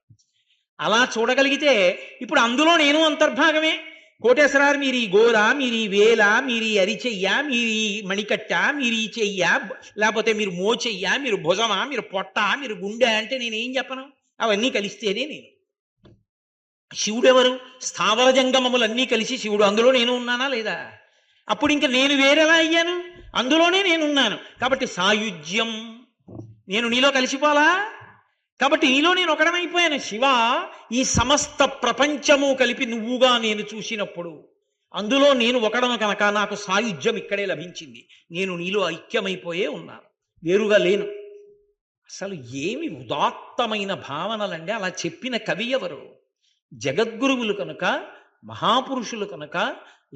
అలా చూడగలిగితే ఇప్పుడు అందులో నేను అంతర్భాగమే. కోటేశ్వరారు, మీరు ఈ గోర, మీరు ఈ వేల, మీరు ఈ అరిచెయ్య, మీరు ఈ మణికట్ట, మీరు ఈ చెయ్య, లేకపోతే మీరు మోచెయ్య, మీరు భుజమా, మీరు పొట్ట, మీరు గుండె అంటే నేనేం చెప్పను? అవన్నీ కలిస్తేనే నేను. శివుడెవరు? స్థావర జంగమములన్నీ కలిసి శివుడు. అందులో నేను ఉన్నానా లేదా? అప్పుడు ఇంక నేను వేరేలా అయ్యాను? అందులోనే నేనున్నాను. కాబట్టి సాయుజ్యం, నేను నీలో కలిసిపోలా. కాబట్టి నీలో నేను ఒకడమైపోయాను. శివ, ఈ సమస్త ప్రపంచము కలిపి నువ్వుగా నేను చూసినప్పుడు అందులో నేను ఒకడను కనుక నాకు సాయుధ్యం ఇక్కడే లభించింది. నేను నీలో ఐక్యమైపోయే ఉన్నాను, వేరుగా లేను. అసలు ఏమి ఉదాత్తమైన భావనలండి. అలా చెప్పిన కవి ఎవరు? జగద్గురువులు కనుక, మహాపురుషులు కనుక,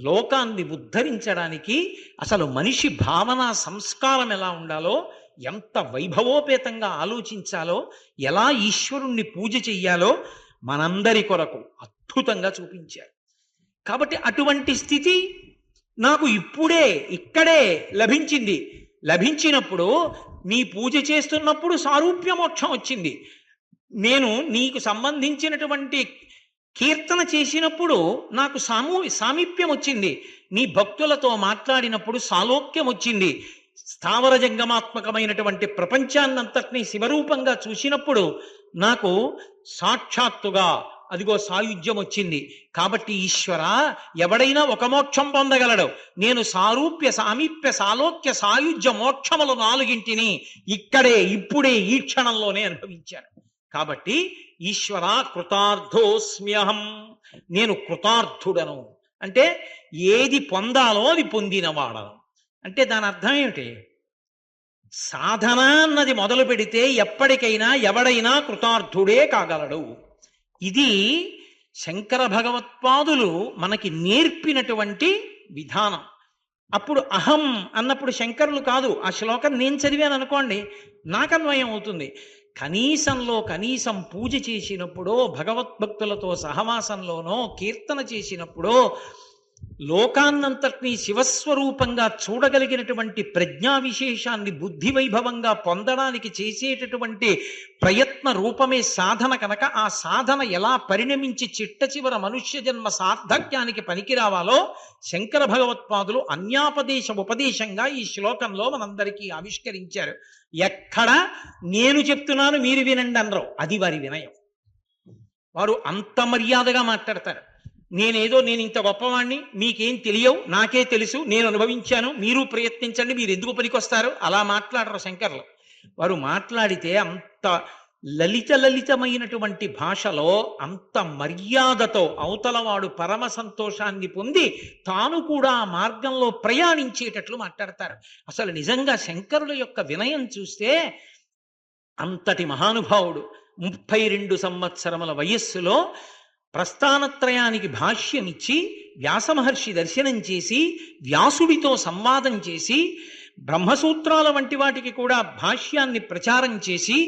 లోకాన్ని ఉద్ధరించడానికి అసలు మనిషి భావన సంస్కారం ఎలా ఉండాలో, ఎంత వైభవోపేతంగా ఆలోచించాలో, ఎలా ఈశ్వరుణ్ణి పూజ చెయ్యాలో మనందరి కొరకు అద్భుతంగా చూపించారు. కాబట్టి అటువంటి స్థితి నాకు ఇప్పుడే ఇక్కడే లభించింది. లభించినప్పుడు నీ పూజ చేస్తున్నప్పుడు సారూప్య మోక్షం వచ్చింది. నేను నీకు సంబంధించినటువంటి కీర్తన చేసినప్పుడు నాకు సామీప్యం వచ్చింది. నీ భక్తులతో మాట్లాడినప్పుడు సాలోక్యం వచ్చింది. స్థావర జంగమాత్మకమైనటువంటి ప్రపంచాన్నంతటినీ శివరూపంగా చూసినప్పుడు నాకు సాక్షాత్తుగా అదిగో సాయుధ్యం వచ్చింది. కాబట్టి ఈశ్వర, ఎవడైనా ఒక మోక్షం పొందగలడు. నేను సారూప్య, సామీప్య, సాలోక్య, సాయుధ్య మోక్షములు 4 ఇక్కడే ఇప్పుడే ఈ క్షణంలోనే అనుభవించాను. కాబట్టి ఈశ్వర, కృతార్థోస్మ్యహం, నేను కృతార్థుడను. అంటే ఏది పొందాలో అది పొందినవాడను. అంటే దాని అర్థం ఏమిటి? సాధన అన్నది మొదలు పెడితే ఎప్పటికైనా ఎవడైనా కృతార్థుడే కాగలడు. ఇది శంకర భగవత్పాదులు మనకి నేర్పినటువంటి విధానం. అప్పుడు అహం అన్నప్పుడు శంకరులు కాదు, ఆ శ్లోకం నేను చదివాను అనుకోండి, నాకు అన్వయం అవుతుంది. కనీసంలో కనీసం పూజ చేసినప్పుడో, భగవద్భక్తులతో సహవాసంలోనో, కీర్తన చేసినప్పుడో, లోకాన్నంతటినీ శివస్వరూపంగా చూడగలిగినటువంటి ప్రజ్ఞా విశేషాన్ని బుద్ధి వైభవంగా పొందడానికి చేసేటటువంటి ప్రయత్న రూపమే సాధన కనుక, ఆ సాధన ఎలా పరిణమించి చిట్ట చివర మనుష్య జన్మ సార్థక్యానికి పనికి రావాలో శంకర భగవత్పాదులు ఉపదేశంగా ఈ శ్లోకంలో మనందరికీ ఆవిష్కరించారు. ఎక్కడ నేను చెప్తున్నాను మీరు వినండి అనరు, అది వారి వినయం. వారు అంత మర్యాదగా మాట్లాడతారు. నేను ఇంత గొప్పవాణ్ణి, మీకేం తెలియవు, నాకే తెలుసు, నేను అనుభవించాను, మీరు ప్రయత్నించండి, మీరు ఎందుకు పనికొస్తారు, అలా మాట్లాడరు శంకర్లు. వారు మాట్లాడితే అంత లలితమైనటువంటి భాషలో, అంత మర్యాదతో అవతలవాడు పరమ సంతోషాన్ని పొంది తాను కూడా ఆ మార్గంలో ప్రయాణించేటట్లు మాట్లాడతారు. అసలు నిజంగా శంకరుల యొక్క వినయం చూస్తే, అంతటి మహానుభావుడు 32 సంవత్సరముల వయస్సులో ప్రస్థానత్రయానికి భాష్యమిచ్చి, వ్యాసమహర్షి దర్శనం చేసి, వ్యాసుడితో సంవాదం చేసి, బ్రహ్మసూత్రాల వంటి వాటికి కూడా భాష్యాన్ని ప్రచారం చేసి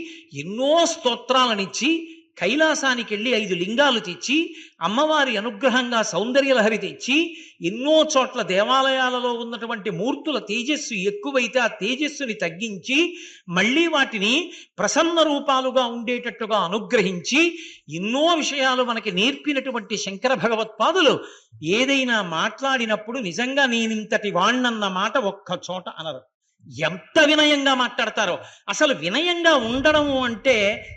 ఎన్నో స్తోత్రాలనిచ్చి కైలాసానికి వెళ్ళి 5 లింగాలు తెచ్చి అమ్మవారి అనుగ్రహంగా సౌందర్యలహరి తెచ్చి ఎన్నో చోట్ల దేవాలయాలలో ఉన్నటువంటి మూర్తుల తేజస్సు ఎక్కువైతే ఆ తేజస్సుని తగ్గించి మళ్ళీ వాటిని ప్రసన్న రూపాలుగా ఉండేటట్టుగా అనుగ్రహించి ఎన్నో విషయాలు మనకి నేర్పినటువంటి శంకర భగవత్పాదులు ఏదైనా మాట్లాడినప్పుడు నిజంగా నేనింతటి వాణ్ణన్న మాట ఒక్క చోట అనరు. ఎంత వినయంగా మాట్లాడతారో. అసలు వినయంగా ఉండడము అంటే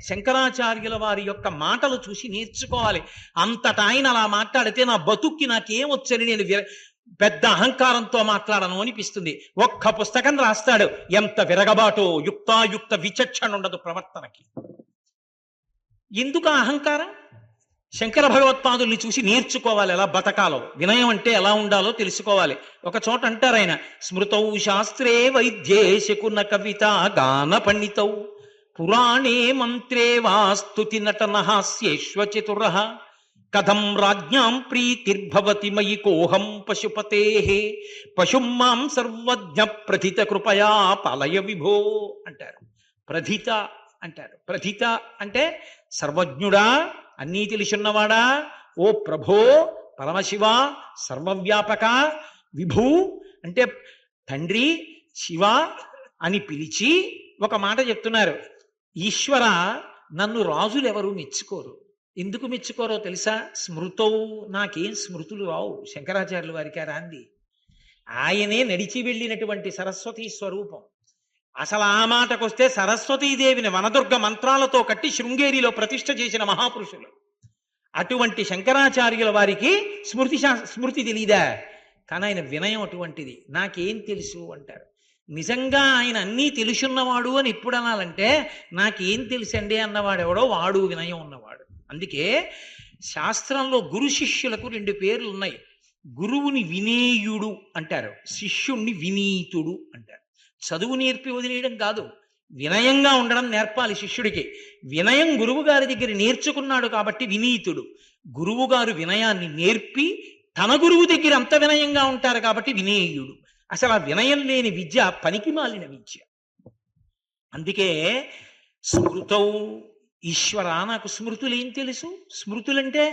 శంకరాచార్యుల వారి యొక్క మాటలు చూసి నేర్చుకోవాలి. అంతటా ఆయన అలా మాట్లాడితే నా బతుక్కి నాకేమొచ్చని నేను పెద్ద అహంకారంతో మాట్లాడను అనిపిస్తుంది. ఒక్క పుస్తకం రాస్తాడు, ఎంత విరగబాటో, యుక్తాయుక్త విచక్షణ ఉండదు ప్రవర్తనకి. ఎందుకు ఆ అహంకారం? శంకర భగవత్పాదుల్ని చూసి నేర్చుకోవాలి ఎలా బతకాలో, వినయం అంటే ఎలా ఉండాలో తెలుసుకోవాలి. ఒక చోట అంటారు ఆయన, స్మృతౌ శాస్త్రే వైద్యే శకున కవిత గాన పండితౌ పురాణే మంత్రే వా స్తుతి నటన హాస్యేష్వ చతుర కథం రాజ్ఞాం ప్రీతిర్భవతి మయి కోహం పశుపతే పశుం మాం సర్వజ్ఞ ప్రథిత కృపయా పాలయ విభో అంటారు. ప్రథిత అంటారు. ప్రథిత అంటే సర్వజ్ఞుడా, అన్నీ తెలిసిన్నవాడా, ఓ ప్రభో, పరమశివ, సర్వవ్యాపక, విభూ అంటే తండ్రి, శివ అని పిలిచి ఒక మాట చెప్తున్నారు. ఈశ్వర, నన్ను రాజులు ఎవరు మెచ్చుకోరు. ఎందుకు మెచ్చుకోరో తెలుసా? స్మృతౌ, నాకేం స్మృతులు రావు. శంకరాచార్యుల వారికి రాంది. ఆయనే నడిచి వెళ్ళినటువంటి సరస్వతీ స్వరూపం. అసలు ఆ మాటకొస్తే సరస్వతీదేవిని వనదుర్గ మంత్రాలతో కట్టి శృంగేరిలో ప్రతిష్ఠ చేసిన మహాపురుషులు. అటువంటి శంకరాచార్యుల వారికి స్మృతి తెలీదా? కానీ ఆయన వినయం అటువంటిది. నాకేం తెలుసు అంటారు. నిజంగా ఆయన అన్నీ తెలుసున్నవాడు అని ఎప్పుడు అనాలంటే, నాకేం తెలుసండి అన్నవాడెవడో వాడు వినయం ఉన్నవాడు. అందుకే శాస్త్రంలో గురు శిష్యులకు 2 పేర్లు ఉన్నాయి. గురువుని వినేయుడు అంటారు, శిష్యుణ్ణి వినీతుడు అంటారు. చదువు నేర్పి వదిలేయడం కాదు, వినయంగా ఉండడం నేర్పాలి శిష్యుడికి. వినయం గురువు గారి దగ్గర నేర్చుకున్నాడు కాబట్టి వినీతుడు. గురువు గారు వినయాన్ని నేర్పి తన గురువు దగ్గర అంత వినయంగా ఉంటారు కాబట్టి వినేయుడు. అసలు ఆ వినయం లేని విద్య పనికి మాలిన విద్య. అందుకే స్మృతౌ, ఈశ్వర నాకు స్మృతులేం తెలుసు. స్మృతులంటే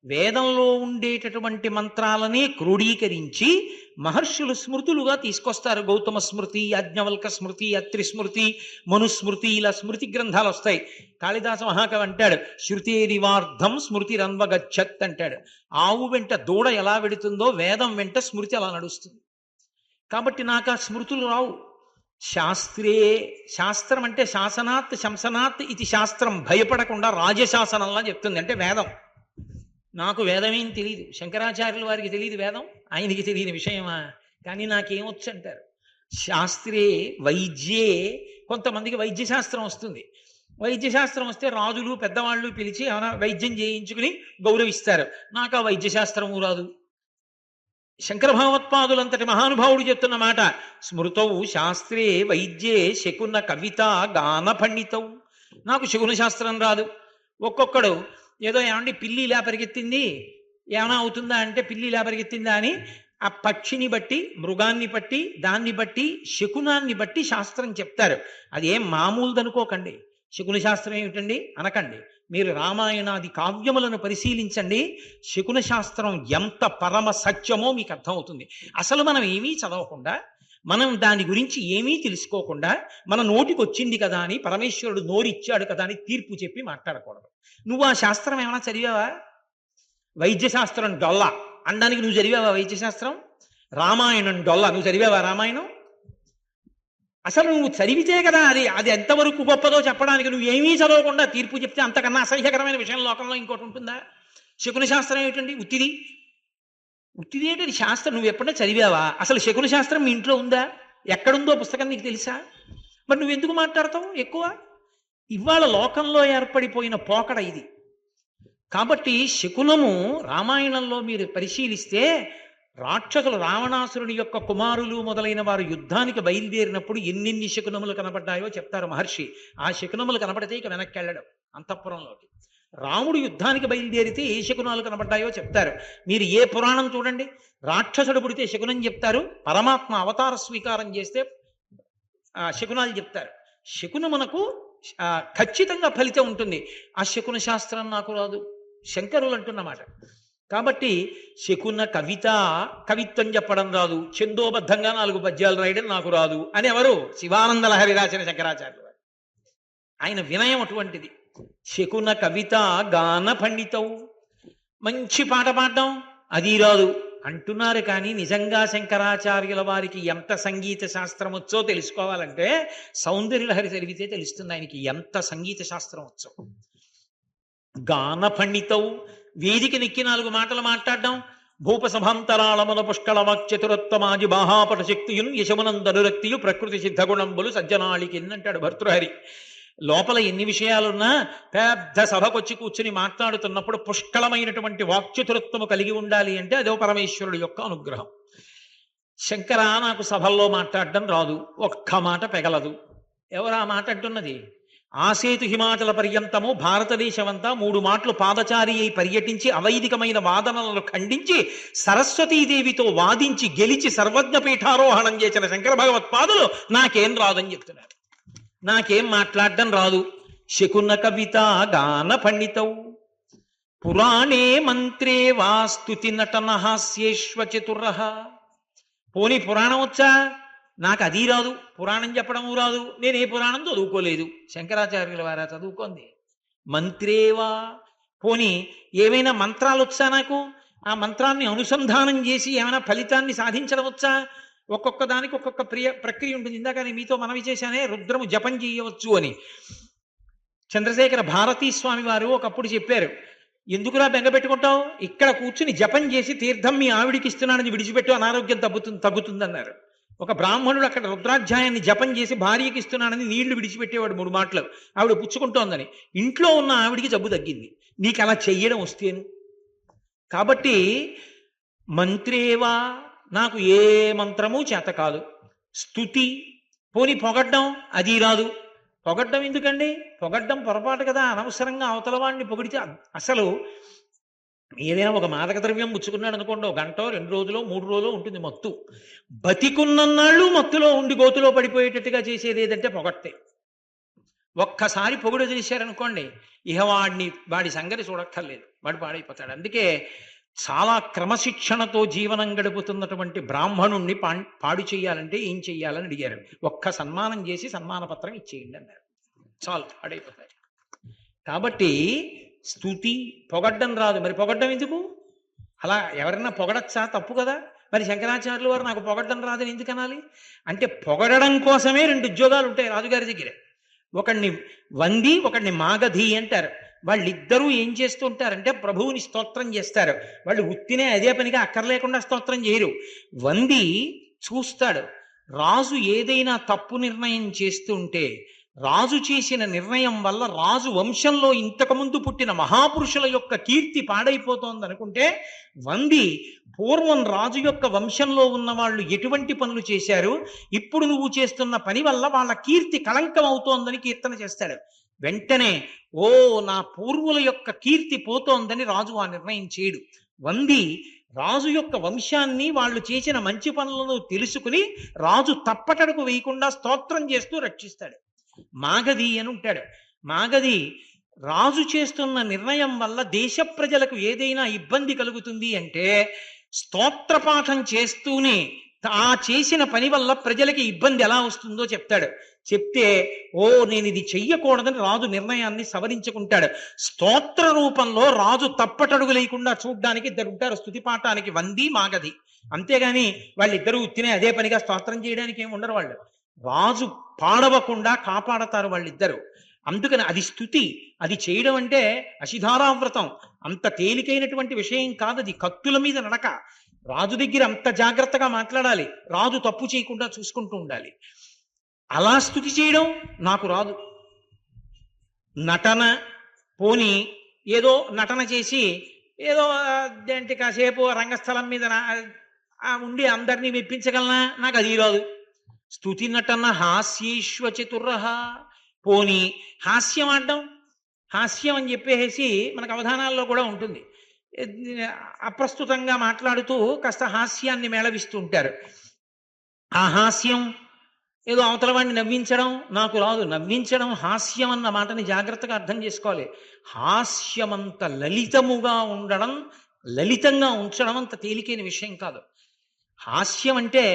వేదంలో ఉండేటటువంటి మంత్రాలనే క్రోడీకరించి మహర్షులు స్మృతులుగా తీసుకొస్తారు. గౌతమ స్మృతి, యాజ్ఞవల్క స్మృతి, అత్రి స్మృతి, మనుస్మృతి, ఇలా స్మృతి గ్రంథాలు వస్తాయి. కాళిదాస మహాకవి అంటాడు, శృతేరివార్ధం స్మృతిరన్వగచ్చత్ అంటాడు. ఆవు వెంట దూడ ఎలా వెడుతుందో వేదం వెంట స్మృతి అలా నడుస్తుంది. కాబట్టి నాకు ఆ స్మృతులు రావు. శాస్త్రే, శాస్త్రం అంటే శాసనాత్ శంసనాత్ ఇది శాస్త్రం, భయపడకుండా రాజశాసనంలా చెప్తుంది. అంటే వేదం. నాకు వేదమేం తెలియదు. శంకరాచార్యుల వారికి తెలియదు వేదం, ఆయనకి తెలియని విషయమా? కానీ నాకేమొచ్చు అంటారు. శాస్త్రే వైద్యే, కొంతమందికి వైద్యశాస్త్రం వస్తుంది. వైద్యశాస్త్రం వస్తే రాజులు పెద్దవాళ్ళు పిలిచి ఏమైనా వైద్యం చేయించుకుని గౌరవిస్తారు. నాకు ఆ వైద్యశాస్త్రము రాదు. శంకర భగవత్పాదులంతటి మహానుభావుడు చెప్తున్న మాట, స్మృతౌ శాస్త్రే వైద్యే శకున కవిత గాన పండితౌ. నాకు శకున శాస్త్రం రాదు. ఒక్కొక్కడు ఏదో ఏమండి పిల్లి ఇలా పరిగెత్తింది, ఏమైనా అవుతుందా అంటే పిల్లి ఇలా పరిగెత్తిందా అని ఆ పక్షిని బట్టి, మృగాన్ని బట్టి, దాన్ని బట్టి, శకునాన్ని బట్టి శాస్త్రం చెప్తారు. అది ఏం మామూలుదనుకోకండి. శకున శాస్త్రం ఏమిటండి అనకండి. మీరు రామాయణాది కావ్యములను పరిశీలించండి. శకున శాస్త్రం ఎంత పరమ సత్యమో మీకు అర్థమవుతుంది. అసలు మనం ఏమీ చదవకుండా, మనం దాని గురించి ఏమీ తెలుసుకోకుండా, మన నోటికి వచ్చింది కదా అని, పరమేశ్వరుడు నోరిచ్చాడు కదా అని తీర్పు చెప్పి మాట్లాడకూడదు. నువ్వు ఆ శాస్త్రం ఏమైనా చదివావా? వైద్యశాస్త్రం డొల్ల అనడానికి నువ్వు చదివావా వైద్యశాస్త్రం? రామాయణం డొల్ల, నువ్వు చదివావా రామాయణం? అసలు నువ్వు చదివితే కదా అది అది ఎంతవరకు గొప్పదో చెప్పడానికి. నువ్వు ఏమీ చదవకుండా తీర్పు చెప్తే అంతకన్నా అసహ్యకరమైన విషయం లోకంలో ఇంకోటి ఉంటుందా? శకున శాస్త్రం ఏమిటండి? ఉత్తిది. ఉత్తిది ఏంటంటే శాస్త్రం నువ్వు ఎప్పుడైనా చదివావా? అసలు శకున శాస్త్రం మీ ఇంట్లో ఉందా? ఎక్కడుందో పుస్తకం నీకు తెలుసా? మరి నువ్వు ఎందుకు మాట్లాడతావు ఎక్కువ? ఇవాళ లోకంలో ఏర్పడిపోయిన పోకడ ఇది. కాబట్టి శకునము రామాయణంలో మీరు పరిశీలిస్తే, రాక్షసులు రావణాసురుని యొక్క కుమారులు మొదలైన వారు యుద్ధానికి బయలుదేరినప్పుడు ఎన్నెన్ని శకునములు కనబడ్డాయో చెప్తారు మహర్షి. ఆ శకునములు కనబడితే ఇక వెనక్కి వెళ్ళడం అంతఃపురంలోకి. రాముడు యుద్ధానికి బయలుదేరితే ఏ శకునాలు కనబడ్డాయో చెప్తారు. మీరు ఏ పురాణం చూడండి, రాక్షసుడు పుడితే శకునం చెప్తారు, పరమాత్మ అవతార స్వీకారం చేస్తే శకునాలు చెప్తారు. శకునమునకు ఖచ్చితంగా ఫలితం ఉంటుంది. ఆ శకున శాస్త్రం నాకు రాదు, శంకరులు అంటున్నమాట. కాబట్టి శకున కవిత, కవిత్వం చెప్పడం రాదు, ఛందోబద్ధంగా 4 పద్యాలు రాయడం నాకు రాదు అని ఎవరు? శివానంద లహరి రాసిన శంకరాచార్యులు వారు. ఆయన వినయం అటువంటిది. శకున కవిత గాన పండితం, మంచి పాట పాడడం అది రాదు అంటున్నారు. కానీ నిజంగా శంకరాచార్యుల వారికి ఎంత సంగీత శాస్త్రం వచ్చో తెలుసుకోవాలంటే సౌందర్యలహరి చదివితే తెలుస్తుంది ఆయనకి ఎంత సంగీత శాస్త్రం వచ్చో. గాన పండితం, వేదిక నెక్కి 4 మాటలు మాట్లాడడం, భూపసభాంతరాళమున పుష్కళ వాక్చతురత్వమాజి బాహాపట శక్తియున్ యశమునందనురక్తియు ప్రకృతి సిద్ధగుణంబులు సజ్జనాళికిన్నంటాడు భర్తృహరి. లోపల ఎన్ని విషయాలున్నా పెద్ద సభకొచ్చి కూర్చుని మాట్లాడుతున్నప్పుడు పుష్కళమైనటువంటి వాక్చతురత్వము కలిగి ఉండాలి అంటే అదో పరమేశ్వరుడు యొక్క అనుగ్రహం. శంకర నాకు సభల్లో మాట్లాడడం రాదు, ఒక్క మాట పెగలదు. ఎవరు ఆ మాట అంటున్నది? ఆసేతు హిమాచల పర్యంతము భారతదేశమంతా 3 మాటలు పాదచారి అయి పర్యటించి అవైదికమైన వాదనలను ఖండించి సరస్వతీదేవితో వాదించి గెలిచి సర్వజ్ఞ పీఠారోహణం చేసిన శంకర భగవత్పాదులు నాకేం రాదని చెప్తున్నారు. నాకేం మాట్లాడడం రాదు. శకున కవిత గాన పండితౌ పురాణే మంత్రే వాస్తుతి నటన హాస్యేష్వ చతుర్రః. పోనీ పురాణం వచ్చా? నాకు అది రాదు, పురాణం చెప్పడము రాదు, నేను ఏ పురాణం చదువుకోలేదు. శంకరాచార్యుల వారా చదువుకోండి. మంత్రేవా, పోనీ ఏమైనా మంత్రాలు వచ్చా నాకు? ఆ మంత్రాన్ని అనుసంధానం చేసి ఏమైనా ఫలితాన్ని సాధించడం వచ్చా? ఒక్కొక్క దానికి ఒక్కొక్క ప్రక్రియ ఉంటుంది. ఇందాక నేను మీతో మనవి చేశానే, రుద్రము జపం చేయవచ్చు అని. చంద్రశేఖర భారతీ స్వామి వారు ఒకప్పుడు చెప్పారు, ఎందుకురా బెంగ పెట్టుకుంటావు, ఇక్కడ కూర్చుని జపం చేసి తీర్థం మీ ఆవిడికి ఇస్తున్నానని విడిచిపెట్టు, అనారోగ్యం తగ్గుతుందన్నారు. ఒక బ్రాహ్మణుడు అక్కడ రుద్రాధ్యాయాన్ని జపం చేసి భార్యకి ఇస్తున్నానని నీళ్లు విడిచిపెట్టేవాడు 3 మాటలు. ఆవిడ పుచ్చుకుంటోందని ఇంట్లో ఉన్న ఆవిడికి జబ్బు తగ్గింది. నీకు అలా చెయ్యడం వస్తేను. కాబట్టి మంత్రేవా, నాకు ఏ మంత్రము చేత కాదు. స్తుతి, పోని పొగడ్డం అది రాదు. పొగడ్డం ఎందుకండి? పొగడ్డం పొరపాటు కదా. అనవసరంగా అవతల వాడిని పొగిడితే అసలు ఏదైనా ఒక మాదక ద్రవ్యం పుచ్చుకున్నాడు అనుకోండి, 1 గంట 2 రోజులో 3 రోజులో ఉంటుంది మత్తు. బతికున్నన్నాళ్ళు మత్తులో ఉండి గోతులో పడిపోయేటట్టుగా చేసేది ఏదంటే పొగట్టే. ఒక్కసారి పొగుడు చేశారనుకోండి, ఇహ వాడి సంగతి చూడక్కర్లేదు, వాడు పాడైపోతాడు. అందుకే చాలా క్రమశిక్షణతో జీవనం గడుపుతున్నటువంటి బ్రాహ్మణుణ్ణి పాడు చేయాలంటే ఏం చెయ్యాలని అడిగారు. ఒక్క సన్మానం చేసి సన్మాన పత్రం ఇచ్చేయండి అన్నారు, చాలు, పాడైపోతారు. కాబట్టి స్తుతి, పొగడ్డం రాదు. మరి పొగడ్డం ఎందుకు? అలా ఎవరైనా పొగడచ్చా? తప్పు కదా. మరి శంకరాచార్యుల వారు నాకు పొగడ్డం రాదని ఎందుకు అనాలి? అంటే పొగడడం కోసమే 2 ఉద్యోగాలు ఉంటాయి రాజుగారి దగ్గర. ఒకడిని వంది, ఒకడిని మాగధి అంటారు. వాళ్ళిద్దరూ ఏం చేస్తూ ఉంటారంటే ప్రభువుని స్తోత్రం చేస్తారు. వాళ్ళు ఉత్తినే అదే పనిగా అక్కర్లేకుండా స్తోత్రం చేయరు. వంది చూస్తాడు, రాజు ఏదైనా తప్పు నిర్ణయం చేస్తుంటే రాజు చేసిన నిర్ణయం వల్ల రాజు వంశంలో ఇంతకుముందు పుట్టిన మహాపురుషుల యొక్క కీర్తి పాడైపోతోంది అనుకుంటే, వంది పూర్వం రాజు యొక్క వంశంలో ఉన్న వాళ్ళు ఎటువంటి పనులు చేశారు, ఇప్పుడు నువ్వు చేస్తున్న పని వల్ల వాళ్ళ కీర్తి కళంకం అవుతోందని కీర్తన చేస్తాడు. వెంటనే ఓ నా పూర్వుల యొక్క కీర్తి పోతోందని రాజు ఆ నిర్ణయం చేయడు. వంది రాజు యొక్క వంశాన్ని వాళ్ళు చేసిన మంచి పనులను తెలుసుకుని రాజు తప్పటడుగు వేయకుండా స్తోత్రం చేస్తూ రక్షిస్తాడు. మాగధి అని ఉంటాడు. మాగధి రాజు చేస్తున్న నిర్ణయం వల్ల దేశ ప్రజలకు ఏదైనా ఇబ్బంది కలుగుతుంది అంటే స్తోత్రపాఠం చేస్తూనే ఆ చేసిన పని వల్ల ప్రజలకి ఇబ్బంది ఎలా వస్తుందో చెప్తాడు. చెప్తే ఓ నేను ఇది చెయ్యకూడదని రాజు నిర్ణయాన్ని సవరించుకుంటాడు. స్తోత్ర రూపంలో రాజు తప్పటడుగు లేకుండా చూడ్డానికి 2 ఉంటారు స్తుతిపాఠానికి, వంది మాగధి. అంతేగాని వాళ్ళిద్దరూ ఉత్తినే అదే పనిగా స్తోత్రం చేయడానికి ఏమి ఉండరు. వాళ్ళు రాజు పాడవకుండా కాపాడతారు వాళ్ళిద్దరు. అందుకని అది స్తుతి. అది చేయడం అంటే అశిధారావ్రతం అంత తేలికైనటువంటి విషయం కాదు. అది కత్తుల మీద నడక. రాజు దగ్గర అంత జాగ్రత్తగా మాట్లాడాలి, రాజు తప్పు చేయకుండా చూసుకుంటూ ఉండాలి. అలా స్తుతి చేయడం నాకు రాదు. నటన, పోని ఏదో నటన చేసి ఏదో ఏంటి కాసేపు రంగస్థలం మీద ఉండి అందరినీ మెప్పించగలనా? నాకు అది రాదు. స్తుతి నటన హాస్యేష్వ చతుర్రః, పోని హాస్యం ఆడడం. హాస్యం అని చెప్పేసి మనకు అవధానాల్లో కూడా ఉంటుంది. అప్రస్తుతంగా మాట్లాడుతూ కాస్త హాస్యాన్ని మేళవిస్తూ ఉంటారు. ఆ హాస్యం ఏదో అవతల వాడిని నవ్వించడం నాకు రాదు. నవ్వించడం హాస్యం అన్న మాటని జాగ్రత్తగా అర్థం చేసుకోవాలి. హాస్యమంత లలితముగా ఉండడం, లలితంగా ఉంచడం అంత తేలికైన విషయం కాదు. హాస్యం అంటే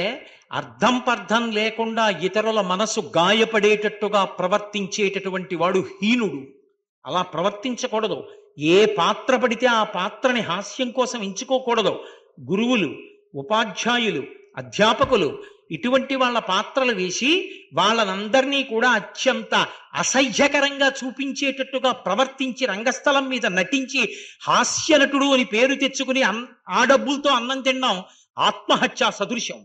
అర్థం పర్థం లేకుండా ఇతరుల మనసు గాయపడేటట్టుగా ప్రవర్తించేటటువంటి వాడు హీనుడు. అలా ప్రవర్తించకూడదు. ఏ పాత్ర పడితే ఆ పాత్రని హాస్యం కోసం ఎంచుకోకూడదు. గురువులు, ఉపాధ్యాయులు, అధ్యాపకులు ఇటువంటి వాళ్ళ పాత్రలు వేసి వాళ్ళనందరినీ కూడా అత్యంత అసహ్యకరంగా చూపించేటట్టుగా ప్రవర్తించి రంగస్థలం మీద నటించి హాస్యనటుడు అని పేరు తెచ్చుకుని ఆ డబ్బులతో అన్నం తినడం ఆత్మహత్యా సదృశ్యం.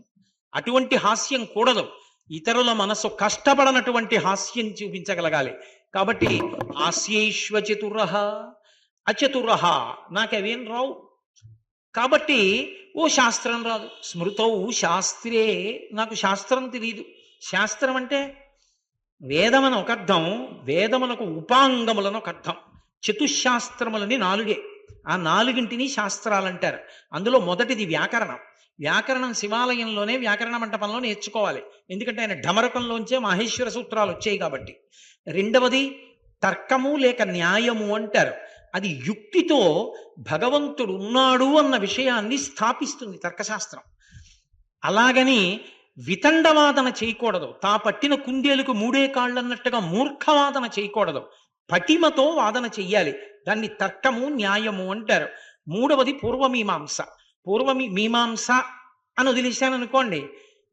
అటువంటి హాస్యం కూడదు. ఇతరుల మనసు కష్టపడనటువంటి హాస్యం చూపించగలగాలి. కాబట్టి హాస్యేష్వ చతురః అచతురః, నాకవేం రావు. కాబట్టి ఓ శాస్త్రం రాదు. స్మృతౌ శాస్త్రే, నాకు శాస్త్రం తెలియదు. శాస్త్రం అంటే వేదమని ఒక అర్థం, వేదములకు ఉపాంగములను ఒక అర్థం. చతుశాస్త్రములని 4. ఆ 4ంటిని శాస్త్రాలంటారు. అందులో మొదటిది వ్యాకరణం. వ్యాకరణం శివాలయంలోనే వ్యాకరణ మంటపంలో నేర్చుకోవాలి. ఎందుకంటే ఆయన ఢమరకంలోంచే మాహేశ్వర సూత్రాలు వచ్చాయి కాబట్టి. రెండవది తర్కము లేక న్యాయము అంటారు. అది యుక్తితో భగవంతుడు ఉన్నాడు అన్న విషయాన్ని స్థాపిస్తుంది తర్కశాస్త్రం. అలాగని వితండవాదన చేయకూడదు. తా పట్టిన కుందేలుకు 3 కాళ్ళు అన్నట్టుగా మూర్ఖవాదన చేయకూడదు. పటిమతో వాదన చెయ్యాలి. దాన్ని తర్కము న్యాయము అంటారు. మూడవది పూర్వమీమాంస. మీమాంస అని వదిలేశాను అనుకోండి,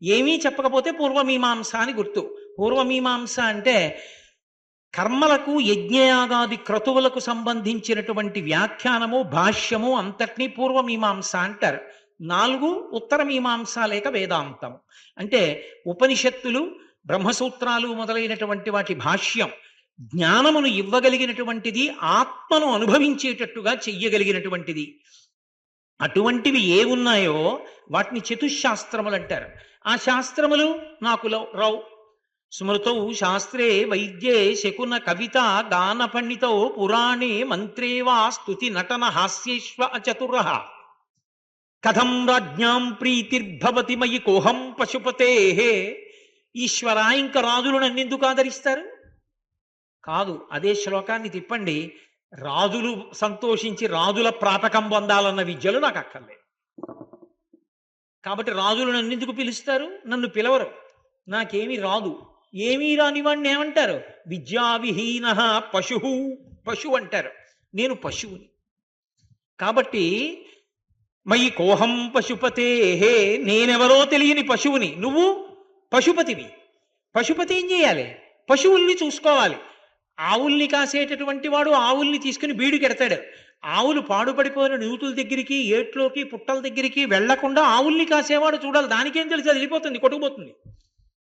ఏమీ చెప్పకపోతే పూర్వమీమాంస అని గుర్తు. పూర్వమీమాంస అంటే కర్మలకు యజ్ఞయాగాది క్రతువులకు సంబంధించినటువంటి వ్యాఖ్యానము, భాష్యము అంతటినీ పూర్వమీమాంస అంటారు. 4 ఉత్తర మీమాంస లేక వేదాంతం. అంటే ఉపనిషత్తులు, బ్రహ్మసూత్రాలు మొదలైనటువంటి వాటి భాష్యం జ్ఞానమును ఇవ్వగలిగినటువంటిది, ఆత్మను అనుభవించేటట్టుగా చెయ్యగలిగినటువంటిది. అటువంటివి ఏ ఉన్నాయో వాటిని చతుశాస్త్రములు అంటారు. ఆ శాస్త్రములు నాకు రావు. స్మృతౌ శాస్త్రే వైద్యే శకున కవిత గాన పండితౌ పురాణే మంత్రే వా స్తుతి నటన హాస్యేష్వ అచతురః. కథం రాజ్ఞాం ప్రీతిర్భవతి మయి కోహం పశుపతే. ఈశ్వర, ఇంక రాజులు నన్నెందుకు ఆదరిస్తారు? కాదు. అదే శ్లోకాన్ని తిప్పండి. రాజులు సంతోషించి రాజుల ప్రాపకం పొందాలన్న విద్యలు నాకు అక్కర్లేదు. కాబట్టి రాజులు నన్ను ఎందుకు పిలుస్తారు? నన్ను పిలవరు. నాకేమీ రాదు. ఏమీ రాని వాడిని ఏమంటారు? విద్యావిహీన పశువు. పశువు అంటారు. నేను పశువుని. కాబట్టి మయి కోహం పశుపతే, నేనెవరో తెలియని పశువుని. నువ్వు పశుపతివి. పశుపతి ఏం చేయాలి? పశువుల్ని చూసుకోవాలి. ఆవుల్ని కాసేటటువంటి వాడు ఆవుల్ని తీసుకుని బీడుకెడతాడు. ఆవులు పాడుపడిపోయిన నూతుల దగ్గరికి, ఏట్లోకి, పుట్టల దగ్గరికి వెళ్లకుండా ఆవుల్ని కాసేవాడు చూడాలి. దానికేం తెలుసు? అది వెళ్ళిపోతుంది, కొట్టుకుపోతుంది.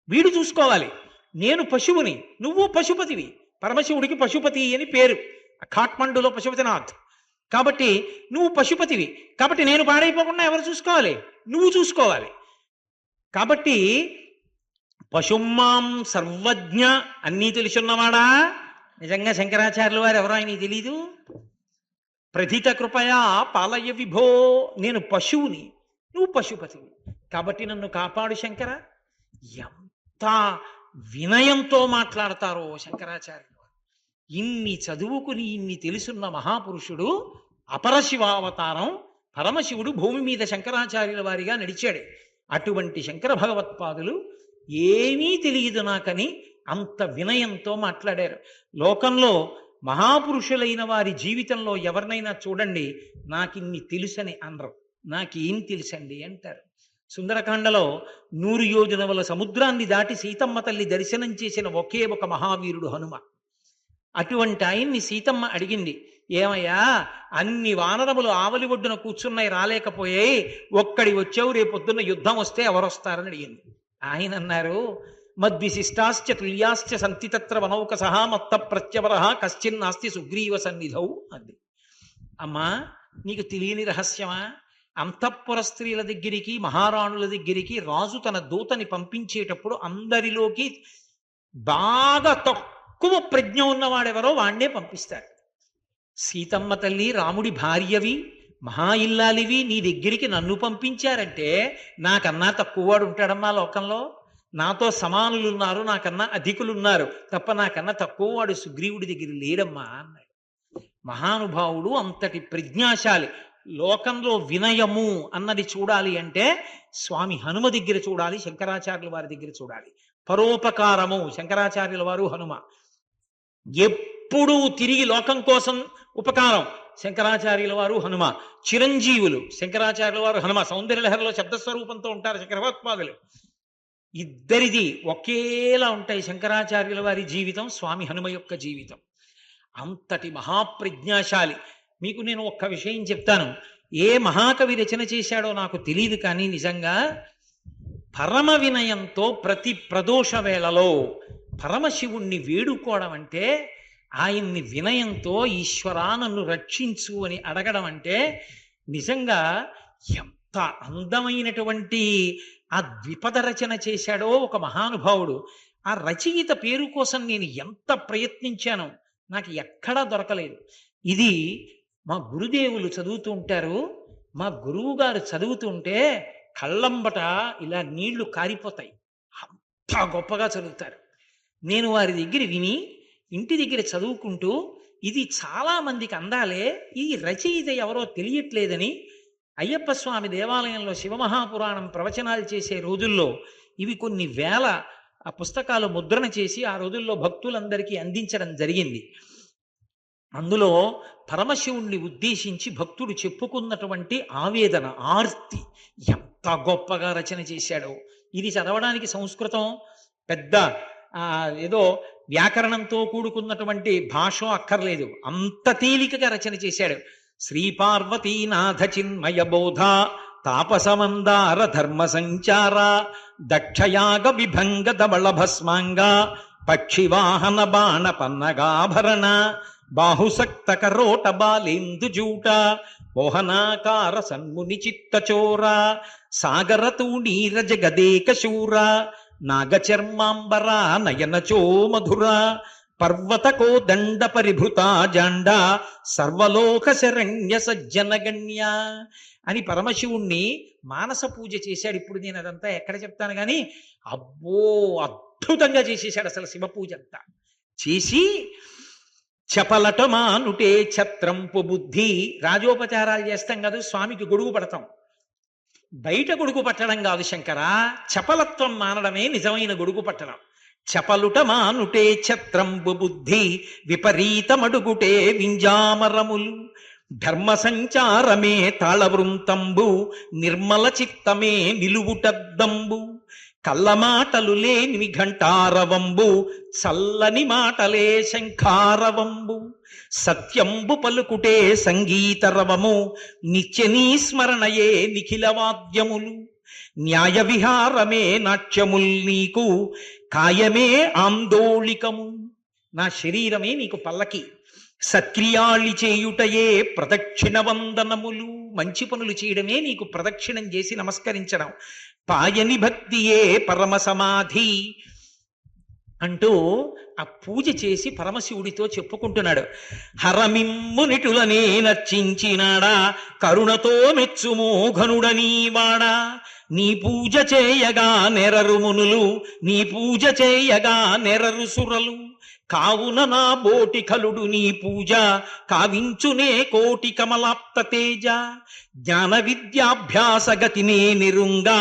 వీడు చూసుకోవాలి. నేను పశువుని, నువ్వు పశుపతివి. పరమశివుడికి పశుపతి అని పేరు, ఖాట్మండులో పశుపతినాథ్. కాబట్టి నువ్వు పశుపతివి. కాబట్టి నేను పాడైపోకుండా ఎవరు చూసుకోవాలి? నువ్వు చూసుకోవాలి. కాబట్టి పశుమాం సర్వజ్ఞ, అన్నీ తెలుసున్నవాడా. నిజంగా శంకరాచార్యుల వారు ఎవరో ఆయన తెలీదు. ప్రథిత కృపయా పాలయ విభో, నేను పశువుని, నువ్వు పశుపతివి. కాబట్టి నన్ను కాపాడు శంకర. ఎంత వినయంతో మాట్లాడతారో శంకరాచార్యులు. ఇన్ని చదువుకుని ఇన్ని తెలుసున్న మహాపురుషుడు, అపరశివావతారం, పరమశివుడు భూమి మీద శంకరాచార్యుల వారిగా నడిచాడు. అటువంటి శంకర భగవత్పాదులు ఏమీ తెలియదు నాకని అంత వినయంతో మాట్లాడారు. లోకంలో మహాపురుషులైన వారి జీవితంలో ఎవరినైనా చూడండి, నాకిన్ని తెలుసని అనరు. నాకేం తెలుసండి అంటారు. సుందరకాండలో 100 యోజనముల సముద్రాన్ని దాటి సీతమ్మ తల్లి దర్శనం చేసిన ఒకే ఒక మహావీరుడు హనుమ. అటువంటి ఆయన్ని సీతమ్మ అడిగింది, ఏమయ్యా, అన్ని వానరములు ఆవలి ఒడ్డున కూర్చున్నాయి, రాలేకపోయాయి, ఒక్కడి వచ్చావు, రేపొద్దున్న యుద్ధం వస్తే ఎవరొస్తారని అడిగింది. ఆయన అన్నారు, మద్విశిష్టాశ్చ తుల్యాశ్చ సంతి తత్ర వనౌక సహా మత్త ప్రత్యవర కశ్చిన్నాస్తి సుగ్రీవ సన్నిధౌ అంది. అమ్మా, నీకు తెలియని రహస్యమా? అంతఃపుర స్త్రీల దగ్గరికి, మహారాణుల దగ్గరికి రాజు తన దూతని పంపించేటప్పుడు అందరిలోకి బాగా తక్కువ ప్రజ్ఞ ఉన్నవాడెవరో వాణ్ణే పంపిస్తారు. సీతమ్మ తల్లి రాముడి భార్యవి, మహా ఇల్లాలివి, నీ దగ్గరికి నన్ను పంపించారంటే నాకన్నా తక్కువవాడు ఉంటాడమ్మా లోకంలో. నాతో సమానులు ఉన్నారు, నాకన్నా అధికులు ఉన్నారు, తప్ప నాకన్నా తక్కువ వాడు సుగ్రీవుడి దగ్గర లేడమ్మా అన్నాడు. మహానుభావుడు అంతటి ప్రజ్ఞాశాలి. లోకంలో వినయము అన్నది చూడాలి అంటే స్వామి హనుమ దగ్గర చూడాలి, శంకరాచార్యుల వారి దగ్గర చూడాలి. పరోపకారము శంకరాచార్యుల వారు, హనుమ. ఎప్పుడూ తిరిగి లోకం కోసం ఉపకారం శంకరాచార్యుల వారు, హనుమ. చిరంజీవులు శంకరాచార్యుల వారు, హనుమ. సౌందర్యలహరిలో శబ్దస్వరూపంతో ఉంటారు శంకరభగవత్పాదులు. ఇద్దరిది ఒకేలా ఉంటాయి శంకరాచార్యుల వారి జీవితం, స్వామి హనుమ యొక్క జీవితం. అంతటి మహాప్రజ్ఞాశాలి. మీకు నేను ఒక్క విషయం చెప్తాను. ఏ మహాకవి రచన చేశాడో నాకు తెలియదు, కానీ నిజంగా పరమ వినయంతో ప్రతి ప్రదోష వేళలో పరమశివుణ్ణి వేడుకోవడం అంటే, ఆయన్ని వినయంతో ఈశ్వరా నన్ను రక్షించు అని అడగడం అంటే, నిజంగా ఎంత అందమైనటువంటి ఆ ద్విపద రచన చేశాడో ఒక మహానుభావుడు. ఆ రచయిత పేరు కోసం నేను ఎంత ప్రయత్నించానో నాకు ఎక్కడా దొరకలేదు. ఇది మా గురుదేవులు చదువుతూ ఉంటారు. మా గురువు గారు చదువుతుంటే కళ్ళంబట ఇలా నీళ్లు కారిపోతాయి. అంత గొప్పగా చదువుతారు. నేను వారి దగ్గర విని ఇంటి దగ్గర చదువుకుంటూ, ఇది చాలా మందికి అందాలే, ఈ రచయిత ఎవరో తెలియట్లేదని అయ్యప్ప స్వామి దేవాలయంలో శివమహాపురాణం ప్రవచనాలు చేసే రోజుల్లో ఇవి కొన్ని వేల ఆ పుస్తకాలు ముద్రణ చేసి ఆ రోజుల్లో భక్తులందరికీ అందించడం జరిగింది. అందులో పరమశివుణ్ణి ఉద్దేశించి భక్తుడు చెప్పుకున్నటువంటి ఆవేదన, ఆర్తి ఎంత గొప్పగా రచన చేశాడో. ఇది చదవడానికి సంస్కృతం పెద్ద ఏదో వ్యాకరణంతో కూడుకున్నటువంటి భాష అక్కర్లేదు, అంత తేలికగా రచన చేశాడు. శ్రీపార్వతీనాథ చిన్మయ బోధ తాపసమందార ధర్మ సంచార దక్షయాగ విభంగ ధవళ భస్మాంగ పక్షివాహన బాణ పన్నగాభరణ బాహుసక్త కరోట బాలేందు జూట మోహనాకార సన్ముని చిత్తచోర సాగరతూ నీర జగదేక శూర నాగచర్మాంబర నయనచో మధుర పర్వతకో దండ పరిభృత జాండ సర్వలోక శరణ్య సజ్జనగణ్య అని పరమశివుణ్ణి మానస పూజ చేశాడు. ఇప్పుడు నేను అదంతా ఎక్కడ చెప్తాను కానీ, అబ్బో అద్భుతంగా చేసేశాడు అసలు శివ పూజ అంతా చేసి. చపలట మానుటే ఛత్రంపు బుద్ధి, రాజోపచారాలు చేస్తాం కాదు, స్వామికి గొడుగు పడతాం. బయట గొడుగు పట్టడం కాదు శంకరా, చపలత్వం మానడమే నిజమైన గొడుగు పట్టడం. చపలుట మానుటే ఛత్రంబు బుద్ధి విపరీతమడుగుటే వింజామరములు ధర్మ సంచారమే తాళవృంతంబు నిర్మల చిత్తమే నిలువుటద్దంబు కళ్ళమాటలు లేని ఘంటారవంబు చల్లని మాటలే శంఖారవంబు సత్యంబు పలుకుటే సంగీతరవము నిత్యనీ స్మరణయే నిఖిల వాద్యములు న్యాయ విహారమే నాట్యముల్ నీకు కాయమే ఆందోళికము, నా శరీరమే నీకు పల్లకి. సత్క్రియాళి చేయుటయే ప్రదక్షిణ వందనములు, మంచి పనులు చేయడమే నీకు ప్రదక్షిణం చేసి నమస్కరించడం. పాయని భక్తియే పరమ సమాధి అంటూ ఆ పూజ చేసి పరమశివుడితో చెప్పుకుంటున్నాడు. హరమిమ్మునిటులనే నర్చించినాడా కరుణతో మెచ్చుమో ఘనుడనీవాడా నీ పూజ చేయగా నెరరు మునులు నీ పూజ చేయగా నెరరు సురలు కావున నా బోటి కలుడు నీ పూజ కావించునే కోటి కమలాప్త తేజ జ్ఞాన విద్యాభ్యాస గతినే నిరుంగా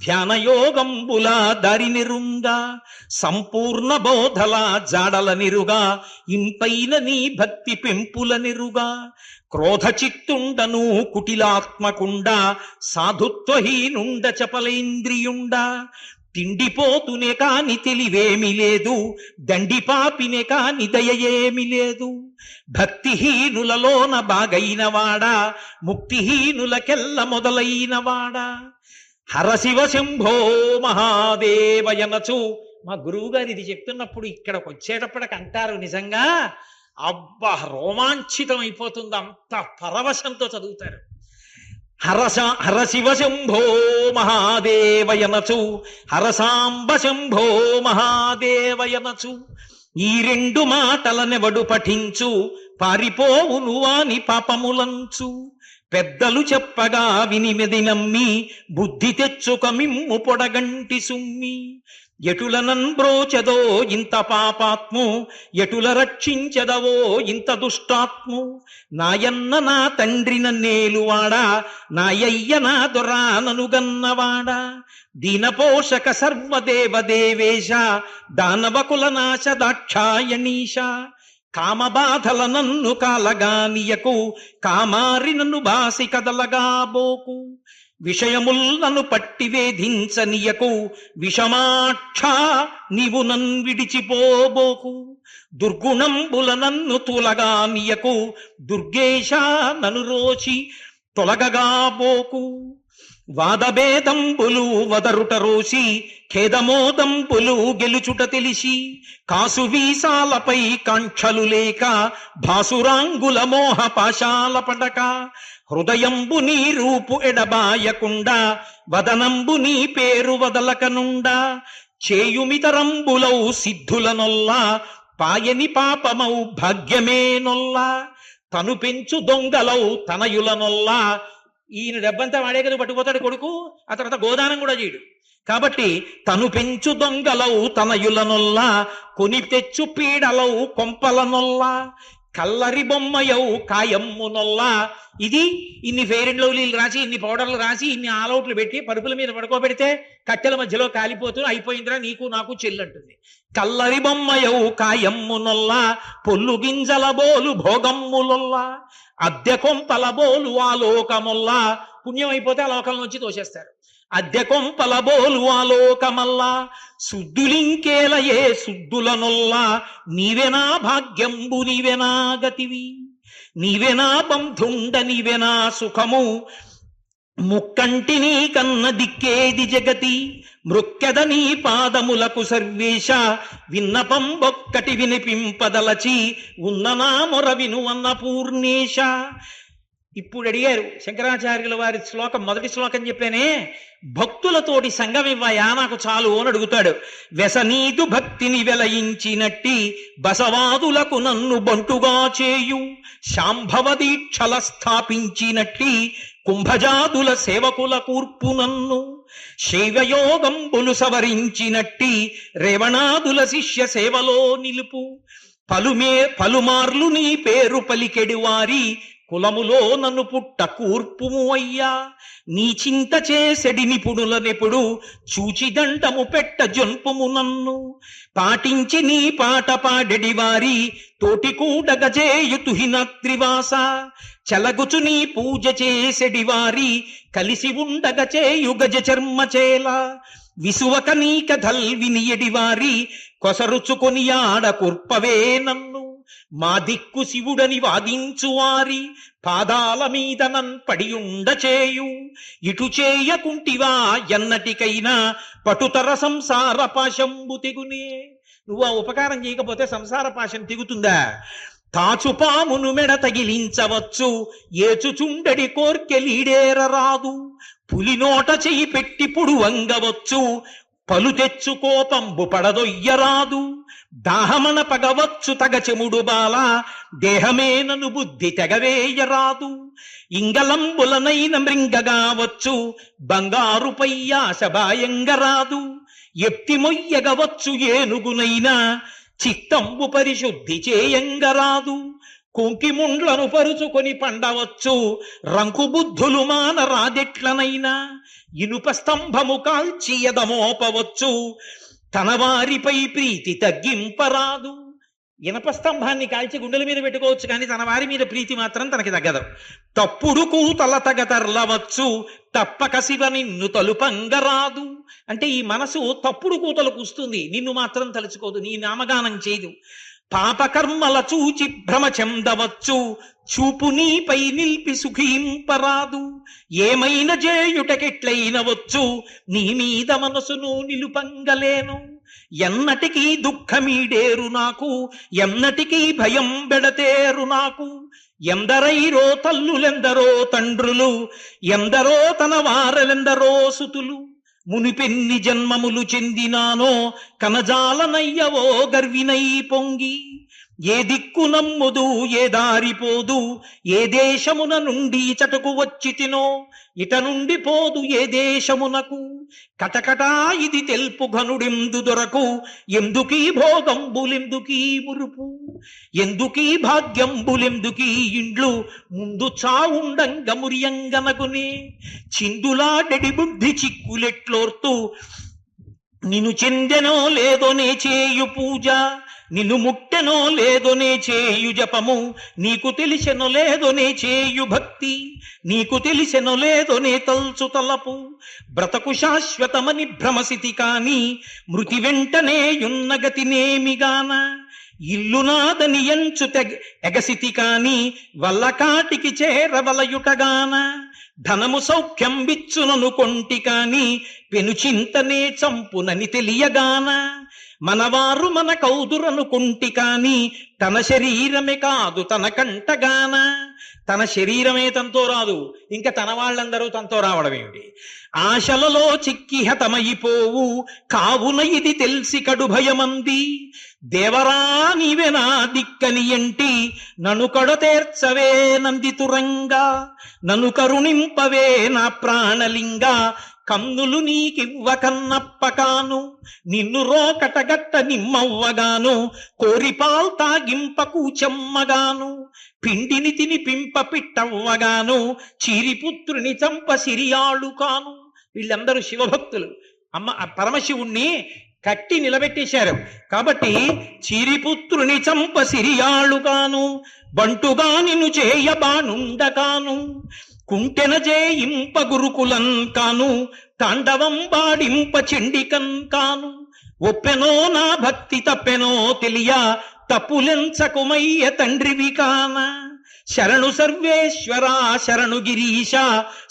ధ్యానయోగంబుల దారి నిరుంగా సంపూర్ణ బోధల జాడల నిరుగా ఇంపైన నీ భక్తి పెంపుల నిరుగా క్రోధ చిత్తుండను కుటిలాత్మకుండ సాధుత్వహీనుండ చపలేంద్రియుండ తిండిపోతునే కాని తెలివేమి లేదు దండిపాపినే కాని దయయేమి లేదు భక్తిహీనులలోన బాగైన వాడా ముక్తిహీనులకెల్ల మొదలైన వాడా హరశివ శంభో మహాదేవయనచు. మా గురువు గారు ఇది చెప్తున్నప్పుడు ఇక్కడికి వచ్చేటప్పటికి అంటారు, నిజంగా అబ్బా రోమాంచితం అయిపోతుంది, అంత పరవశంతో చదువుతారు. హరశివ శంభో మహాదేవయనచు హరసాంబ శంభో మహాదేవయనచు ఈ రెండు మాటలనెవడు పఠించు పారిపోవును వాని పాపములంచు పెద్దలు చెప్పగా వినిమెది నమ్మి బుద్ధి తెచ్చుక మిమ్ము పొడగంటి సుమ్మి ఎటులనన్ బ్రోచెదో ఇంత పాపాత్ము, ఎటుల రక్షించెదవో ఇంత దుష్టాత్ము. నాయన్న నా తండ్రి నన్నేలువాడా, నాయయ్య నా దొరా ననుగన్నవాడా. దీనపోషక సర్వదేవదేవేశ, దానవకుల నాశ దాక్షాయణీశ. కామబాధల నన్ను కాలగానియకు, కామారి నన్ను బాసి కదలగాబోకు. విషయముల్ నన్ను పట్టి వేధించనియకు, విషమాక్ష నీవు నన్ విడిచిపోబోకు. దుర్గుణంబుల నన్ను తూలగానియకు, దుర్గేశ నను రోచి తొలగగాబోకు. వాదభేదంబులు వదరుట రోసి, ఖేదమోదంబులు గెలుచుట తెలిసి. కాసు వీసాలపై కాంక్షలు లేక, భాసురాంగుల మోహ పాశాల పడక. హృదయంబు నీ రూపు ఎడబాయకుండా, వదనంబు నీ పేరు వదలకనుండా. చేయుమితరంబులౌ సిద్ధులనొల్లా, పాయని పాపమౌ భాగ్యమేనొల్లా. తను పెంచు దొంగలౌ తనయులనొల్లా. ఈయన డబ్బంతా వాడే కదా పట్టుకుపోతాడు కొడుకు, ఆ తర్వాత గోదానం కూడా చేయడు. కాబట్టి తను పెంచు దొంగలౌ తనయులనొల్లా, కొని తెచ్చు పీడలౌ కొంపలనొల్లా. కల్లరి బొమ్మయౌ కాయమ్మునొల్లా. ఇది ఇన్ని ఫెయిర్ అండ్ లవ్లీలు రాసి, ఇన్ని పౌడర్లు రాసి, ఇన్ని ఆల్అవుట్లు పెట్టి పరుపుల మీద పడుకోబెడితే కట్టెల మధ్యలో కాలిపోతూ అయిపోయిందిరా నీకు నాకు చెల్లంటుంది. కల్లరి బొమ్మయౌ కాయమ్మునొల్లా, పొల్లు గింజల బోలు భోగమ్ములొల్లా. అద్దె కొంపల బోలు ఆలోకమొల్లా. పుణ్యం అయిపోతే ఆ లోకం నుంచి తోసేస్తారు. అద్దె కొంపల బోలు ఆలోకమల్లా. శుద్ధులింకేల ఏ శుద్ధులనొల్లా. నీవెనా భాగ్యంబు నీవెనా గతివి, నీవెనా బంధుండ నీవెనా సుఖము. ముక్కంటిని కన్న దిక్కేది జగతి, మృక్కెద నీ పాదములకు సర్వేశ. విన్నపం ఒక్కటి వినిపింపదలచి, ఉన్ననా మొర విను అన్నపూర్ణేశ. ఇప్పుడు అడిగారు శంకరాచార్యుల వారి శ్లోకం, మొదటి శ్లోకం చెప్పానే, భక్తులతోటి సంగం ఇవ్వయా నాకు చాలు అని అడుగుతాడు. వ్యసనీదు భక్తిని వెలయించినట్టి, బసవాదులకు నన్ను బంటుగా చేయు. శాంభవ దీక్షల స్థాపించినట్టి, కుంభజాదుల సేవకుల కూర్పు నన్ను. శైవయోగంబులు సవరించినట్టి, రేవణాదుల శిష్య సేవలో నిలుపు. పలుమార్లు నీ పేరు పలికెడి వారి, కులములో నన్ను పుట్ట కూర్పుము అయ్యా. నీ చింత చేసెడి నిపుణులనెప్పుడు, చూచిదండము పెట్ట జొంపుము నన్ను. పాటించి నీ పాట పాడెడి వారి, తోటి కూడగజేయు తుహిన త్రివాస. చలగుచు నీ పూజ చేసెడి వారి, కలిసి ఉండగ చేయు గజ చర్మచేల. విసువక నీ కథల్ వినియడి వారి, కొసరుచుకొని ఆడ కుర్పవే నన్ను. మా దిక్కు శివుడని వాదించువారి, పాదాల మీద నన్ పడియుండ చేయు. ఇటు చేయకుంటివా ఎన్నటికైనా, పటుతర సంసార పాశంబు తెగునే. నువ్వు ఆ ఉపకారం చేయకపోతే సంసార పాశం తెగుతుందా? తాచుపామును మెడ తగిలించవచ్చు, ఏచుచుండడి కోర్కెలీడేరరాదు. పులినోట చెయ్యి పెట్టి పుడు వంగవచ్చు, పలు తెచ్చు కోపంబు పడదొయ్యరాదు. దాహమన పగవచ్చు తగచెముడు బాల, దేహమేనను బుద్ధి తెగవేయరాదు. ఇంగలంబులనైన మృంగగావచ్చు, బంగారుపై ఆశభాయంగరాదు. ఎప్తి మొయ్యగవచ్చు ఏనుగునైనా, చిత్తంబు పరిశుద్ధి చేయంగరాదు. కుంకిముండ్లను పరుచుకొని పండవచ్చు, రంకు బుద్ధులు మాన రాదెట్లనైనా. ఇనుప స్తంభము కాల్చి ఎదమోపవచ్చు, తన వారిపై ప్రీతి తగ్గింపరాదు. ఇనప స్తంభాన్ని కాల్చి గుండెల మీద పెట్టుకోవచ్చు, కానీ తన వారి మీద ప్రీతి మాత్రం తనకి తగ్గదు. తప్పుడు కూతల తగతర్లవచ్చు, తప్పక శివ నిన్ను తలుపంగరాదు. అంటే ఈ మనసు తప్పుడు కూతలు కూస్తుంది, నిన్ను మాత్రం తలుచుకోదు, నీ నామగానం చేయదు. పాపకర్మల చూచి భ్రమ చెందవచ్చు, చూపు నీపై నిలిపి సుఖింపరాదు. ఏమైనా చేయుటకెట్లయినవచ్చు, నీ మీద మనసును నిలుపంగలేను. ఎన్నటికీ దుఃఖమీడేరు నాకు, ఎన్నటికీ భయం బెడతేరు నాకు. ఎందరైరో తల్లులెందరో తండ్రులు, ఎందరో తన వారలెందరో సుతులు. మునిపెన్ని జన్మములు చెందినానో, కనజాలనయ్యవో గర్వినై పొంగి. ఏ దిక్కు నమ్ముదు ఏ దారిపోదు, ఏ దేశమున నుండి ఇచటకు వచ్చితినో ఇట నుండి పోదు ఏ దేశమునకు. కటకటా ఇది తెల్పు ఘనుడెందు దొరకు, ఎందుకీ భోగంబులెందుకీ మురుపు, ఎందుకీ భాగ్యంబులెందుకీ ఇండ్లు, ముందు చావుండంగ మురియంగనగునే. చిందులాడెడి బుద్ధి చిక్కులెట్లోర్తు, నిన్ను చెందెనో లేదోనే చేయు పూజ, నిన్ను ముట్టెనో లేదోనే చేయు జపము, నీకు తెలిసెనో లేదోనే చేయు భక్తి, నీకు తెలిసెనో లేదోనే తల్చు తలపు. బ్రతకు శాశ్వతమని భ్రమసితి కాని, మృతి వెంటనే యున్న గతినేమిగాన. ఇల్లునాదని ఎంచు ఎగసితి కాని, వల్ల కాటికి చేరవలయుటగాన. ధనము సౌఖ్యం విచ్చునను కొంటి కాని, పెనుచింతనే చంపునని తెలియగాన. మనవారు మన కౌదురనుకుంటి కాని, తన శరీరమే కాదు తన కంటగాన. తన శరీరమే తనతో రాదు, ఇంకా తన వాళ్ళందరూ తనతో రావడం ఏమిటి? ఆశలలో చిక్కి హతమైపోవు, కావున ఇది తెలిసి కడు భయమంది. దేవరా నీవే నా దిక్కని ఎంటి, నన్ను కడతేర్చవే నందితురంగా, నన్ను కరుణింపవే నా ప్రాణలింగ. కన్నులు నీకివ్వ కన్నప్పకాను, నిన్ను రోకటగట్ట నిమ్మవ్వగాను. కోరిపాల్ తాగింప కూచెమ్మగాను, పిండిని తిని పింప పిట్టవ్వగాను. చీరిపుత్రుని చంప సిరియాళు కాను. వీళ్ళందరూ శివభక్తులు. పరమశివుణ్ణి కట్టి నిలబెట్టేశారు కాబట్టి చీరిపుత్రుని చంప సిరియాళు కాను. బంటుగా నిన్ను చేయబానుండకాను, కుంటెన జేయింప గురుకులన్ కాను. తాండవం బాడింప చెండికన్ కాను. ఒప్పెనో నా భక్తి తప్పెనో తెలియ, తప్పులెంచకుమయ్య తండ్రివి కాన. శరణు సర్వేశ్వర శరణు గిరీశ,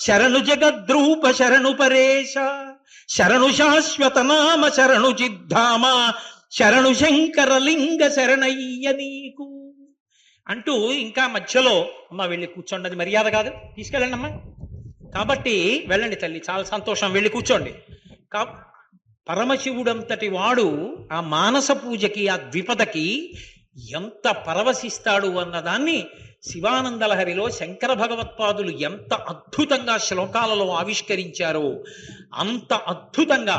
శరణు జగద్రూప శరణు పరేశ. శరణు శాశ్వత నామ శరణు చిద్ధామ, శరణు శంకరలింగ శరణయ్య నీకు అంటూ ఇంకా మధ్యలో అమ్మ వెళ్ళి కూర్చోండి, అది మర్యాద కాదు, తీసుకెళ్ళండి అమ్మా. కాబట్టి వెళ్ళండి తల్లి, చాలా సంతోషం, వెళ్ళి కూర్చోండి. పరమశివుడంతటి వాడు ఆ మానస పూజకి ఆ ద్విపదకి ఎంత పరవశిస్తాడు అన్నదాన్ని శివానందలహరిలో శంకర భగవత్పాదులు ఎంత అద్భుతంగా శ్లోకాలలో ఆవిష్కరించారో అంత అద్భుతంగా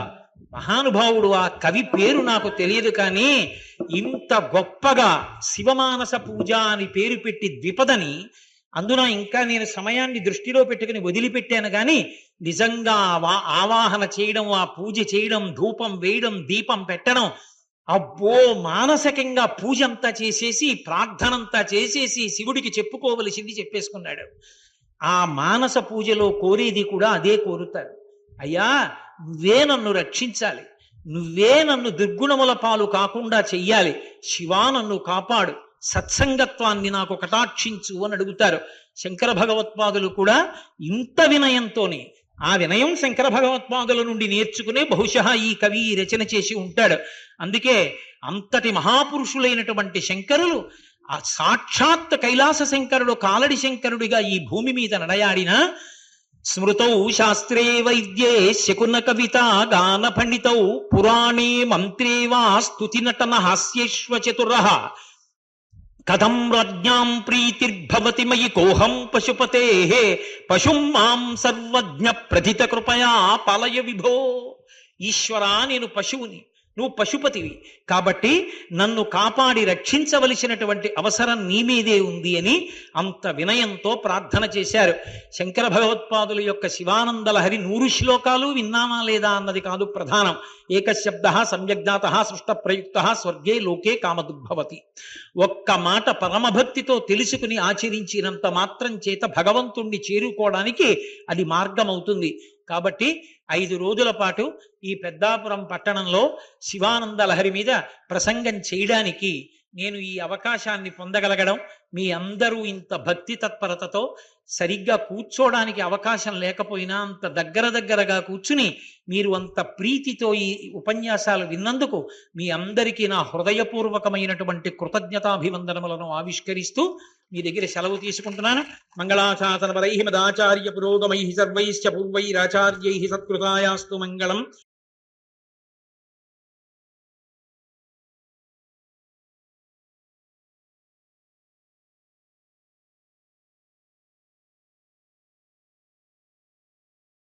మహానుభావుడు. ఆ కవి పేరు నాకు తెలియదు, కానీ ఇంత గొప్పగా శివమానస పూజ అని పేరు పెట్టి ద్విపదని, అందున ఇంకా నేను సమయాన్ని దృష్టిలో పెట్టుకుని వదిలిపెట్టాను, కానీ నిజంగా ఆవాహన చేయడం, ఆ పూజ చేయడం, ధూపం వేయడం, దీపం పెట్టడం, అబ్బో మానసికంగా పూజ అంతా చేసేసి ప్రార్థనంతా చేసేసి శివుడికి చెప్పుకోవలసింది చెప్పేసుకున్నాడు. ఆ మానస పూజలో కోరేది కూడా అదే కోరుతారు. అయ్యా నువ్వే నన్ను రక్షించాలి, నువ్వే నన్ను దుర్గుణముల పాలు కాకుండా చెయ్యాలి, శివా నన్ను కాపాడు, సత్సంగత్వాన్ని నాకు కటాక్షించు అని అడుగుతారు. శంకర భగవత్పాదులు కూడా ఇంత వినయంతోనే, ఆ వినయం శంకర భగవత్పాదుల నుండి నేర్చుకునే బహుశా ఈ కవి రచన చేసి ఉంటాడు. అందుకే అంతటి మహాపురుషులైనటువంటి శంకరులు, ఆ సాక్షాత్ కైలాస శంకరుడు కాలడి శంకరుడిగా ఈ భూమి మీద నడయాడిన స్మృతౌ శాస్త్రే వైద్యే శకున కవిత గాన పండితౌ పురాణే మంత్రే వా స్తుతి నటన హాస్యేష్వ చతురః కథం రాజ్ఞాం ప్రీతిర్భవతి మయి కోహం పశుపతే పశుం మాం సర్వజ్ఞ ప్రథిత కృపయా పాలయ విభో. ఈశ్వరా నేను పశువుని, నువ్వు పశుపతివి, కాబట్టి నన్ను కాపాడి రక్షించవలసినటువంటి అవసరం నీ మీదే ఉంది అని అంత వినయంతో ప్రార్థన చేశారు. శంకర భగవత్పాదుల యొక్క శివానందలహరి 100 శ్లోకాలు విన్నామా లేదా అన్నది కాదు ప్రధానం. ఏకశబ్ద సమ్యగ్నాత సృష్ట ప్రయుక్త స్వర్గే లోకే కామదుగ్భవతి. ఒక్క మాట పరమభక్తితో తెలుసుకుని ఆచరించినంత మాత్రం చేత భగవంతుణ్ణి చేరుకోవడానికి అది మార్గం అవుతుంది. కాబట్టి 5 రోజుల పాటు ఈ పెద్దాపురం పట్టణంలో శివానందలహరి మీద ప్రసంగం చేయడానికి నేను ఈ అవకాశాన్ని పొందగలగడం, మీ అందరూ ఇంత భక్తి తత్పరతతో సరిగ్గా కూర్చోడానికి అవకాశం లేకపోయినా అంత దగ్గరగా కూర్చుని మీరు అంత ప్రీతితో ఈ ఉపన్యాసాలు విన్నందుకు మీ అందరికీ నా హృదయపూర్వకమైనటువంటి కృతజ్ఞతాభివందనములను ఆవిష్కరిస్తూ మీ దగ్గర సెలవు తీసుకుంటున్నాను. మంగళాశాసనపరైః మదాచార్య పురోగమైః సర్వైశ్చ పూర్వైరాచార్యైః సత్కృతాయాస్తు మంగళం.